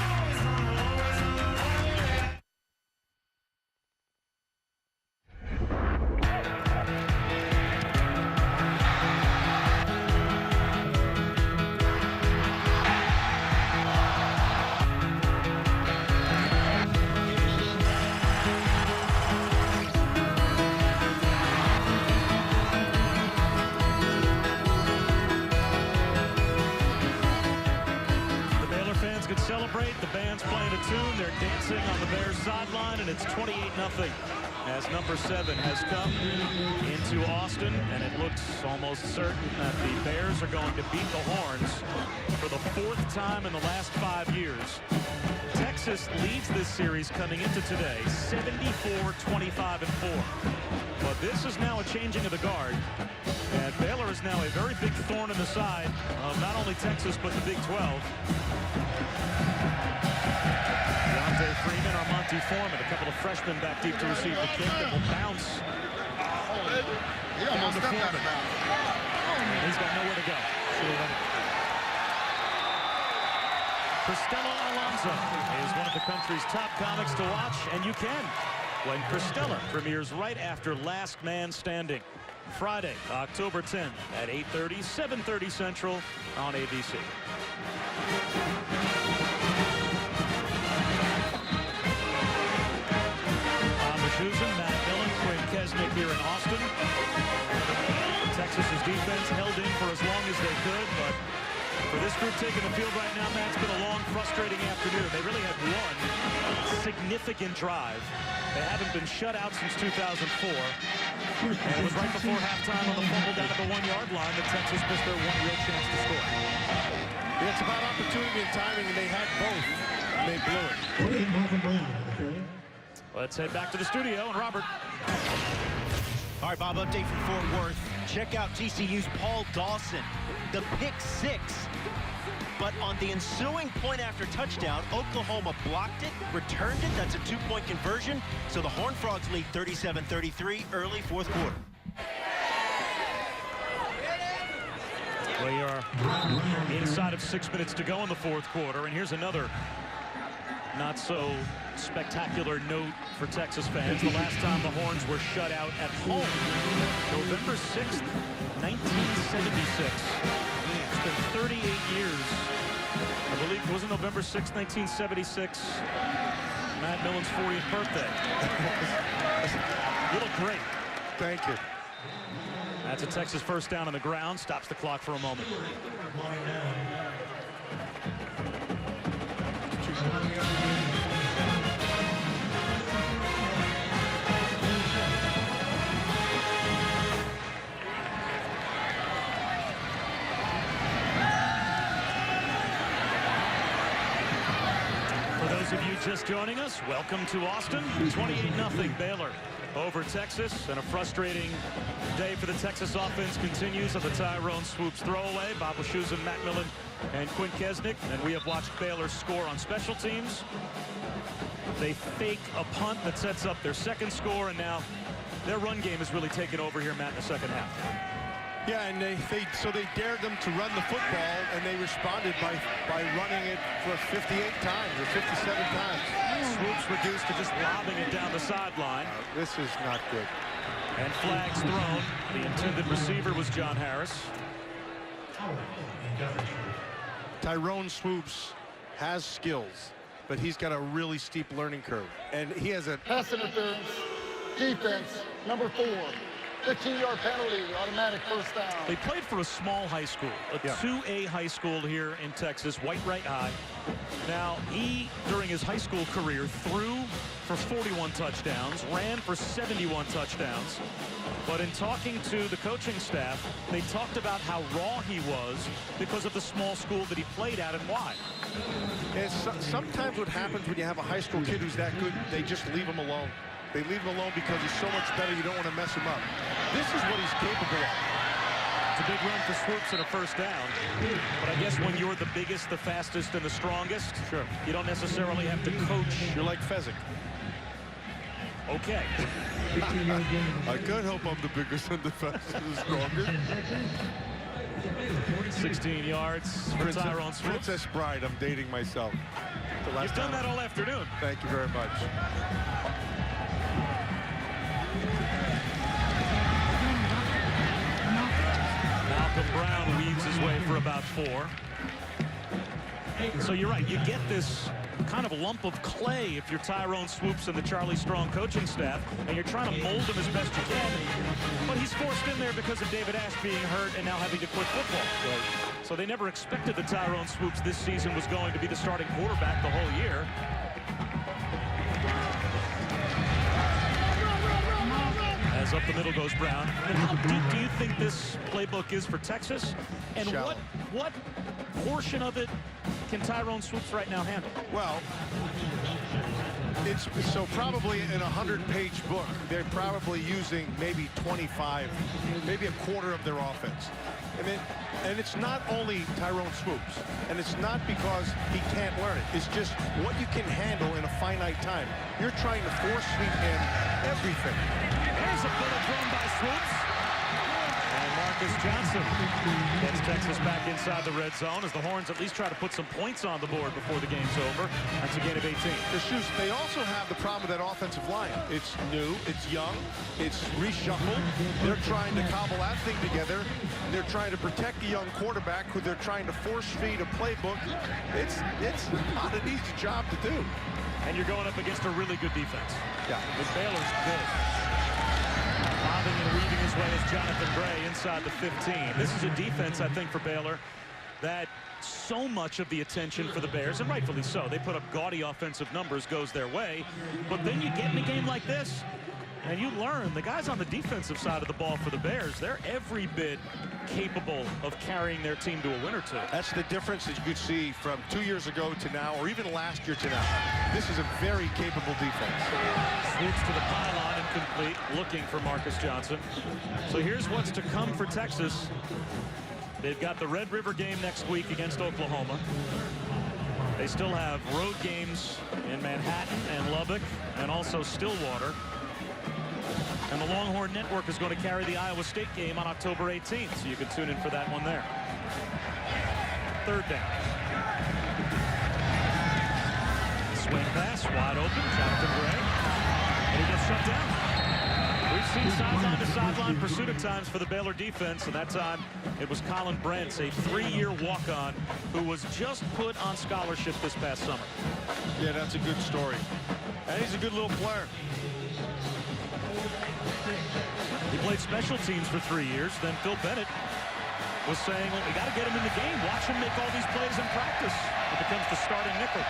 tune. They're dancing on the Bears sideline, and it's 28-0 as number 7 has come into Austin, and it looks almost certain that the Bears are going to beat the Horns for the 4th time in the last 5 years. Texas leads this series coming into today 74-25-4. But this is now a changing of the guard, and Baylor is now a very big thorn in the side of not only Texas but the Big 12. Freeman, Armonte Foreman, a couple of freshmen back deep to receive the kick that will bounce. He almost stepped out of bounds. He's got nowhere to go. Cristela Alonso is one of the country's top comics to watch, and you can when Cristela premieres right after Last Man Standing. Friday, October 10th at 8:30, 7:30 Central on ABC. Matt Millen, Quinn Kesnick here in Austin. Texas's defense held in for as long as they could, but for this group taking the field right now, Matt, it's been a long, frustrating afternoon. They really had one significant drive. They haven't been shut out since 2004. And it was right before halftime on the fumble down at the 1-yard line that Texas missed their one real chance to score. Yeah, it's about opportunity and timing, and they had both. And they blew it. Let's head back to the studio, and Robert. All right, Bob, update from Fort Worth. Check out TCU's Paul Dawson, the pick 6. But on the ensuing point after touchdown, Oklahoma blocked it, returned it. That's a 2-point conversion. So the Horned Frogs lead 37-33 early 4th quarter. We are inside of 6 minutes to go in the 4th quarter, and here's another not so spectacular note for Texas fans. The last time the Horns were shut out at home, November 6th, 1976. It's been 38 years. I believe it was November 6th, 1976. Matt Millen's 40th birthday. You look great. Thank you. That's a Texas first down on the ground. Stops the clock for a moment. Those of you just joining us, welcome to Austin. 28-0 Baylor over Texas, and a frustrating day for the Texas offense continues of the Tyrone Swoops throwaway. Bob Wischusen, Matt Millen, and Quinn Kesnick, and we have watched Baylor score on special teams. They fake a punt that sets up their second score, and now their run game has really taken over here, Matt, in the second half. Yeah, and they dared them to run the football, and they responded by running it for 58 times or 57 times. Swoops reduced to just lobbing it down the sideline. This is not good. And flags thrown. The intended receiver was John Harris. Tyrone Swoops has skills, but he's got a really steep learning curve. And he has a pass interference, defense, number 4. 15-yard penalty, automatic first down. They played for a small high school, a 2A high school here in Texas, White Wright High. Now, he, during his high school career, threw for 41 touchdowns, ran for 71 touchdowns. But in talking to the coaching staff, they talked about how raw he was because of the small school that he played at and why. And sometimes what happens when you have a high school kid who's that good, they just leave him alone. They leave him alone because he's so much better, you don't want to mess him up. This is what he's capable of. It's a big run for Swoops and a first down. But I guess when you're the biggest, the fastest, and the strongest, sure, you don't necessarily have to coach. You're like Fezzik. Okay. I could hope I'm the biggest and the fastest and the strongest. 16 yards for Tyrone Swoops. Princess Bride, I'm dating myself. You've done that all afternoon. Thank you very much. Malcolm Brown weaves his way for about 4. So you're right, you get this kind of lump of clay if you're Tyrone Swoops and the Charlie Strong coaching staff, and you're trying to mold him as best you can. But he's forced in there because of David Ash being hurt and now having to quit football. So they never expected that Tyrone Swoops this season was going to be the starting quarterback the whole year. As up the middle goes Brown. And how deep do you think this playbook is for Texas? And what portion of it can Tyrone Swoops right now handle? Well, it's so probably in a 100-page book, they're probably using maybe 25, maybe a quarter of their offense. And it's not only Tyrone Swoops, and it's not because he can't learn it. It's just what you can handle in a finite time. You're trying to force feed in everything. There's a bullet thrown by Swoops. And Marcus Johnson gets Texas back inside the red zone as the Horns at least try to put some points on the board before the game's over. That's a gain of 18. The Shoes, they also have the problem with that offensive line. It's new, it's young, it's reshuffled. They're trying to cobble that thing together. They're trying to protect the young quarterback who they're trying to force feed a playbook. It's not an easy job to do. And you're going up against a really good defense. Yeah. But Baylor's good. Bobbing and weaving his way is Jonathan Gray inside the 15. This is a defense, I think, for Baylor that so much of the attention for the Bears, and rightfully so, they put up gaudy offensive numbers, goes their way. But then you get in a game like this, and you learn the guys on the defensive side of the ball for the Bears, they're every bit capable of carrying their team to a win or two. That's the difference that you could see from 2 years ago to now, or even last year to now. This is a very capable defense. Swoops to the pylon, incomplete, looking for Marcus Johnson. So here's what's to come for Texas. They've got the Red River game next week against Oklahoma. They still have road games in Manhattan and Lubbock and also Stillwater. And the Longhorn Network is going to carry the Iowa State game on October 18th, so you can tune in for that one there. Third down. Swing pass, wide open, Jonathan Gray. And he gets shut down. We've seen sideline to sideline pursuit at times for the Baylor defense, and that time it was Colin Brents, a 3-year walk-on who was just put on scholarship this past summer. Yeah, that's a good story. And he's a good little player. He played special teams for 3 years. Then Phil Bennett was saying, well, we got to get him in the game. Watch him make all these plays in practice. It becomes the starting nickel.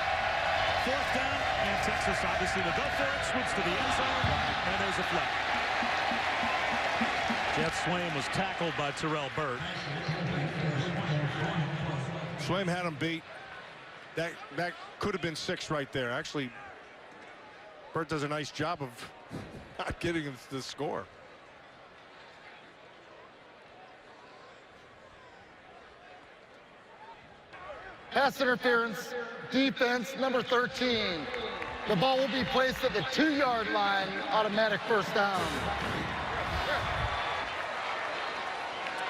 Fourth down, and Texas obviously will go for it. Swoops to the end zone, and there's a flag. Jeff Swaim was tackled by Terrell Burt. Swaim had him beat. That could have been 6 right there. Actually, Burt does a nice job of not getting him to the score. Pass interference, defense, number 13. The ball will be placed at the 2-yard line, automatic first down.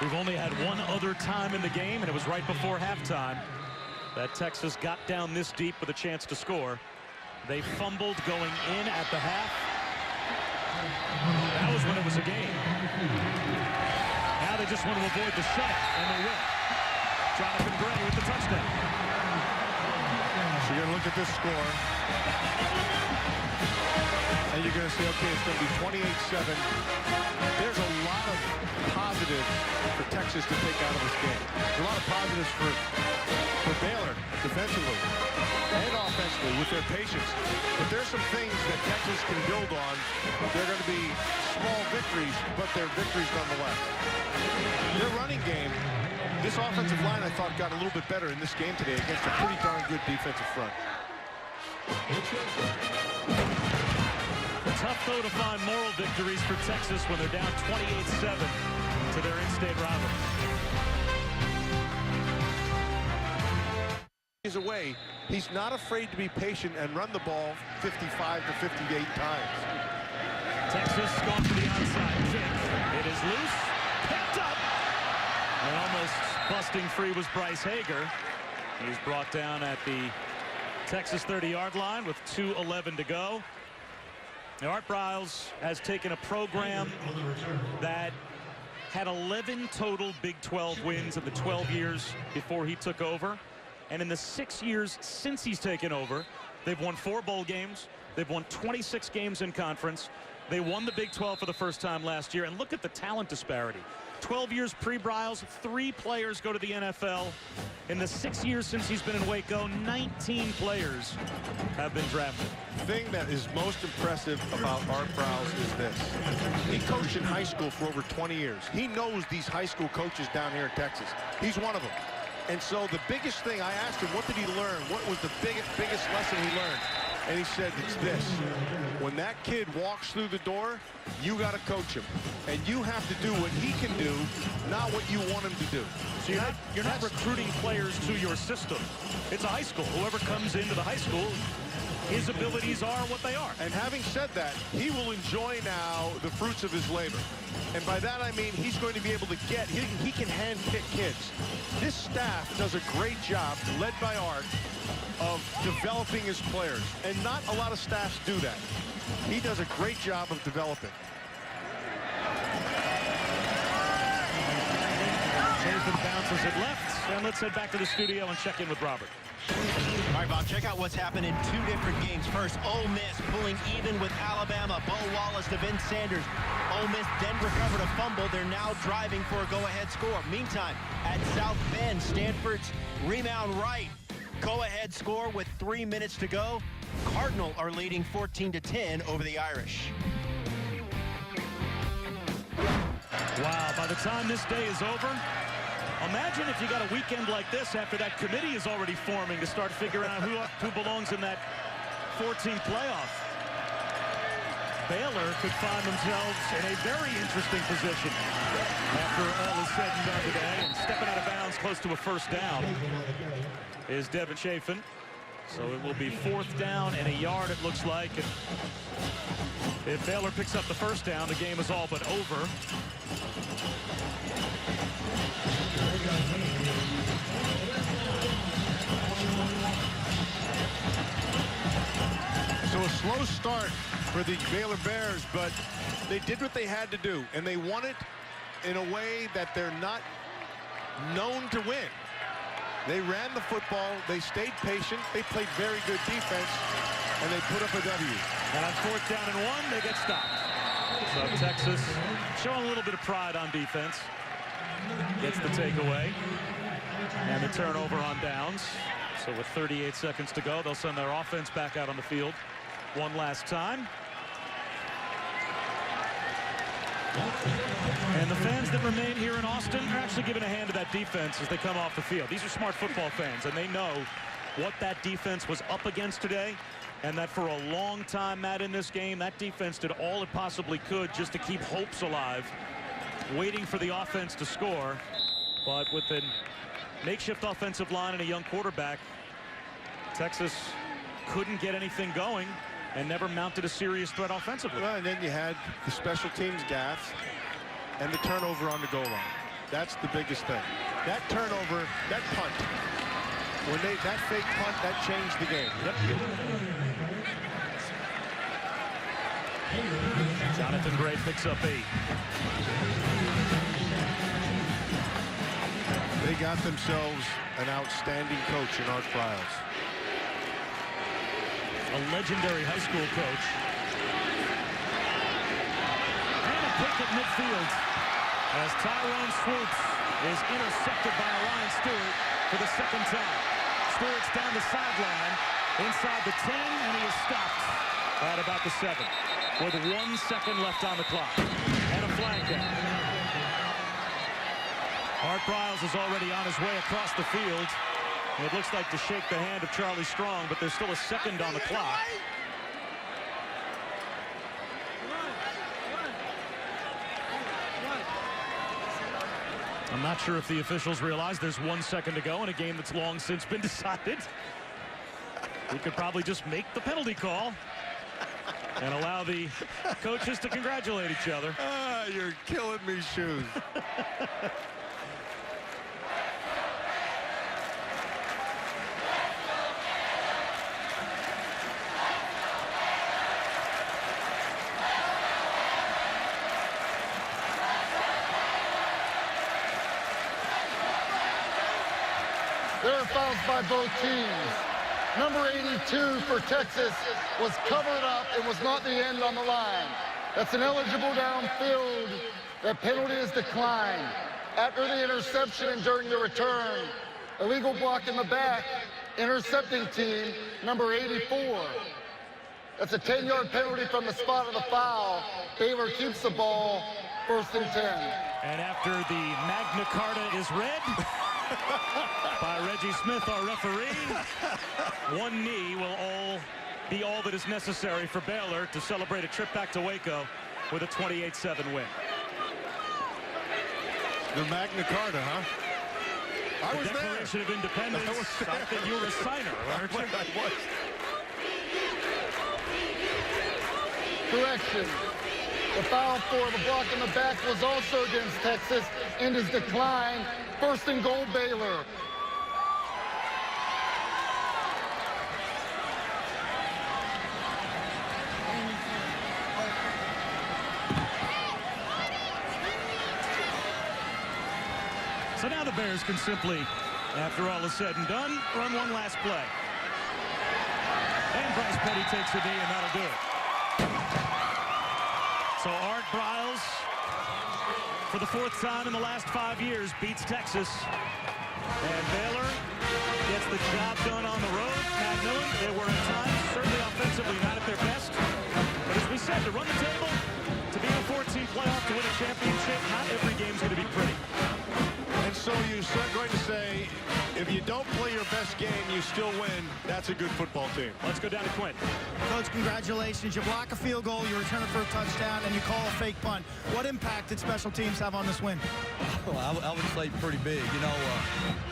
We've only had one other time in the game, and it was right before halftime that Texas got down this deep with a chance to score. They fumbled going in at the half. That was when it was a game. Now they just want to avoid the shutout, and they will. Jonathan Gray with the touchdown. So you're going to look at this score, and you're going to say, okay, it's going to be 28-7. There's a lot of positives for Texas to take out of this game. There's a lot of positives for Baylor defensively and offensively with their patience. But there's some things that Texas can build on. They're going to be small victories, but they're victories nonetheless. Their running game, this offensive line, I thought, got a little bit better in this game today against a pretty darn good defensive front. Tough, though, to find moral victories for Texas when they're down 28-7 to their in-state rival. He's away. He's not afraid to be patient and run the ball 55 to 58 times. Texas going for the onside kick. It is loose, picked up, and almost busting free was Bryce Hager. He's brought down at the Texas 30-yard line with 2:11 to go. Now, Art Briles has taken a program that had 11 total Big 12 wins in the 12 years before he took over. And in the 6 years since he's taken over, They've won 4 bowl games. They've won 26 games in conference. They won the Big 12 for the first time last year. And look at the talent disparity. 12 years pre-Bryles, 3 players go to the NFL. In the 6 years since he's been in Waco, 19 players have been drafted. The thing that is most impressive about Art Bryles is this. He coached in high school for over 20 years. He knows these high school coaches down here in Texas. He's one of them. And so the biggest thing, I asked him, what did he learn? What was the biggest lesson he learned? And he said, it's this. When that kid walks through the door, you got to coach him. And you have to do what he can do, not what you want him to do. So you're not recruiting players to your system. It's a high school. Whoever comes into the high school, his abilities are what they are. And having said that, he will enjoy now the fruits of his labor. And by that I mean he's going to be able to get, he can handpick kids. This staff does a great job, led by Art, of developing his players. And not a lot of staffs do that. He does a great job of developing. Nathan bounces it left, and let's head back to the studio and check in with Robert. All right, Bob, check out what's happened in 2 different games. First, Ole Miss pulling even with Alabama. Bo Wallace to Vince Sanders. Ole Miss then recovered a fumble. They're now driving for a go-ahead score. Meantime, at South Bend, Stanford's rebound right. Go-ahead score with 3 minutes to go. Cardinal are leading 14-10 over the Irish. Wow, by the time this day is over, imagine if you got a weekend like this after that committee is already forming to start figuring out who belongs in that 14th playoff. Baylor could find themselves in a very interesting position after all is said and done today. And stepping out of bounds close to a first down is Devin Chafin. So it will be 4th down and a yard, it looks like. And if Baylor picks up the first down, the game is all but over. So a slow start for the Baylor Bears, but they did what they had to do, and they won it in a way that they're not known to win. They ran the football, they stayed patient, they played very good defense, and they put up a W. And on 4th down and 1, they get stopped. So Texas showing a little bit of pride on defense. Gets the takeaway. And the turnover on downs. So with 38 seconds to go, they'll send their offense back out on the field one last time. And the fans that remain here in Austin are actually giving a hand to that defense as they come off the field. These are smart football fans, and they know what that defense was up against today, and that for a long time, Matt, in this game, that defense did all it possibly could just to keep hopes alive, waiting for the offense to score. But with a makeshift offensive line and a young quarterback, Texas couldn't get anything going and never mounted a serious threat offensively. Well, and then you had the special teams gaff and the turnover on the goal line. That's the biggest thing. That turnover, that punt, when that fake punt, that changed the game. Yep. Jonathan Gray picks up 8. They got themselves an outstanding coach in Art Bryles. A legendary high school coach. And a pick at midfield as Tyrone Swoops is intercepted by Ryan Stewart for the 2nd time. Stewart's down the sideline inside the 10, and he is stopped at about the 7 with 1 second left on the clock and a flag down. Art Bryles is already on his way across the field. It looks like to shake the hand of Charlie Strong, but there's still a second on the clock. I'm not sure if the officials realize there's 1 second to go in a game that's long since been decided. We could probably just make the penalty call and allow the coaches to congratulate each other. You're killing me, Shoes. There are fouls by both teams. Number 82 for Texas was covered up and was not the end on the line. That's an eligible downfield. That penalty is declined. After the interception and during the return, illegal block in the back, intercepting team, number 84. That's a 10-yard penalty from the spot of the foul. Baylor keeps the ball, 1st and 10. And after the Magna Carta is read by Reggie Smith, our referee, one knee will be all that is necessary for Baylor to celebrate a trip back to Waco with a 28-7 win. The Magna Carta, huh? I was Declaration of Independence. I think you were a signer, weren't you? I was. Correction. The foul for the block in the back was also against Texas and is declined. 1st and goal, Baylor. So now the Bears can simply, after all is said and done, run one last play. And Bryce Petty takes a knee, and that'll do it. So Art Briles, for the 4th time in the last 5 years, beats Texas. And Baylor gets the job done on the road. Matt Millen, they were at times certainly offensively not at their best. But as we said, to run the table, to be in a 14 playoff, to win a championship, not every game's going to be pretty. And so you're going to say, if you don't play your best game, you still win. That's a good football team. Let's go down to Quinn. Coach, congratulations. You block a field goal, you return it for a touchdown, and you call a fake punt. What impact did special teams have on this win? Well, I would say pretty big. You know,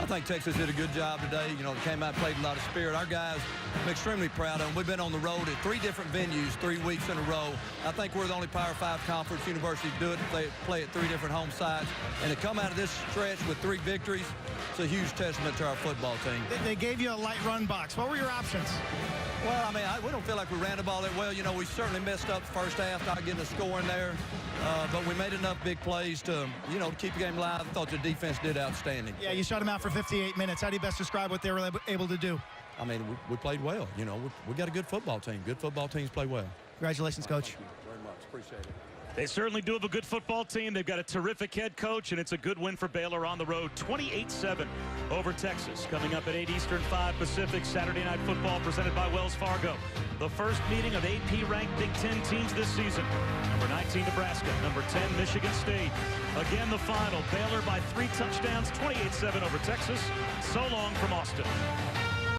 I think Texas did a good job today. You know, they came out and played a lot of spirit. Our guys, I'm extremely proud of them. We've been on the road at 3 different venues 3 weeks in a row. I think we're the only Power 5 conference university to do it. They play at 3 different home sites. And to come out of this stretch with 3 victories, it's a huge testament to our football team. They gave you a light run box. What were your options? Well, I mean, we don't feel like we ran the ball that well. You know, we certainly messed up the first half, not getting a score in there. But we made enough big plays to, you know, to keep the game alive. I thought the defense did outstanding. Yeah, you shut them out for 58 minutes. How do you best describe what they were able to do? I mean, we played well. You know, we got a good football team. Good football teams play well. Congratulations, Coach. Thank you very much. Appreciate it. They certainly do have a good football team. They've got a terrific head coach, and it's a good win for Baylor on the road. 28-7 over Texas. Coming up at 8 Eastern, 5 Pacific, Saturday Night Football presented by Wells Fargo. The first meeting of AP-ranked Big Ten teams this season. Number 19, Nebraska. Number 10, Michigan State. Again, the final. Baylor by 3 touchdowns, 28-7 over Texas. So long from Austin.